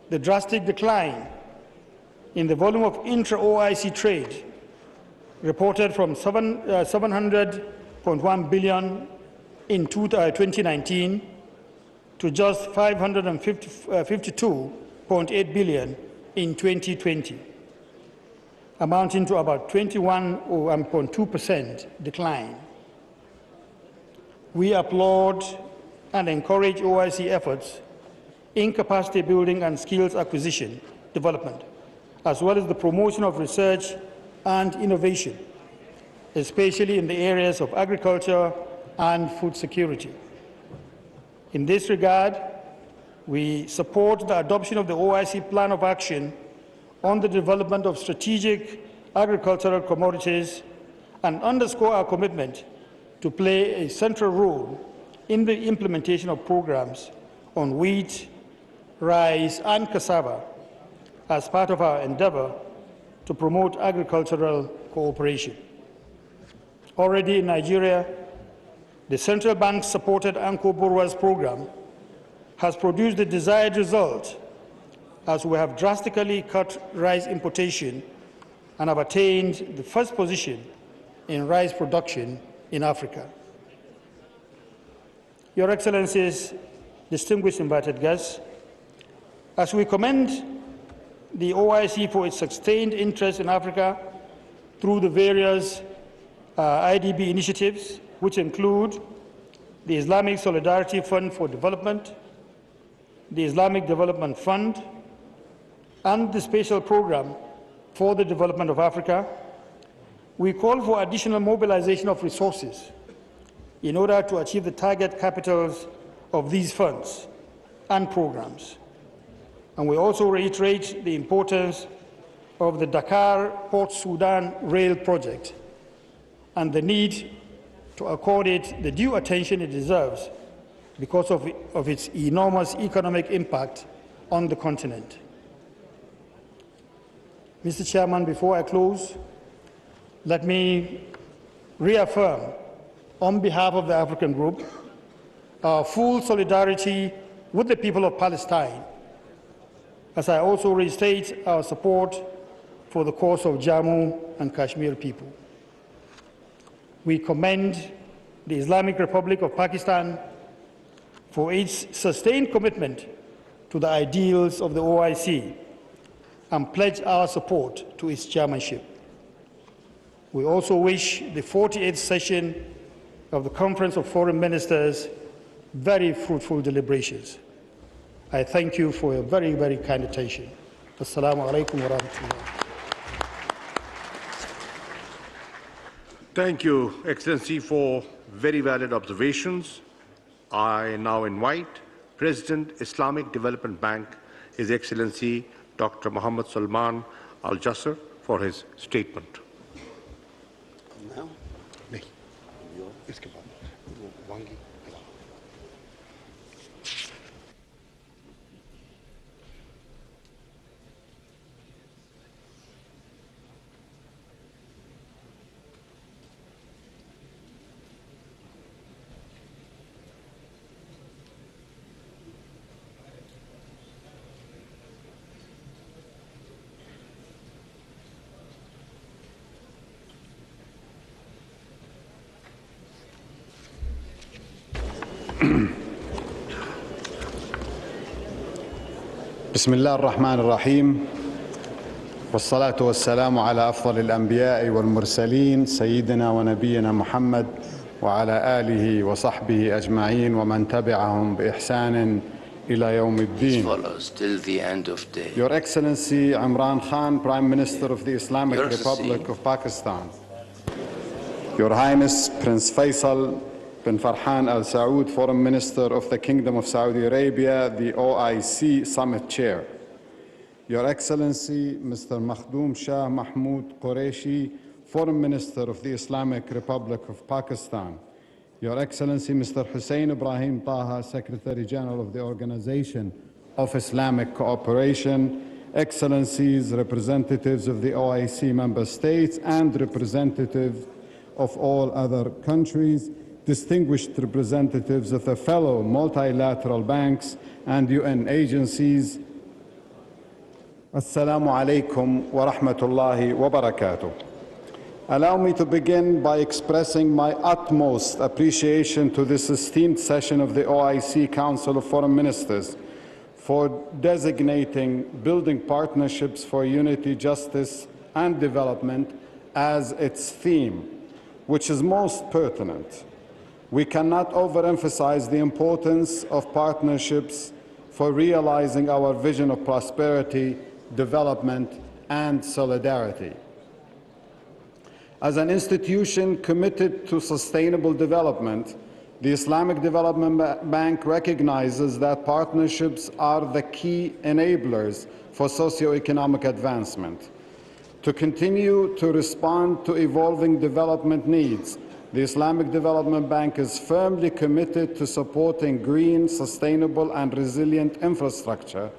the drastic decline in the volume of intra-OIC trade, reported from 700.1 billion in 2019 to just 552.8 billion in 2020, amounting to about 21.2% decline. We applaud and encourage OIC efforts in capacity building and skills acquisition development, as well as the promotion of research and innovation, especially in the areas of agriculture and food security. In this regard, we support the adoption of the OIC Plan of Action on the development of strategic agricultural commodities and underscore our commitment to play a central role in the implementation of programs on wheat, rice, and cassava as part of our endeavor to promote agricultural cooperation. Already in Nigeria, the central bank-supported Anko Borrower's program has produced the desired result, as we have drastically cut rice importation and have attained the first position in rice production in Africa. Your Excellencies, distinguished invited guests, as we commend the OIC for its sustained interest in Africa through the various IDB initiatives, which include the Islamic Solidarity Fund for Development, the Islamic Development Fund, and the Special Program for the Development of Africa, we call for additional mobilization of resources in order to achieve the target capitals of these funds and programs. And we also reiterate the importance of the Dakar-Port Sudan rail project and the need to accord it the due attention it deserves because of its enormous economic impact on the continent. Mr. Chairman, before I close, let me reaffirm on behalf of the African Group our full solidarity with the people of Palestine, as I also restate our support for the cause of Jammu and Kashmir people. We commend the Islamic Republic of Pakistan for its sustained commitment to the ideals of the OIC and pledge our support to its chairmanship. We also wish the 48th session of the Conference of Foreign Ministers very fruitful deliberations. I thank you for your very, very kind attention. Assalamu alaikum wa rahmatullah. Thank you, Excellency, for very valid observations. I now invite President, Islamic Development Bank, His Excellency Dr. Muhammad Salman Al Jasser, for his statement. بسم الله الرحمن الرحيم والصلاة والسلام على أفضل الأنبياء والمرسلين سيدنا ونبينا محمد وعلى آله وصحبه أجمعين ومن تبعهم بإحسان إلى يوم الدين. Your Excellency Imran Khan, Prime Minister of the Islamic Republic of Pakistan. Your Highness Prince Faisal bin Farhan Al Saud, Foreign Minister of the Kingdom of Saudi Arabia, the OIC Summit Chair. Your Excellency Mr. Makhdoom Shah Mahmood Qureshi, Foreign Minister of the Islamic Republic of Pakistan. Your Excellency Mr. Hussein Ibrahim Taha, Secretary General of the Organization of Islamic Cooperation, Excellencies, representatives of the OIC member states and representatives of all other countries, distinguished representatives of the fellow multilateral banks and UN agencies. Assalamu alaikum wa rahmatullahi wa barakatuh. Allow me to begin by expressing my utmost appreciation to this esteemed session of the OIC Council of Foreign Ministers for designating building partnerships for unity, justice, and development as its theme, which is most pertinent. We cannot overemphasize the importance of partnerships for realizing our vision of prosperity, development, and solidarity. As an institution committed to sustainable development, the Islamic Development Bank recognizes that partnerships are the key enablers for socio-economic advancement. To continue to respond to evolving development needs, the Islamic Development Bank is firmly committed to supporting green, sustainable, and resilient infrastructure,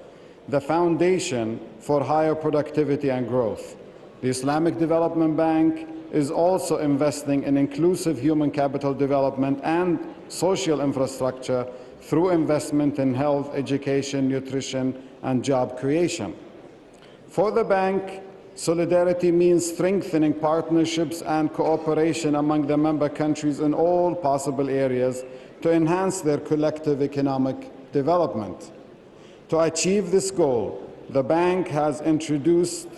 the foundation for higher productivity and growth. The Islamic Development Bank is also investing in inclusive human capital development and social infrastructure through investment in health, education, nutrition, and job creation. For the bank, solidarity means strengthening partnerships and cooperation among the member countries in all possible areas to enhance their collective economic development. To achieve this goal, the bank has introduced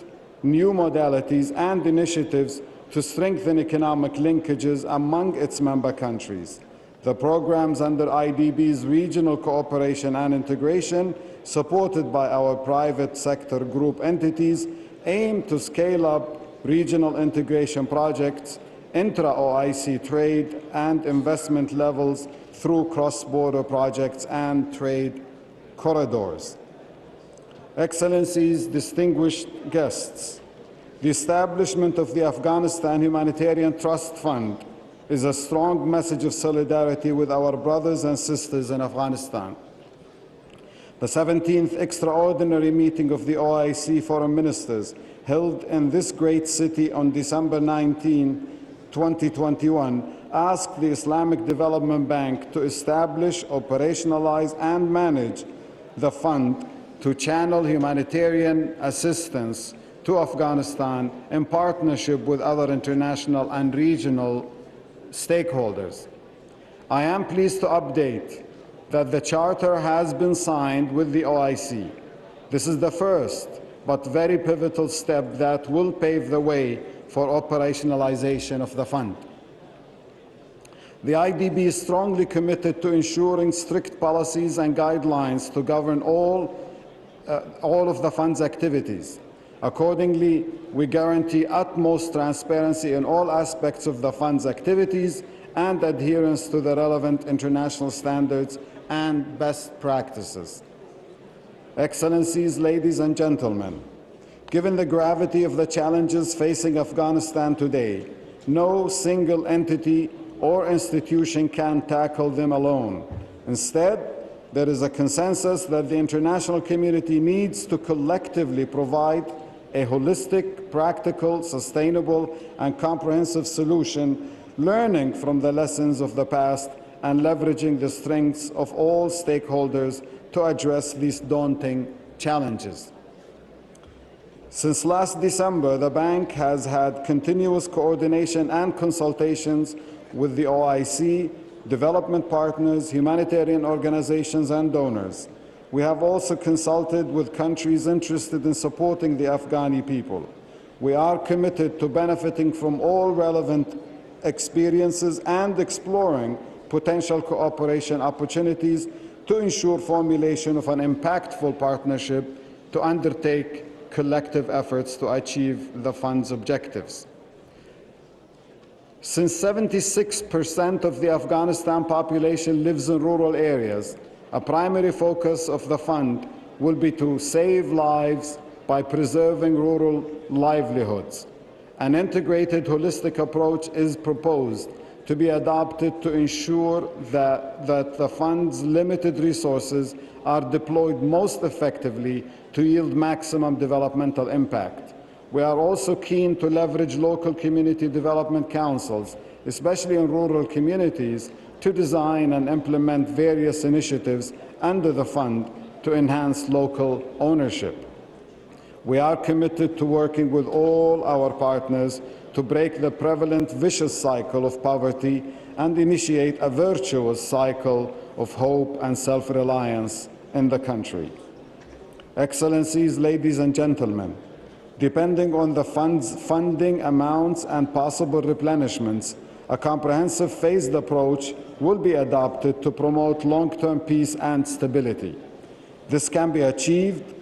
new modalities and initiatives to strengthen economic linkages among its member countries. The programs under IDB's regional cooperation and integration, supported by our private sector group entities, aim to scale up regional integration projects, intra-OIC trade and investment levels through cross-border projects and trade corridors. Excellencies, distinguished guests, the establishment of the Afghanistan Humanitarian Trust Fund is a strong message of solidarity with our brothers and sisters in Afghanistan. The 17th extraordinary meeting of the OIC Foreign Ministers, held in this great city on December 19, 2021, asked the Islamic Development Bank to establish, operationalize, and manage the fund to channel humanitarian assistance to Afghanistan in partnership with other international and regional stakeholders. I am pleased to update that the charter has been signed with the OIC. This is the first but very pivotal step that will pave the way for operationalization of the fund. The IDB is strongly committed to ensuring strict policies and guidelines to govern all of the fund's activities. Accordingly, we guarantee utmost transparency in all aspects of the fund's activities and adherence to the relevant international standards and best practices. Excellencies, ladies and gentlemen, given the gravity of the challenges facing Afghanistan today, no single entity or institution can tackle them alone. Instead, there is a consensus that the international community needs to collectively provide a holistic, practical, sustainable, and comprehensive solution, learning from the lessons of the past and leveraging the strengths of all stakeholders to address these daunting challenges. Since last December, the Bank has had continuous coordination and consultations with the OIC, development partners, humanitarian organizations, and donors. We have also consulted with countries interested in supporting the Afghani people. We are committed to benefiting from all relevant experiences and exploring potential cooperation opportunities to ensure formulation of an impactful partnership to undertake collective efforts to achieve the fund's objectives. Since 76% of the Afghanistan population lives in rural areas, a primary focus of the fund will be to save lives by preserving rural livelihoods. An integrated, holistic approach is proposed to be adopted to ensure that the fund's limited resources are deployed most effectively to yield maximum developmental impact. We are also keen to leverage local community development councils, especially in rural communities, to design and implement various initiatives under the fund to enhance local ownership. We are committed to working with all our partners to break the prevalent vicious cycle of poverty and initiate a virtuous cycle of hope and self-reliance in the country. Excellencies, ladies and gentlemen, depending on the fund's funding amounts and possible replenishments, a comprehensive phased approach will be adopted to promote long-term peace and stability. This can be achieved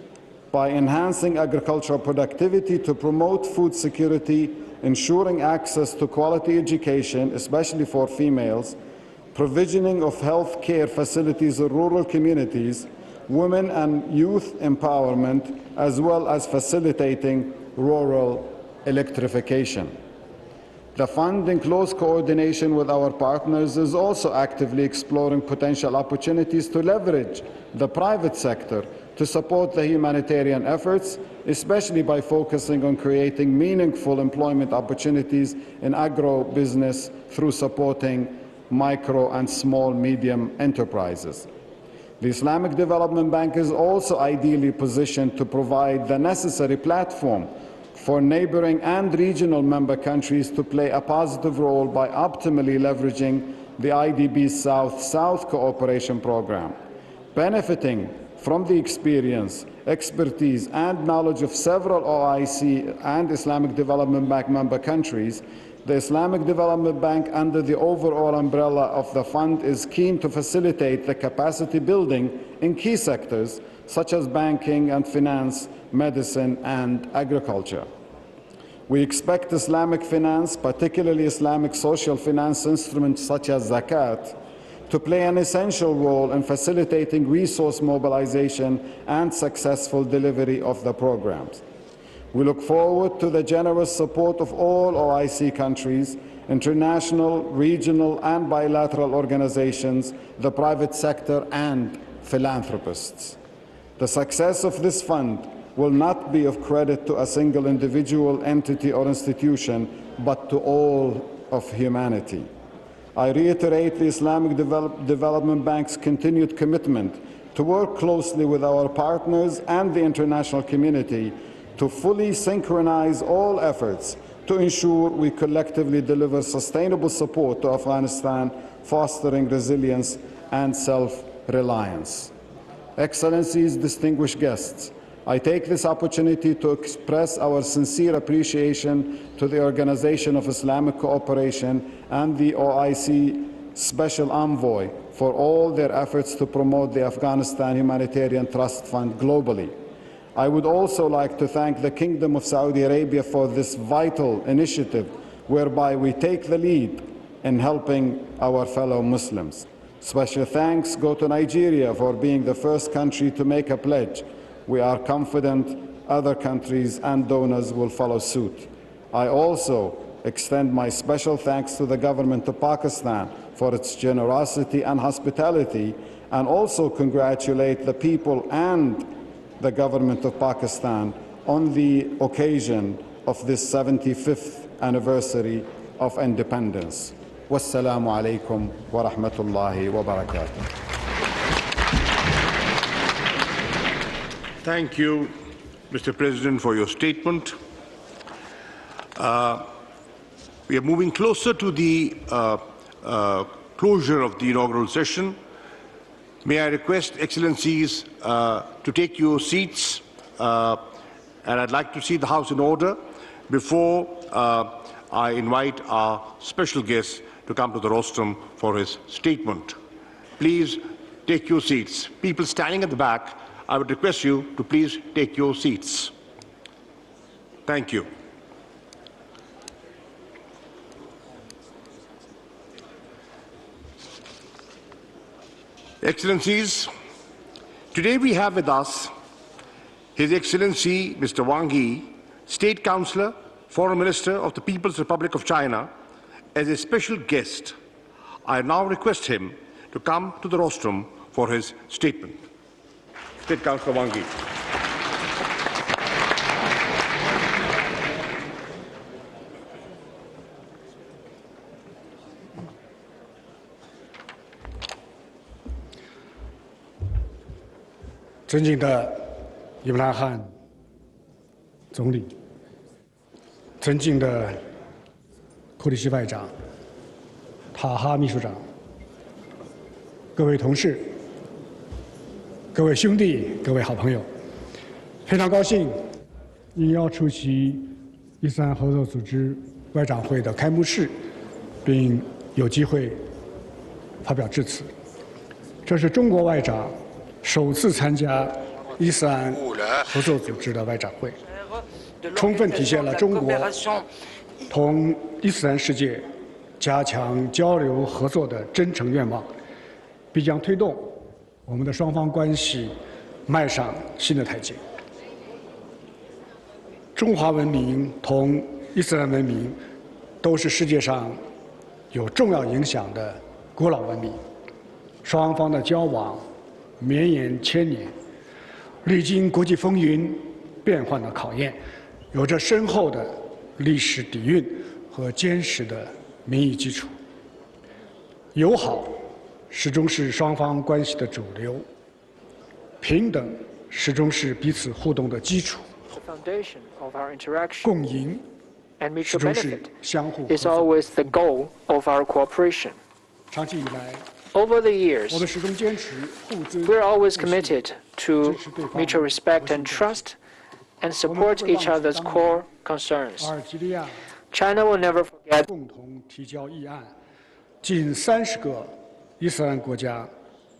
by enhancing agricultural productivity to promote food security, ensuring access to quality education, especially for females, provisioning of health care facilities in rural communities, women and youth empowerment, as well as facilitating rural electrification. The fund, in close coordination with our partners, is also actively exploring potential opportunities to leverage the private sector to support the humanitarian efforts, especially by focusing on creating meaningful employment opportunities in agro-business through supporting micro and small-medium enterprises. The Islamic Development Bank is also ideally positioned to provide the necessary platform for neighboring and regional member countries to play a positive role by optimally leveraging the IDB's South-South cooperation program. Benefiting from the experience, expertise, and knowledge of several OIC and Islamic Development Bank member countries, the Islamic Development Bank, under the overall umbrella of the fund, is keen to facilitate the capacity building in key sectors such as banking and finance, medicine, and agriculture. We expect Islamic finance, particularly Islamic social finance instruments such as zakat, to play an essential role in facilitating resource mobilization and successful delivery of the programs. We look forward to the generous support of all OIC countries, international, regional, and bilateral organizations, the private sector, and philanthropists. The success of this fund will not be of credit to a single individual, entity, or institution, but to all of humanity. I reiterate the Islamic Development Bank's continued commitment to work closely with our partners and the international community to fully synchronize all efforts to ensure we collectively deliver sustainable support to Afghanistan, fostering resilience and self-reliance. Excellencies, distinguished guests, I take this opportunity to express our sincere appreciation to the Organisation of Islamic Cooperation and the OIC Special Envoy for all their efforts to promote the Afghanistan Humanitarian Trust Fund globally. I would also like to thank the Kingdom of Saudi Arabia for this vital initiative whereby we take the lead in helping our fellow Muslims. Special thanks go to Nigeria for being the first country to make a pledge. We are confident other countries and donors will follow suit. I also extend my special thanks to the government of Pakistan for its generosity and hospitality, and also congratulate the people and the government of Pakistan on the occasion of this 75th anniversary of independence. Wassalamu alaikum wa rahmatullahi wa barakatuh. Thank you, Mr. President, for your statement. We are moving closer to the closure of the inaugural session. May I request Excellencies to take your seats, and I'd like to see the House in order before I invite our special guest to come to the rostrum for his statement. Please take your seats. People standing at the back, I would request you to please take your seats. Thank you. Excellencies, today we have with us His Excellency Mr. Wang Yi, State Councillor, Foreign Minister of the People's Republic of China, as a special guest. I now request him to come to the rostrum for his statement. State Councillor Wang Yi.尊敬的伊姆兰汗总理，尊敬的库里希外长、塔哈秘书长，各位同事、各位兄弟、各位好朋友，非常高兴应邀出席伊斯兰合作组织外长会的开幕式，并有机会发表致辞。这是中国外长首次参加伊斯兰合作组织的外长会，充分体现了中国同伊斯兰世界加强交流合作的真诚愿望，必将推动我们的双方关系迈上新的台阶。中华文明同伊斯兰文明都是世界上有重要影响的古老文明，双方的交往绵延千年，历经国际风云变幻的考验，有着深厚的历史底蕴和坚实的民意基础。友好始终是双方关系的主流，平等始终是彼此互动的基础，共赢始终是相互合作。长期以来， Over the years, we're always committed to mutual respect and trust and support each other's core concerns. China will never forget 共同提交议案，近30个伊斯兰国家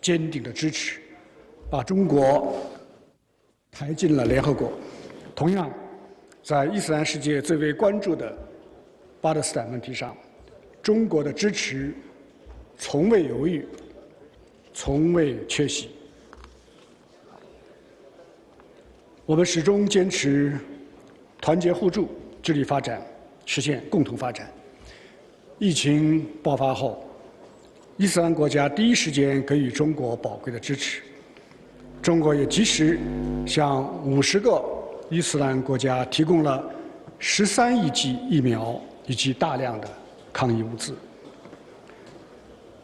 坚定的支持，把中国抬进了联合国。同样，在伊斯兰世界最为关注的巴勒斯坦问题上，中国的支持 从未犹豫，从未缺席。我们始终坚持团结互助，致力发展，实现共同发展。疫情爆发后，伊斯兰国家第一时间给予中国宝贵的支持，中国也及时向50个伊斯兰国家提供了13亿剂疫苗以及大量的抗疫物资。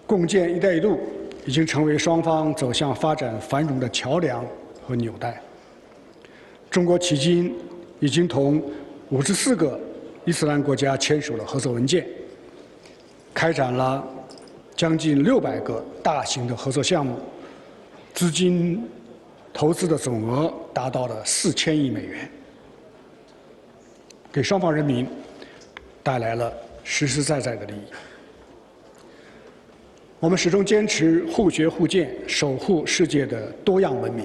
共建“一带一路”已经成为双方走向发展繁荣的桥梁和纽带。中国迄今已经同54个伊斯兰国家签署了合作文件，开展了将近600个大型的合作项目，资金投资的总额达到了4000亿美元，给双方人民带来了实实在在的利益。 我们始终坚持互学互鉴，守护世界的多样文明。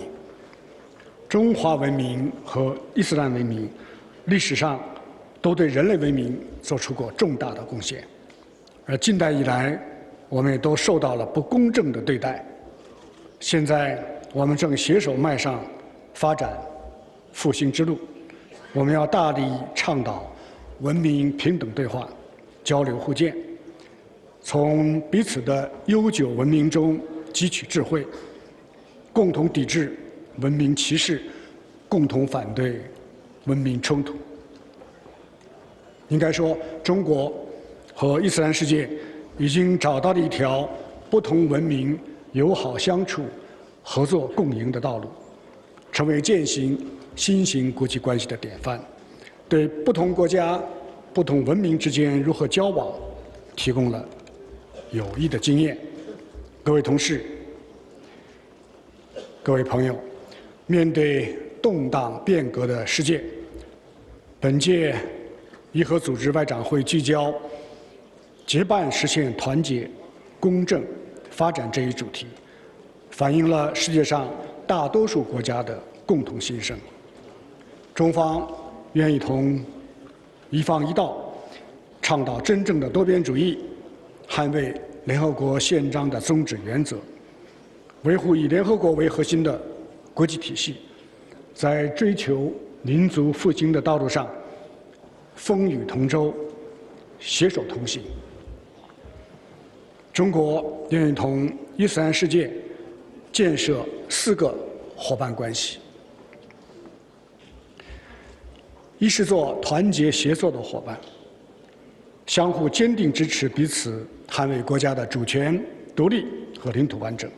中华文明和伊斯兰文明历史上都对人类文明做出过重大的贡献，而近代以来，我们也都受到了不公正的对待。现在我们正携手迈上发展复兴之路，我们要大力倡导文明平等对话、交流互鉴，从彼此的悠久文明中汲取智慧，共同抵制文明歧视，共同反对文明冲突。应该说，中国和伊斯兰世界已经找到了一条不同文明友好相处、合作共赢的道路，成为践行新型国际关系的典范，对不同国家、不同文明之间如何交往提供了有益的经验。各位同事、各位朋友，面对动荡变革的世界，本届伊核组织外长会聚焦结伴实现团结、公正、发展这一主题，反映了世界上大多数国家的共同心声。中方愿意同一方一道，倡导真正的多边主义，捍卫联合国宪章的宗旨原则，维护以联合国为核心的国际体系，在追求民族复兴的道路上风雨同舟，携手同行。中国愿意同伊斯兰世界建设4个伙伴关系：一是做团结协作的伙伴，相互坚定支持彼此捍卫国家的主权、独立和领土完整，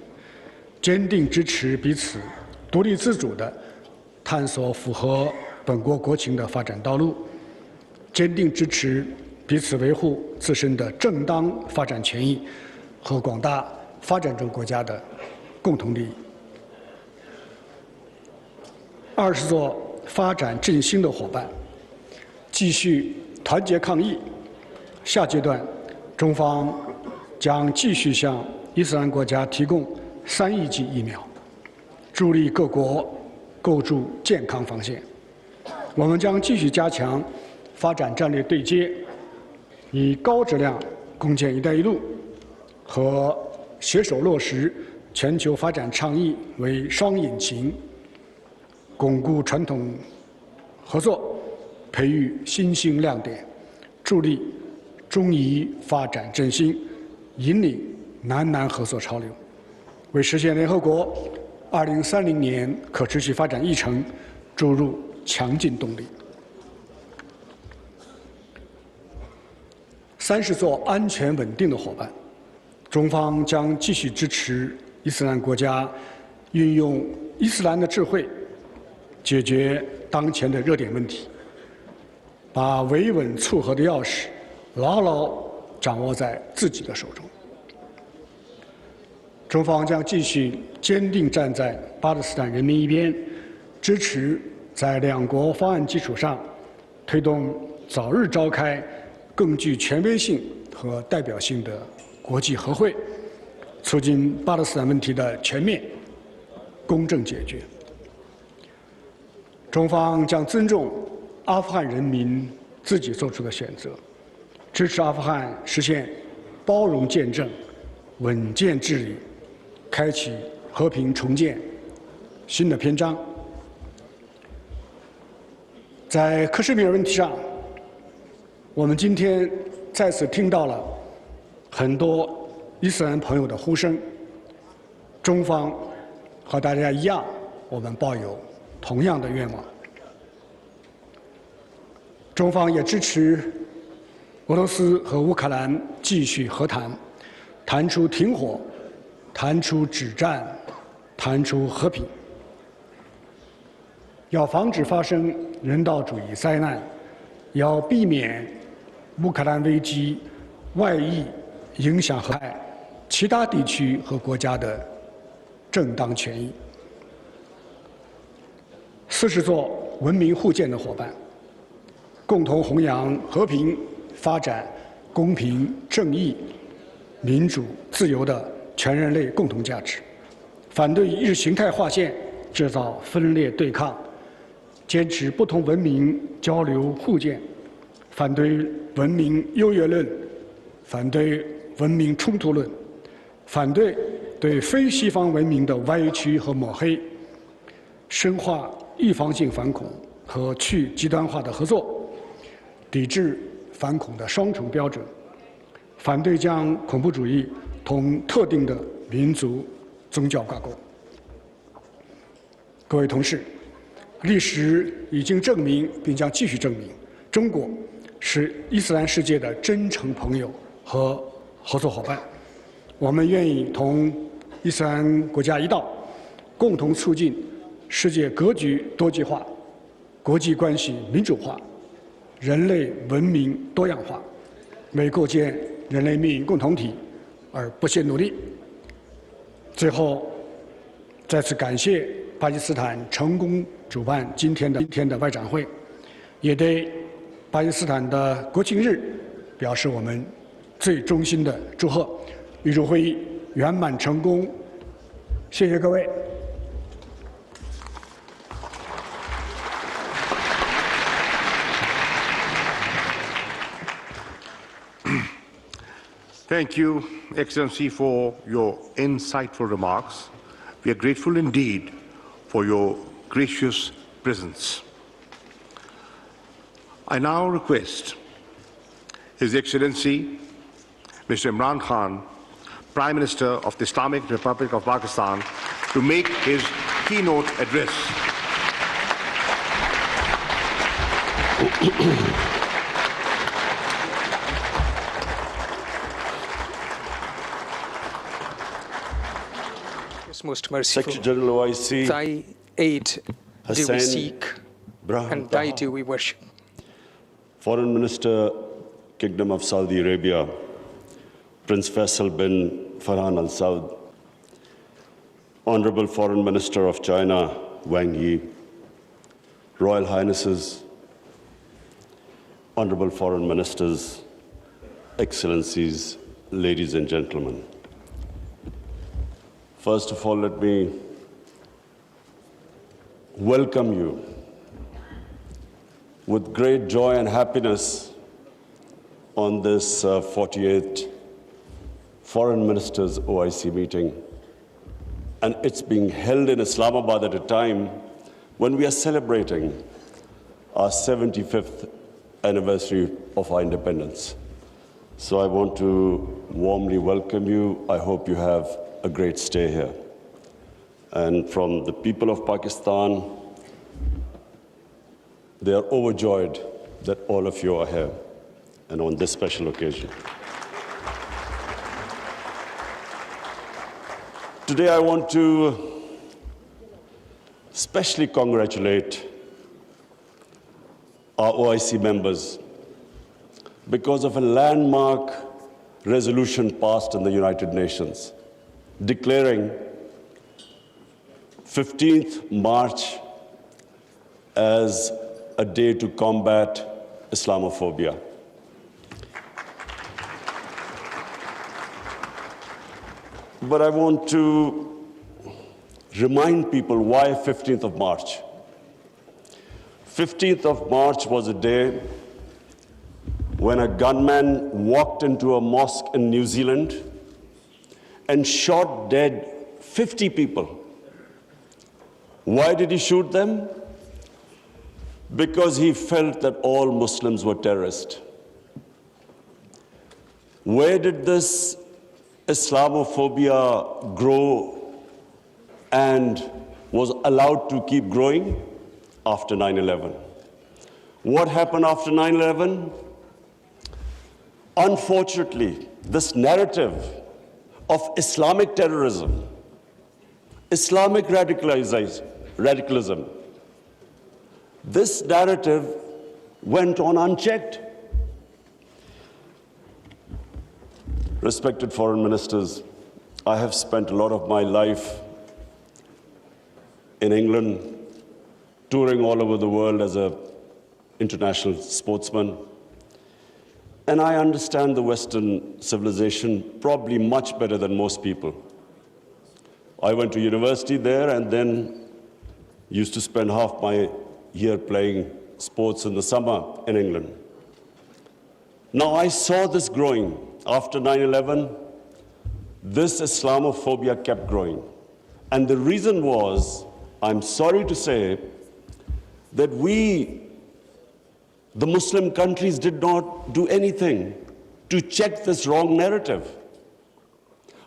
坚定支持彼此独立自主地探索符合本国国情的发展道路，坚定支持彼此维护自身的正当发展权益和广大发展中国家的共同利益。二是做发展振兴的伙伴，继续团结抗疫。下阶段，中方将继续向伊斯兰国家提供3亿剂疫苗，助力各国构筑健康防线。我们将继续加强发展战略对接，以高质量共建“一带一路”和携手落实全球发展倡议为双引擎，巩固传统合作，培育新兴亮点，助力中伊发展振兴，引领南合作潮流，为实现联合国2030年可持续发展议程注入强劲动力。三是做安全稳定的伙伴，中方将继续支持伊斯兰国家运用伊斯兰的智慧，解决当前的热点问题，把维稳促和的钥匙牢牢掌握在自己的手中。中方将继续坚定站在巴勒斯坦人民一边，支持在两国方案基础上推动早日召开更具权威性和代表性的国际和会，促进巴勒斯坦问题的全面、公正解决。中方将尊重阿富汗人民自己做出的选择，支持阿富汗实现包容建政、稳健治理，开启和平重建新的篇章。在克什米尔问题上，我们今天再次听到了很多伊斯兰朋友的呼声。中方和大家一样，我们抱有同样的愿望。中方也支持俄罗斯和乌克兰继续和谈，谈出停火，谈出止战，谈出和平。要防止发生人道主义灾难，要避免乌克兰危机外溢影响和其他地区和国家的正当权益。四是做文明互鉴的伙伴，共同弘扬和平、发展、公平、正义、民主、自由的全人类共同价值，反对意识形态划线，制造分裂对抗，坚持不同文明交流互鉴，反对文明优越论，反对文明冲突论，反对对非西方文明的歪曲和抹黑，深化预防性反恐和去极端化的合作，抵制反恐的双重标准，反对将恐怖主义同特定的民族、宗教挂钩。各位同事，历史已经证明，并将继续证明，中国是伊斯兰世界的真诚朋友和合作伙伴。我们愿意同伊斯兰国家一道，共同促进世界格局多极化、国际关系民主化、人类文明多样化，为构建人类命运共同体而不懈努力。最后，再次感谢巴基斯坦成功主办今天的外长会，也对巴基斯坦的国庆日表示我们最衷心的祝贺。预祝会议圆满成功，谢谢各位。Thank you, Excellency, for your insightful remarks. We are grateful indeed for your gracious presence. I now request His Excellency, Mr. Imran Khan, Prime Minister of the Islamic Republic of Pakistan, to make his keynote address. Most merciful, Secretary General OIC, Thy aid do we seek, and Thy do we worship. Foreign Minister, Kingdom of Saudi Arabia, Prince Faisal bin Farhan Al Saud, Honorable Foreign Minister of China, Wang Yi, Royal Highnesses, Honorable Foreign Ministers, Excellencies, ladies and gentlemen. First of all, let me welcome you with great joy and happiness on this 48th Foreign Ministers OIC meeting. And it's being held in Islamabad at a time when we are celebrating our 75th anniversary of our independence. So I want to warmly welcome you. I hope you have a great stay here. And from the people of Pakistan, they are overjoyed that all of you are here and on this special occasion. Today I want to especially congratulate our OIC members because of a landmark resolution passed in the United Nations declaring 15th March as a day to combat Islamophobia. But I want to remind people why 15th of March. 15th of March was a day when a gunman walked into a mosque in New Zealand and shot dead 50 people. Why did he shoot them? Because he felt that all Muslims were terrorists. Where did this Islamophobia grow and was allowed to keep growing? After 9/11. What happened after 9/11? Unfortunately, this narrative of Islamic terrorism, Islamic radicalism, this narrative went on unchecked. Respected foreign ministers, I have spent a lot of my life in England, touring all over the world as an international sportsman. And I understand the Western civilization probably much better than most people. I went to university there and then used to spend half my year playing sports in the summer in England. Now I saw this growing. After 9/11, this Islamophobia kept growing. And the reason was, I'm sorry to say, that we, the Muslim countries, did not do anything to check this wrong narrative.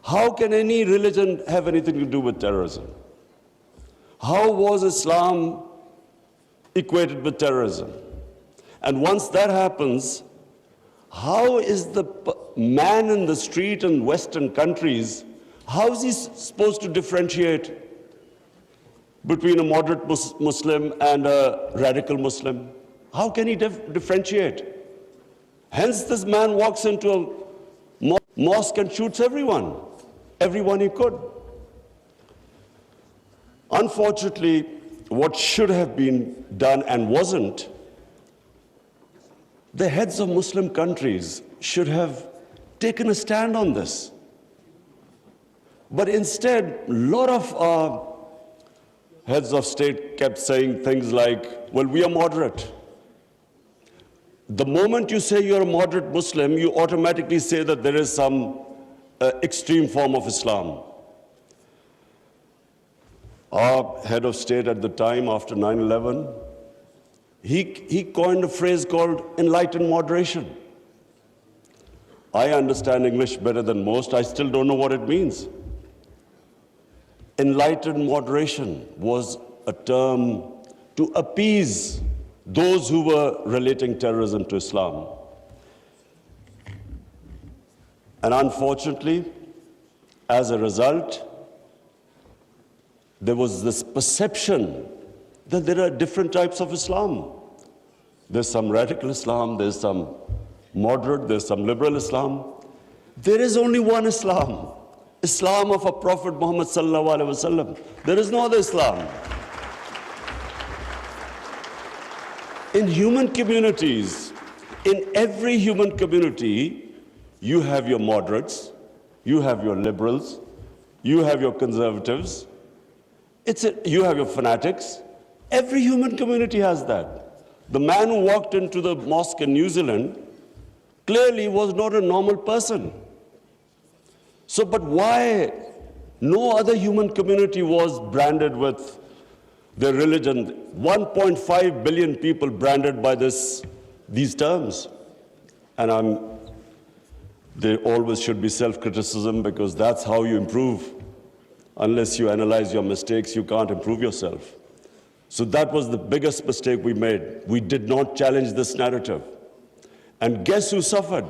How can any religion have anything to do with terrorism? How was Islam equated with terrorism? And once that happens, how is the man in the street in Western countries, how is he supposed to differentiate between a moderate Muslim and a radical Muslim? How can he differentiate? Hence, this man walks into a mosque and shoots everyone he could. Unfortunately, what should have been done and wasn't, the heads of Muslim countries should have taken a stand on this. But instead, a lot of our heads of state kept saying things like, well, we are moderate. The moment you say you're a moderate Muslim, you automatically say that there is some extreme form of Islam. Our head of state at the time, after 9/11, he coined a phrase called Enlightened Moderation. I understand English better than most. I still don't know what it means. Enlightened Moderation was a term to appease those who were relating terrorism to Islam. And unfortunately, as a result, there was this perception that there are different types of Islam. There's some radical Islam, there's some moderate, there's some liberal Islam. There is only one Islam, Islam of our Prophet Muhammad sallallahu alaihi wasallam. There is no other Islam. In human communities, in every human community, you have your moderates, you have your liberals, you have your conservatives, you have your fanatics. Every human community has that. The man who walked into the mosque in New Zealand clearly was not a normal person. So, but why no other human community was branded with their religion? 1.5 billion people branded by these terms. And there always should be self-criticism, because that's how you improve. Unless you analyze your mistakes, you can't improve yourself. So that was the biggest mistake we made. We did not challenge this narrative. And guess who suffered?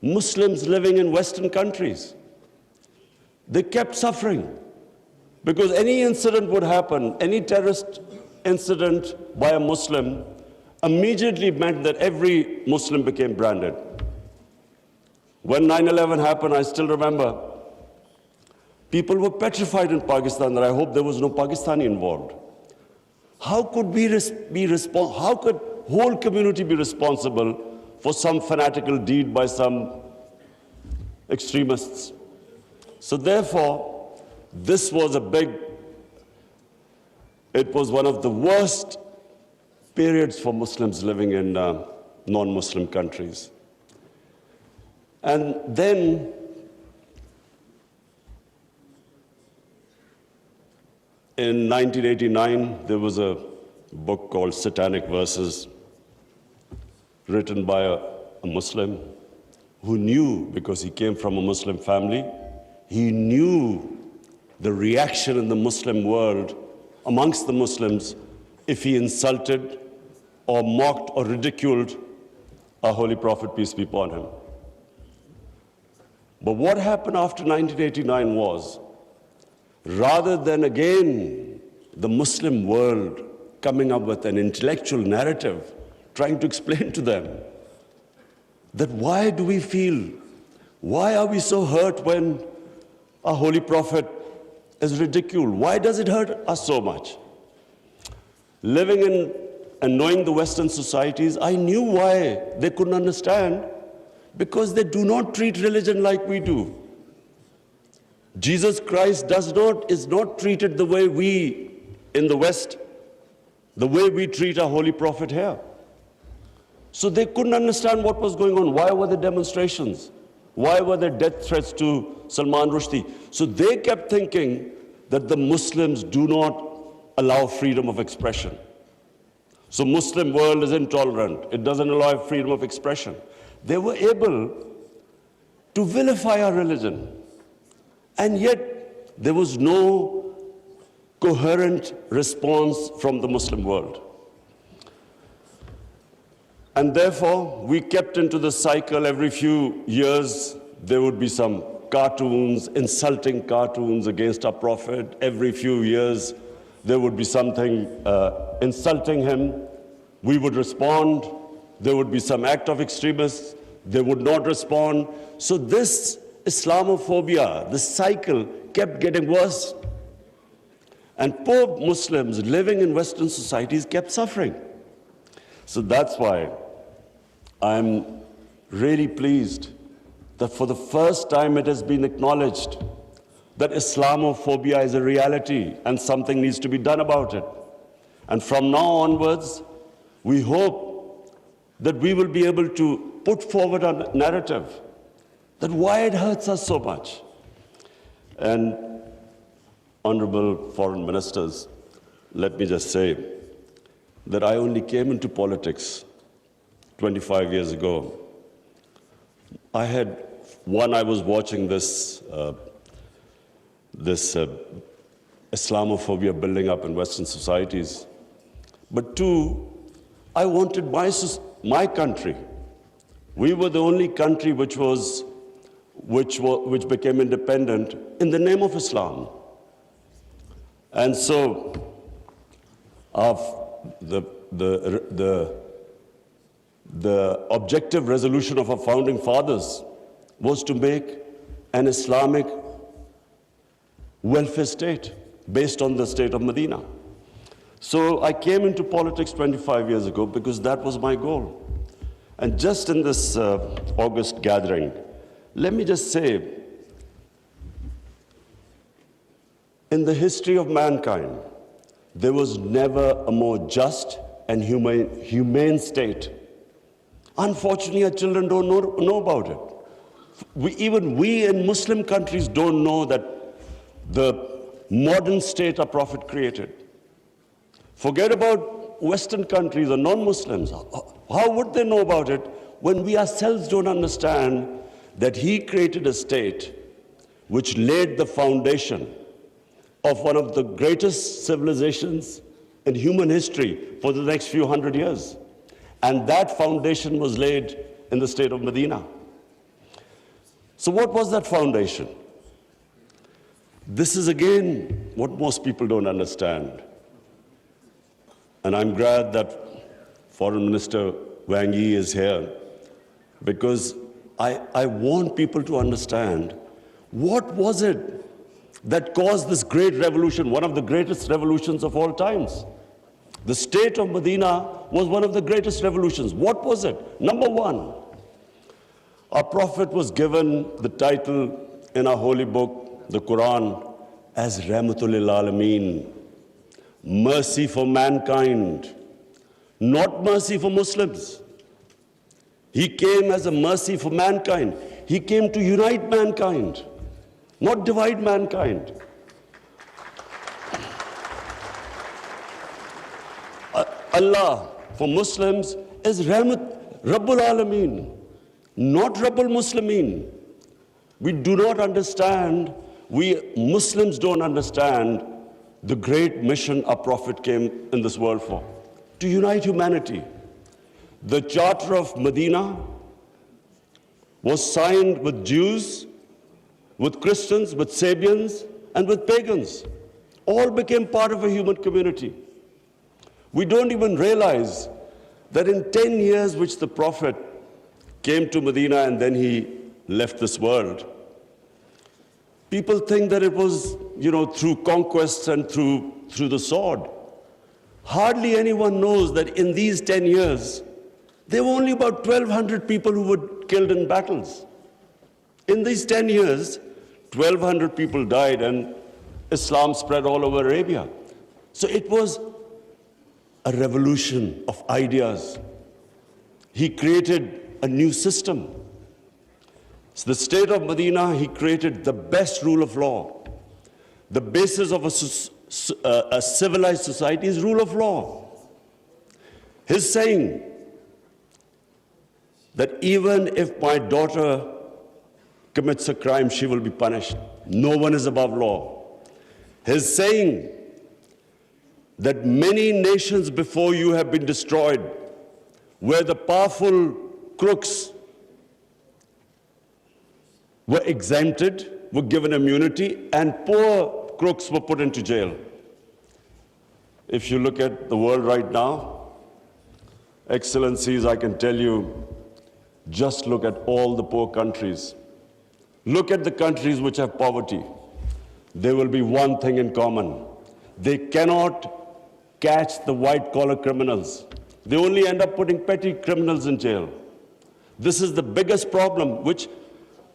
Muslims living in Western countries. They kept suffering, because any incident would happen, any terrorist incident by a Muslim immediately meant that every Muslim became branded. When 9/11 happened, I still remember, people were petrified in Pakistan that I hope there was no Pakistani involved. How could how could whole community be responsible for some fanatical deed by some extremists? So therefore, this was it was one of the worst periods for Muslims living in non-Muslim countries. And then in 1989, there was a book called Satanic Verses, written by a Muslim who knew, because he came from a Muslim family, he knew the reaction in the Muslim world amongst the Muslims if he insulted or mocked or ridiculed our Holy Prophet, peace be upon him. But what happened after 1989 was, rather than again the Muslim world coming up with an intellectual narrative, trying to explain to them that why do we feel, why are we so hurt when our Holy Prophet is ridiculed? Why does it hurt us so much? Living in and knowing the Western societies, I knew why they couldn't understand, because they do not treat religion like we do. Jesus Christ is not treated the way we in the West, the way we treat our Holy Prophet here. So they couldn't understand what was going on. Why were the demonstrations? Why were there death threats to Salman Rushdie? So they kept thinking that the Muslims do not allow freedom of expression. So Muslim world is intolerant. It doesn't allow freedom of expression. They were able to vilify our religion. And yet there was no coherent response from the Muslim world. And therefore, we kept into the cycle. Every few years, there would be some cartoons, insulting cartoons against our Prophet. Every few years, there would be something insulting him. We would respond. There would be some act of extremists. They would not respond. So this Islamophobia, the cycle, kept getting worse. And poor Muslims living in Western societies kept suffering. So that's why I'm really pleased that for the first time it has been acknowledged that Islamophobia is a reality and something needs to be done about it. And from now onwards, we hope that we will be able to put forward a narrative that why it hurts us so much. And honorable foreign ministers, let me just say that I only came into politics 25 years ago. I was watching this Islamophobia building up in Western societies. But two, I wanted my country. We were the only country which became independent in the name of Islam. And so, the objective resolution of our founding fathers was to make an Islamic welfare state based on the state of Medina. So I came into politics 25 years ago because that was my goal. And just in this August gathering, let me just say, in the history of mankind, there was never a more just and humane state. Unfortunately, our children don't know about it. Even we in Muslim countries don't know that the modern state our Prophet created. Forget about Western countries or non-Muslims. How would they know about it when we ourselves don't understand that he created a state which laid the foundation of one of the greatest civilizations in human history for the next few hundred years. And that foundation was laid in the state of Medina. So what was that foundation? This is again what most people don't understand. And I'm glad that Foreign Minister Wang Yi is here, because I want people to understand what was it that caused this great revolution, one of the greatest revolutions of all times. The state of Medina was one of the greatest revolutions. What was it? Number one, our Prophet was given the title in our holy book, the Quran, as Rahmatul lil Alameen, mercy for mankind, not mercy for Muslims. He came as a mercy for mankind. He came to unite mankind, not divide mankind. Allah for Muslims is Rabbul Alameen, not Rabbul Muslimeen. We do not understand, we Muslims don't understand the great mission our Prophet came in this world for, to unite humanity. The Charter of Medina was signed with Jews, with Christians, with Sabians, and with pagans. All became part of a human community. We don't even realize that in 10 years which the Prophet came to Medina and then he left this world, people think that it was, through conquests and through the sword. Hardly anyone knows that in these 10 years, there were only about 1,200 people who were killed in battles. In these 10 years, 1,200 people died and Islam spread all over Arabia. So it was a revolution of ideas. He created a new system. the state of Medina, he created the best rule of law. The basis of a civilized society is rule of law. His saying that even if my daughter commits a crime, she will be punished. No one is above law. His saying that many nations before you have been destroyed, where the powerful crooks were exempted, were given immunity, and poor crooks were put into jail. If you look at the world right now, Excellencies, I can tell you, just look at all the poor countries. Look at the countries which have poverty. There will be one thing in common. They cannot catch the white-collar criminals. They only end up putting petty criminals in jail. This is the biggest problem which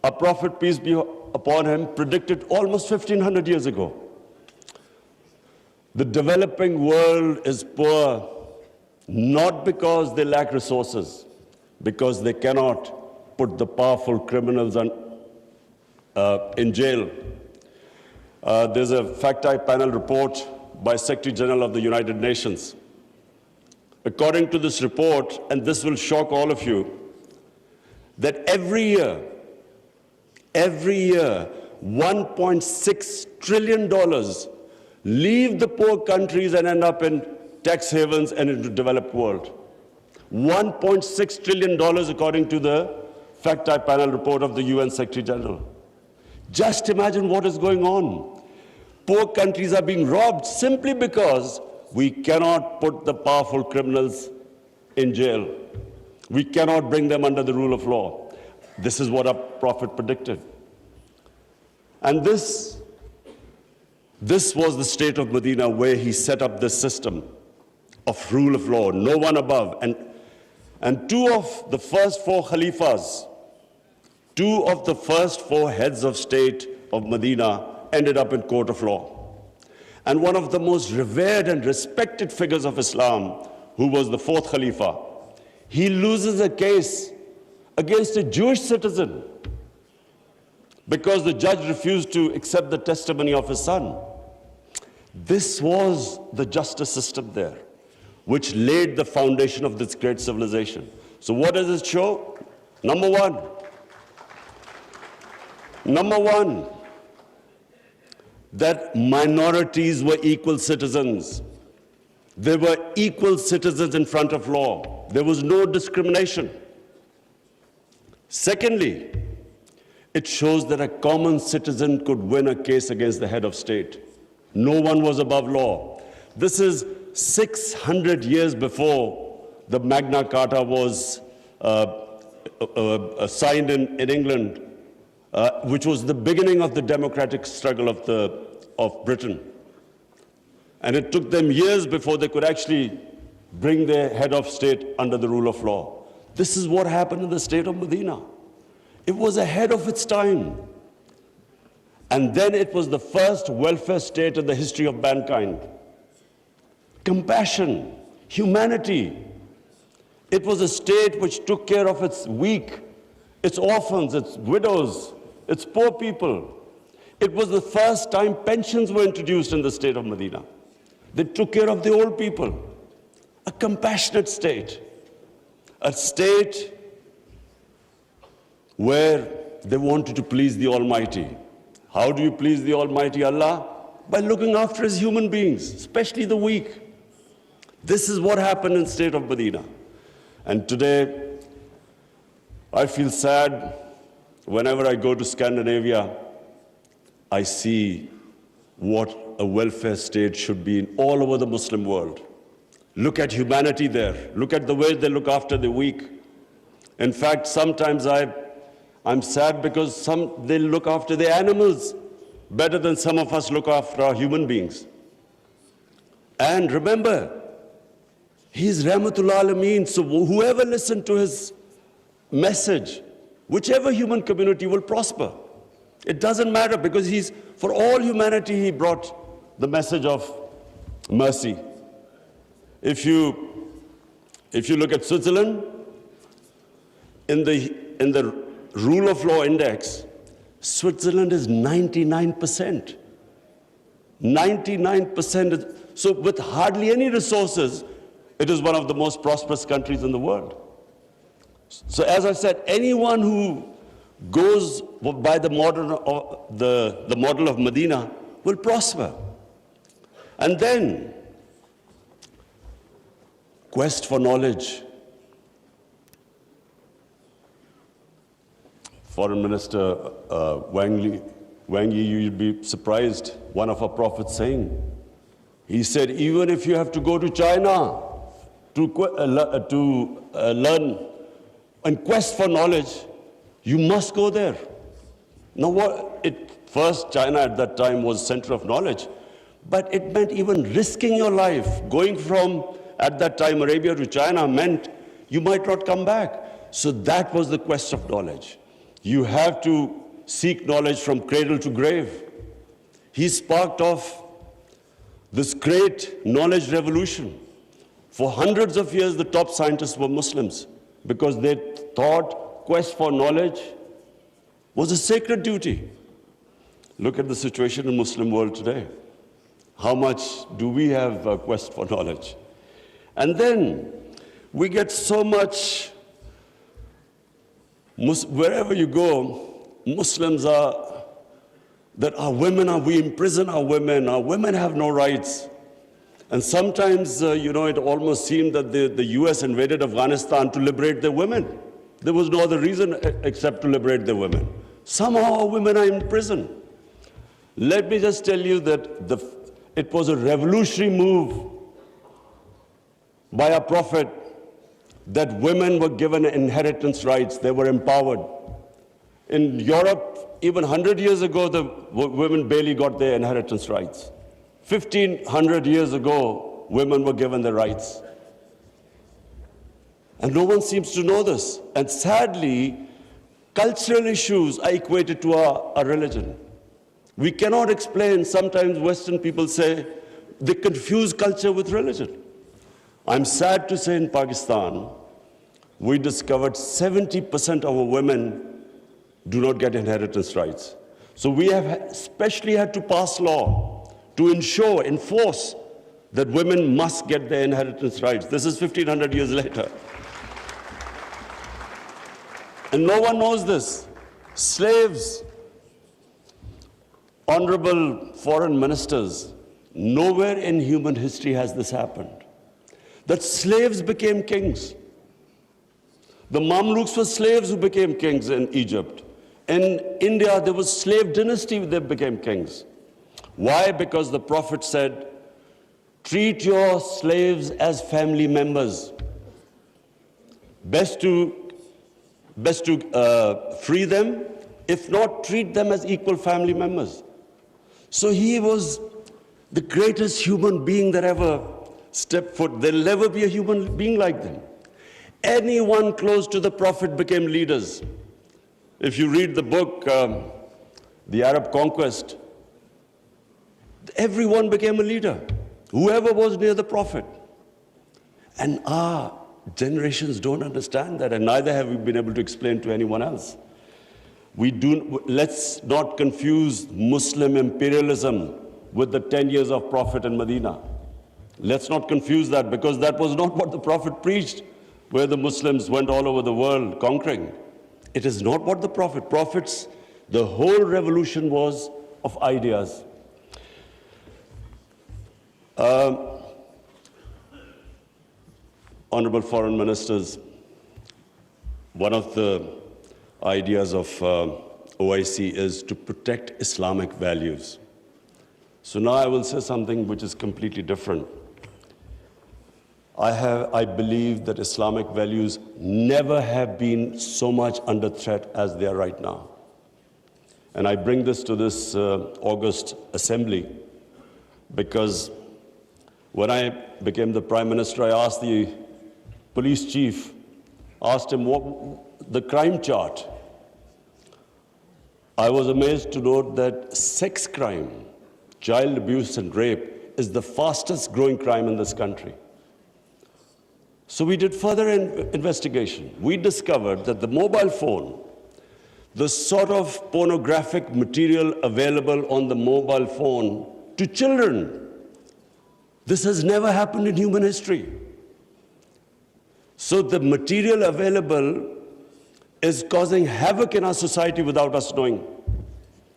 our Prophet, peace be upon him, predicted almost 1,500 years ago. The developing world is poor, not because they lack resources, because they cannot put the powerful criminals in jail. There's a fact-eye panel report by Secretary General of the United Nations. According to this report, and this will shock all of you, that every year, $1.6 trillion leave the poor countries and end up in tax havens and in the developed world. $1.6 trillion according to the fact-eye panel report of the UN Secretary General. Just imagine what is going on. Poor countries are being robbed simply because we cannot put the powerful criminals in jail. We cannot bring them under the rule of law. This is what our Prophet predicted. And this was the state of Medina, where he set up this system of rule of law, no one above. And two of the first four Khalifas, two of the first four heads of state of Medina ended up in court of law. And one of the most revered and respected figures of Islam, who was the fourth Khalifa, he loses a case against a Jewish citizen because the judge refused to accept the testimony of his son. This was the justice system there, which laid the foundation of this great civilization. So what does it show? Number one, that minorities were equal citizens. They were equal citizens in front of law. There was no discrimination. Secondly, it shows that a common citizen could win a case against the head of state. No one was above law. This is 600 years before the Magna Carta was signed in England, which was the beginning of the democratic struggle of Britain. And it took them years before they could actually bring their head of state under the rule of law. This is what happened in the state of Medina. It was ahead of its time. And then it was the first welfare state in the history of mankind. Compassion, humanity. It was a state which took care of its weak, its orphans, its widows, its poor people. It was the first time pensions were introduced in the state of Medina. They took care of the old people. A compassionate state. A state where they wanted to please the Almighty. How do you please the Almighty Allah? By looking after His human beings, especially the weak. This is what happened in the state of Medina. And today, I feel sad whenever I go to Scandinavia. I see what a welfare state should be in all over the Muslim world. Look at humanity there. Look at the way they look after the weak. In fact, sometimes I'm sad because they look after the animals better than some of us look after our human beings. And remember, He's Rahmatul Alameen, so whoever listened to His message, whichever human community will prosper. It doesn't matter, because for all humanity, He brought the message of mercy. If you look at Switzerland, in the rule of law index, Switzerland is 99%. 99%. So with hardly any resources, it is one of the most prosperous countries in the world. So as I said, anyone who goes by the model of Medina will prosper. And then, quest for knowledge. Foreign Minister Wang Yi, you'd be surprised, one of our prophets saying, he said, even if you have to go to China to learn and quest for knowledge, you must go there. Now, first, China at that time was center of knowledge, but it meant even risking your life. Going from, at that time, Arabia to China meant you might not come back. So that was the quest of knowledge. You have to seek knowledge from cradle to grave. He sparked off this great knowledge revolution. For hundreds of years, the top scientists were Muslims because they thought quest for knowledge was a sacred duty. Look at the situation in the Muslim world today. How much do we have a quest for knowledge? And then we get so much, wherever you go, Muslims we imprison our women have no rights. And sometimes, it almost seemed that the US invaded Afghanistan to liberate their women. There was no other reason except to liberate their women. Somehow our women are in prison. Let me just tell you that it was a revolutionary move by our Prophet that women were given inheritance rights. They were empowered. In Europe, even 100 years ago, the women barely got their inheritance rights. 1,500 years ago, women were given their rights. And no one seems to know this. And sadly, cultural issues are equated to our religion. We cannot explain, sometimes Western people say, they confuse culture with religion. I'm sad to say in Pakistan, we discovered 70% of our women do not get inheritance rights. So we have especially had to pass law to enforce that women must get their inheritance rights. This is 1,500 years later. And no one knows this. Slaves, honorable foreign ministers, nowhere in human history has this happened. That slaves became kings. The Mamluks were slaves who became kings in Egypt. In India, there was slave dynasty, they became kings. Why? Because the Prophet said, treat your slaves as family members. Best to free them, if not, treat them as equal family members. So he was the greatest human being that ever stepped foot. There'll never be a human being like them. Anyone close to the Prophet became leaders. If you read the book, The Arab Conquest, everyone became a leader, whoever was near the Prophet. And our generations don't understand that, and neither have we been able to explain to anyone else. Let's not confuse Muslim imperialism with the 10 years of Prophet in Medina. Let's not confuse that, because that was not what the Prophet preached, where the Muslims went all over the world conquering. It is not what the Prophet's, the whole revolution was of ideas. Honorable foreign ministers, one of the ideas of OIC is to protect Islamic values. So now I will say something which is completely different. I believe that Islamic values never have been so much under threat as they are right now. And I bring this to this August assembly because when I became the Prime Minister, I asked the police chief, asked him what the crime chart. I was amazed to note that sex crime, child abuse and rape is the fastest growing crime in this country. So we did further investigation. We discovered that the mobile phone the sort of pornographic material available on the mobile phone to children. This has never happened in human history. So the material available is causing havoc in our society without us knowing.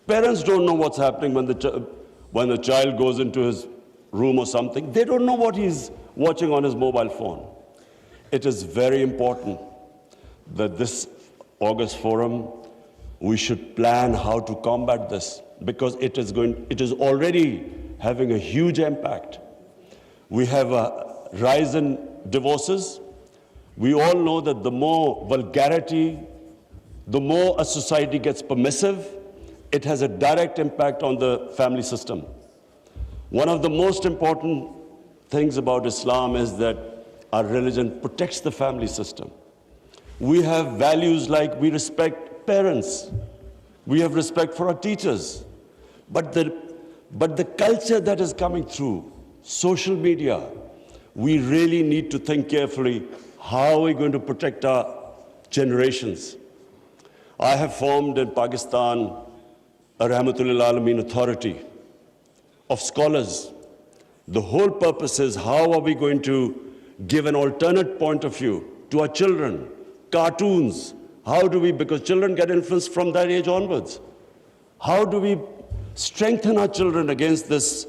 Parents don't know what's happening when a child goes into his room or something. They don't know what he's watching on his mobile phone. It is very important that this August forum, we should plan how to combat this, because it is already having a huge impact. We have a rise in divorces. We all know that the more vulgarity, the more a society gets permissive, it has a direct impact on the family system. One of the most important things about Islam is that our religion protects the family system. We have values like we respect parents, we have respect for our teachers, but the culture that is coming through, social media, we really need to think carefully, how are we going to protect our generations? I have formed in Pakistan a Rahmatul Alameen authority of scholars. The whole purpose is, how are we going to give an alternate point of view to our children? Cartoons, how do we, because children get influenced from that age onwards. How do we strengthen our children against this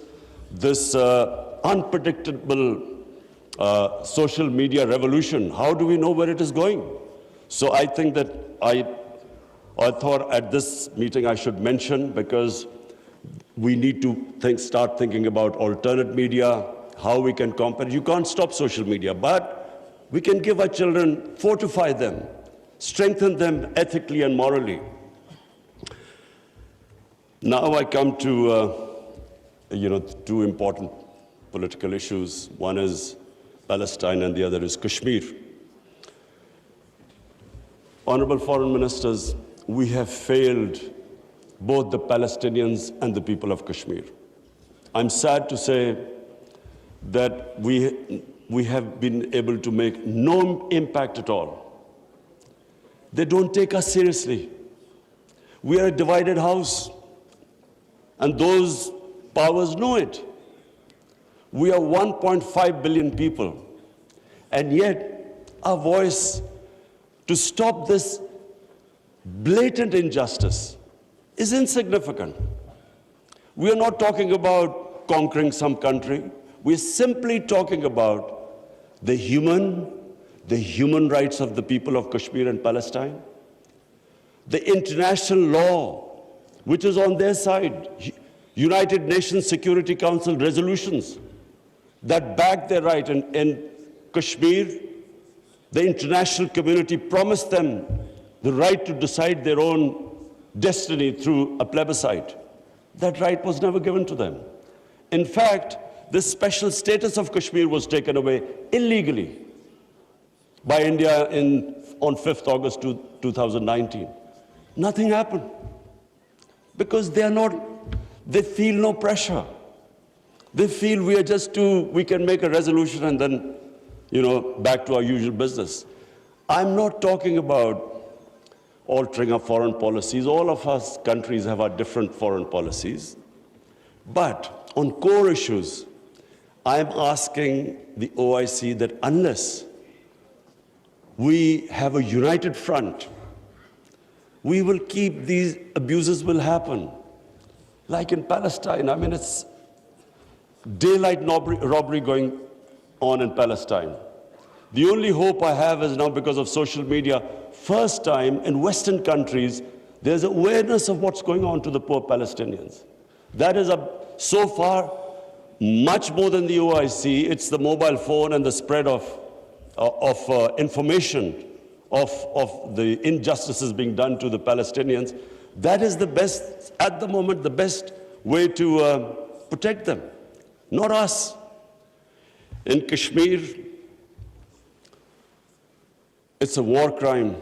unpredictable social media revolution? How do we know where it is going? So I think that I thought at this meeting I should mention, because we need to start thinking about alternate media, how we can combat. You can't stop social media, but we can give our children, fortify them, strengthen them ethically and morally. Now I come to two important political issues. One is Palestine and the other is Kashmir. Honorable foreign ministers, we have failed both the Palestinians and the people of Kashmir. I'm sad to say that we have been able to make no impact at all. They don't take us seriously. We are a divided house, and those powers know it. We are 1.5 billion people, and yet our voice to stop this blatant injustice is insignificant. We are not talking about conquering some country. We're simply talking about the human rights of the people of Kashmir and Palestine, the international law, which is on their side, United Nations Security Council resolutions that back their right. In Kashmir, the international community promised them the right to decide their own destiny through a plebiscite. That right was never given to them. In fact, this special status of Kashmir was taken away illegally by India on 5th August 2019. Nothing happened because they feel no pressure. They feel we can make a resolution and then, back to our usual business. I'm not talking about altering our foreign policies. All of us countries have our different foreign policies. But on core issues, I'm asking the OIC that unless we have a united front, we will keep these abuses will happen. Like in Palestine, it's daylight robbery going on in Palestine. The only hope I have is now because of social media, first time in Western countries, there's awareness of what's going on to the poor Palestinians. That is so far much more than the OIC. It's the mobile phone and the spread of information of the injustices being done to the Palestinians. That is the best, at the moment, the best way to protect them, not us. In Kashmir, it's a war crime,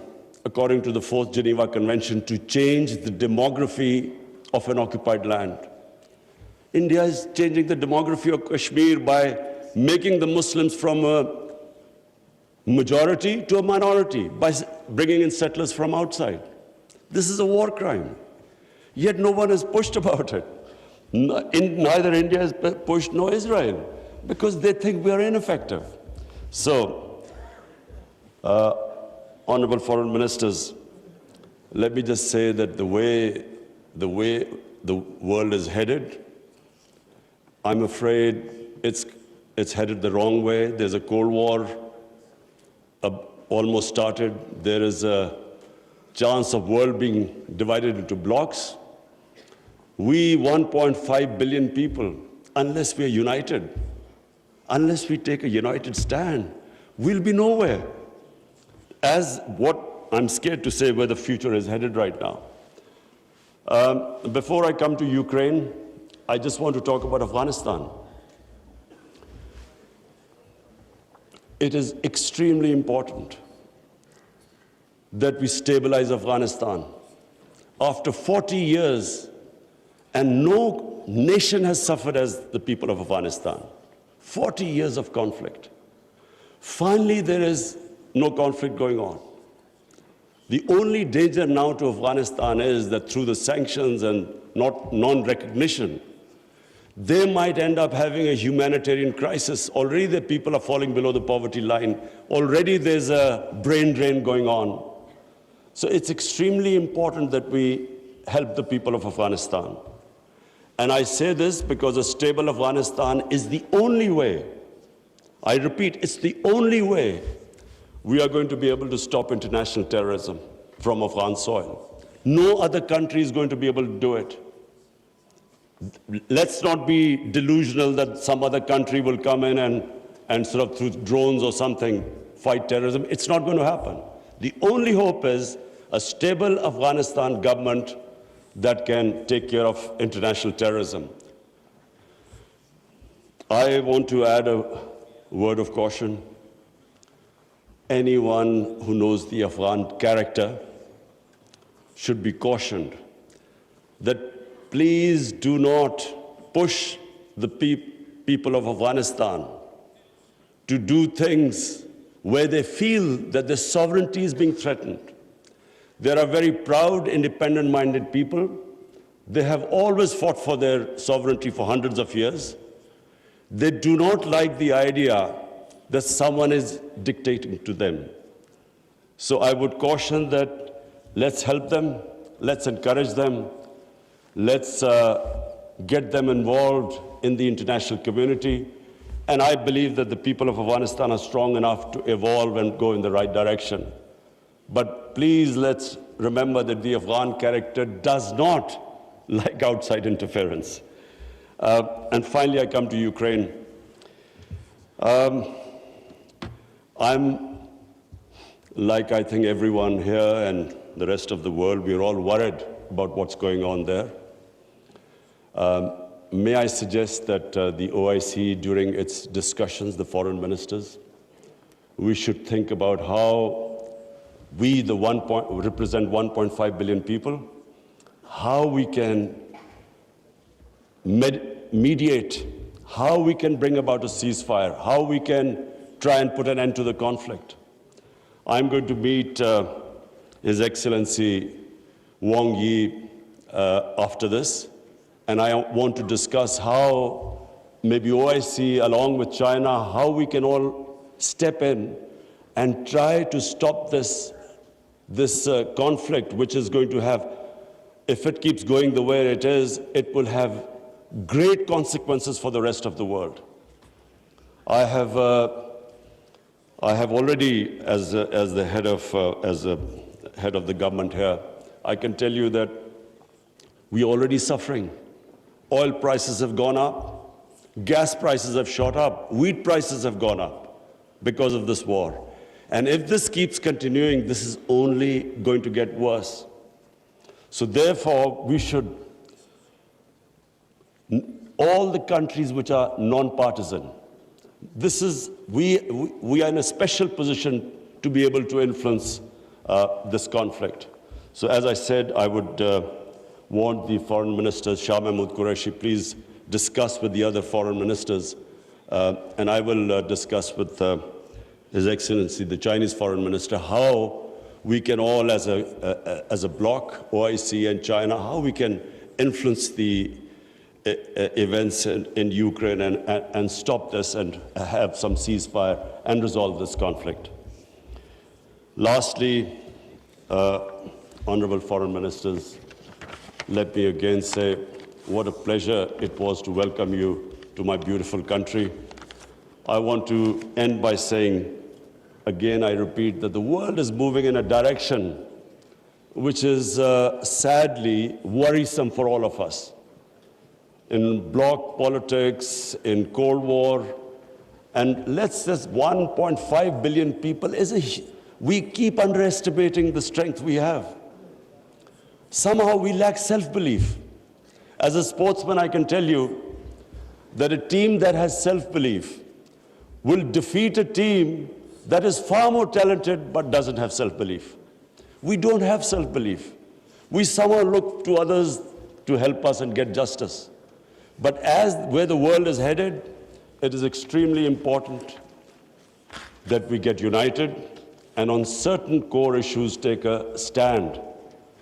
according to the 4th Geneva Convention, to change the demography of an occupied land. India is changing the demography of Kashmir by making the Muslims from a majority to a minority, by bringing in settlers from outside. This is a war crime. Yet no one is pushed about it. Neither India is pushed nor Israel, because they think we are ineffective. So, honorable foreign ministers, let me just say that the way the world is headed, I'm afraid it's headed the wrong way. There's a Cold War almost started. There is a chance of world being divided into blocks. We 1.5 billion people, unless we are united, unless we take a united stand, we'll be nowhere. As what I'm scared to say where the future is headed right now. Before I come to Ukraine, I just want to talk about Afghanistan. It is extremely important that we stabilize Afghanistan. After 40 years, and no nation has suffered as the people of Afghanistan. 40 years of conflict. Finally, there is no conflict going on. The only danger now to Afghanistan is that through the sanctions and non-recognition, they might end up having a humanitarian crisis. Already the people are falling below the poverty line. Already there's a brain drain going on. So it's extremely important that we help the people of Afghanistan. And I say this because a stable Afghanistan is the only way, I repeat, it's the only way we are going to be able to stop international terrorism from Afghan soil. No other country is going to be able to do it. Let's not be delusional that some other country will come in and sort of through drones or something fight terrorism. It's not going to happen. The only hope is a stable Afghanistan government that can take care of international terrorism. I want to add a word of caution. Anyone who knows the Afghan character should be cautioned that please do not push the people of Afghanistan to do things where they feel that their sovereignty is being threatened. They are very proud, independent-minded people. They have always fought for their sovereignty for hundreds of years. They do not like the idea that someone is dictating to them. So I would caution that let's help them, let's encourage them, let's get them involved in the international community. And I believe that the people of Afghanistan are strong enough to evolve and go in the right direction. But please let's remember that the Afghan character does not like outside interference. And finally, I come to Ukraine. I'm, like I think everyone here and the rest of the world, we're all worried about what's going on there. May I suggest that the OIC, during its discussions, the foreign ministers, we should think about how we, represent 1.5 billion people, how we can mediate, how we can bring about a ceasefire, how we can try and put an end to the conflict. I'm going to meet His Excellency Wang Yi after this, and I want to discuss how maybe OIC, along with China, how we can all step in and try to stop this conflict, which is going to have, if it keeps going the way it is, it will have great consequences for the rest of the world. I have already, as the head of the government here, I can tell you that we are already suffering. Oil prices have gone up, gas prices have shot up, wheat prices have gone up because of this war. And if this keeps continuing, this is only going to get worse. So therefore, we should, all the countries which are non-partisan, we are in a special position to be able to influence this conflict. So as I said, I would want the foreign ministers, Shah, Mehmood, Qureshi, please discuss with the other foreign ministers, and I will discuss with His Excellency, the Chinese Foreign Minister, how we can all, as a bloc, OIC and China, how we can influence the events in Ukraine and stop this and have some ceasefire and resolve this conflict. Lastly, honorable foreign ministers, let me again say what a pleasure it was to welcome you to my beautiful country. I want to end by saying, again, I repeat, that the world is moving in a direction which is sadly worrisome for all of us. In bloc politics, in Cold War, and let's just 1.5 billion people we keep underestimating the strength we have. Somehow we lack self-belief. As a sportsman, I can tell you that a team that has self-belief will defeat a team that is far more talented but doesn't have self-belief. We don't have self-belief. We somehow look to others to help us and get justice. But where the world is headed, it is extremely important that we get united and on certain core issues take a stand.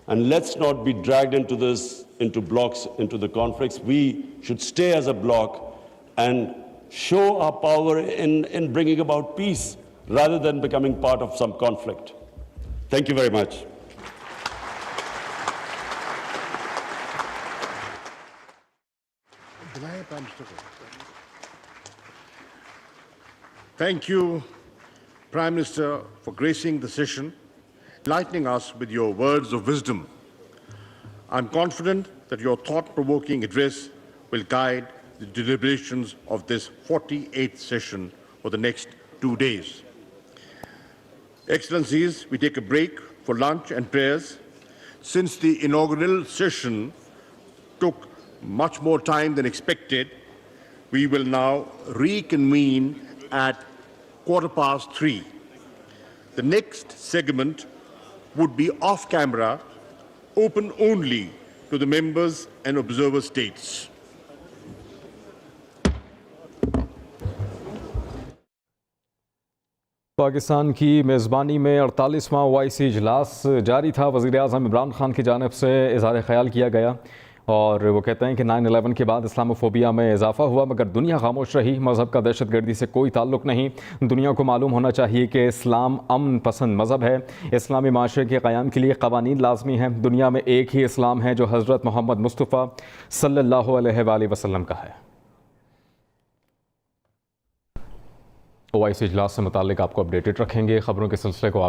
And let's not be dragged into this, into blocks, into the conflicts. We should stay as a bloc and show our power in bringing about peace rather than becoming part of some conflict. Thank you very much. Thank you, Prime Minister, for gracing the session, enlightening us with your words of wisdom. I'm confident that your thought-provoking address will guide the deliberations of this 48th session for the next 2 days. Excellencies, we take a break for lunch and prayers. Since the inaugural session took much more time than expected, we will now reconvene at 3:15. The next segment would be off-camera, open only to the members and observer states. Pakistan की मेज़बानी में 48वां OIC इजलास जारी था। वज़ीर-ए-आज़म इमरान खान की जानिब से इज़हार ख़याल किया गया और वो कहते हैं कि 9/11 के बाद इस्लामोफोबिया में इजाफा हुआ, मगर दुनिया खामोश रही। मज़हब का दहशतगर्दी से कोई ताल्लुक़ नहीं। दुनिया को मालूम होना चाहिए कि इस्लाम अमन पसंद मज़हब है। इस्लामी माशरे के क़याम के लिए क़वानीन लाज़मी हैं। दुनिया में एक ही इस्लाम है जो हज़रत मोहम्मद मुस्तफ़ा सल्लल्लाहु अलैहि वसल्लम का है। OIC इजलास से मुताल्लिक़ आपको अपडेटेड रखेंगे। ख़बरों के सिलसिले को आगे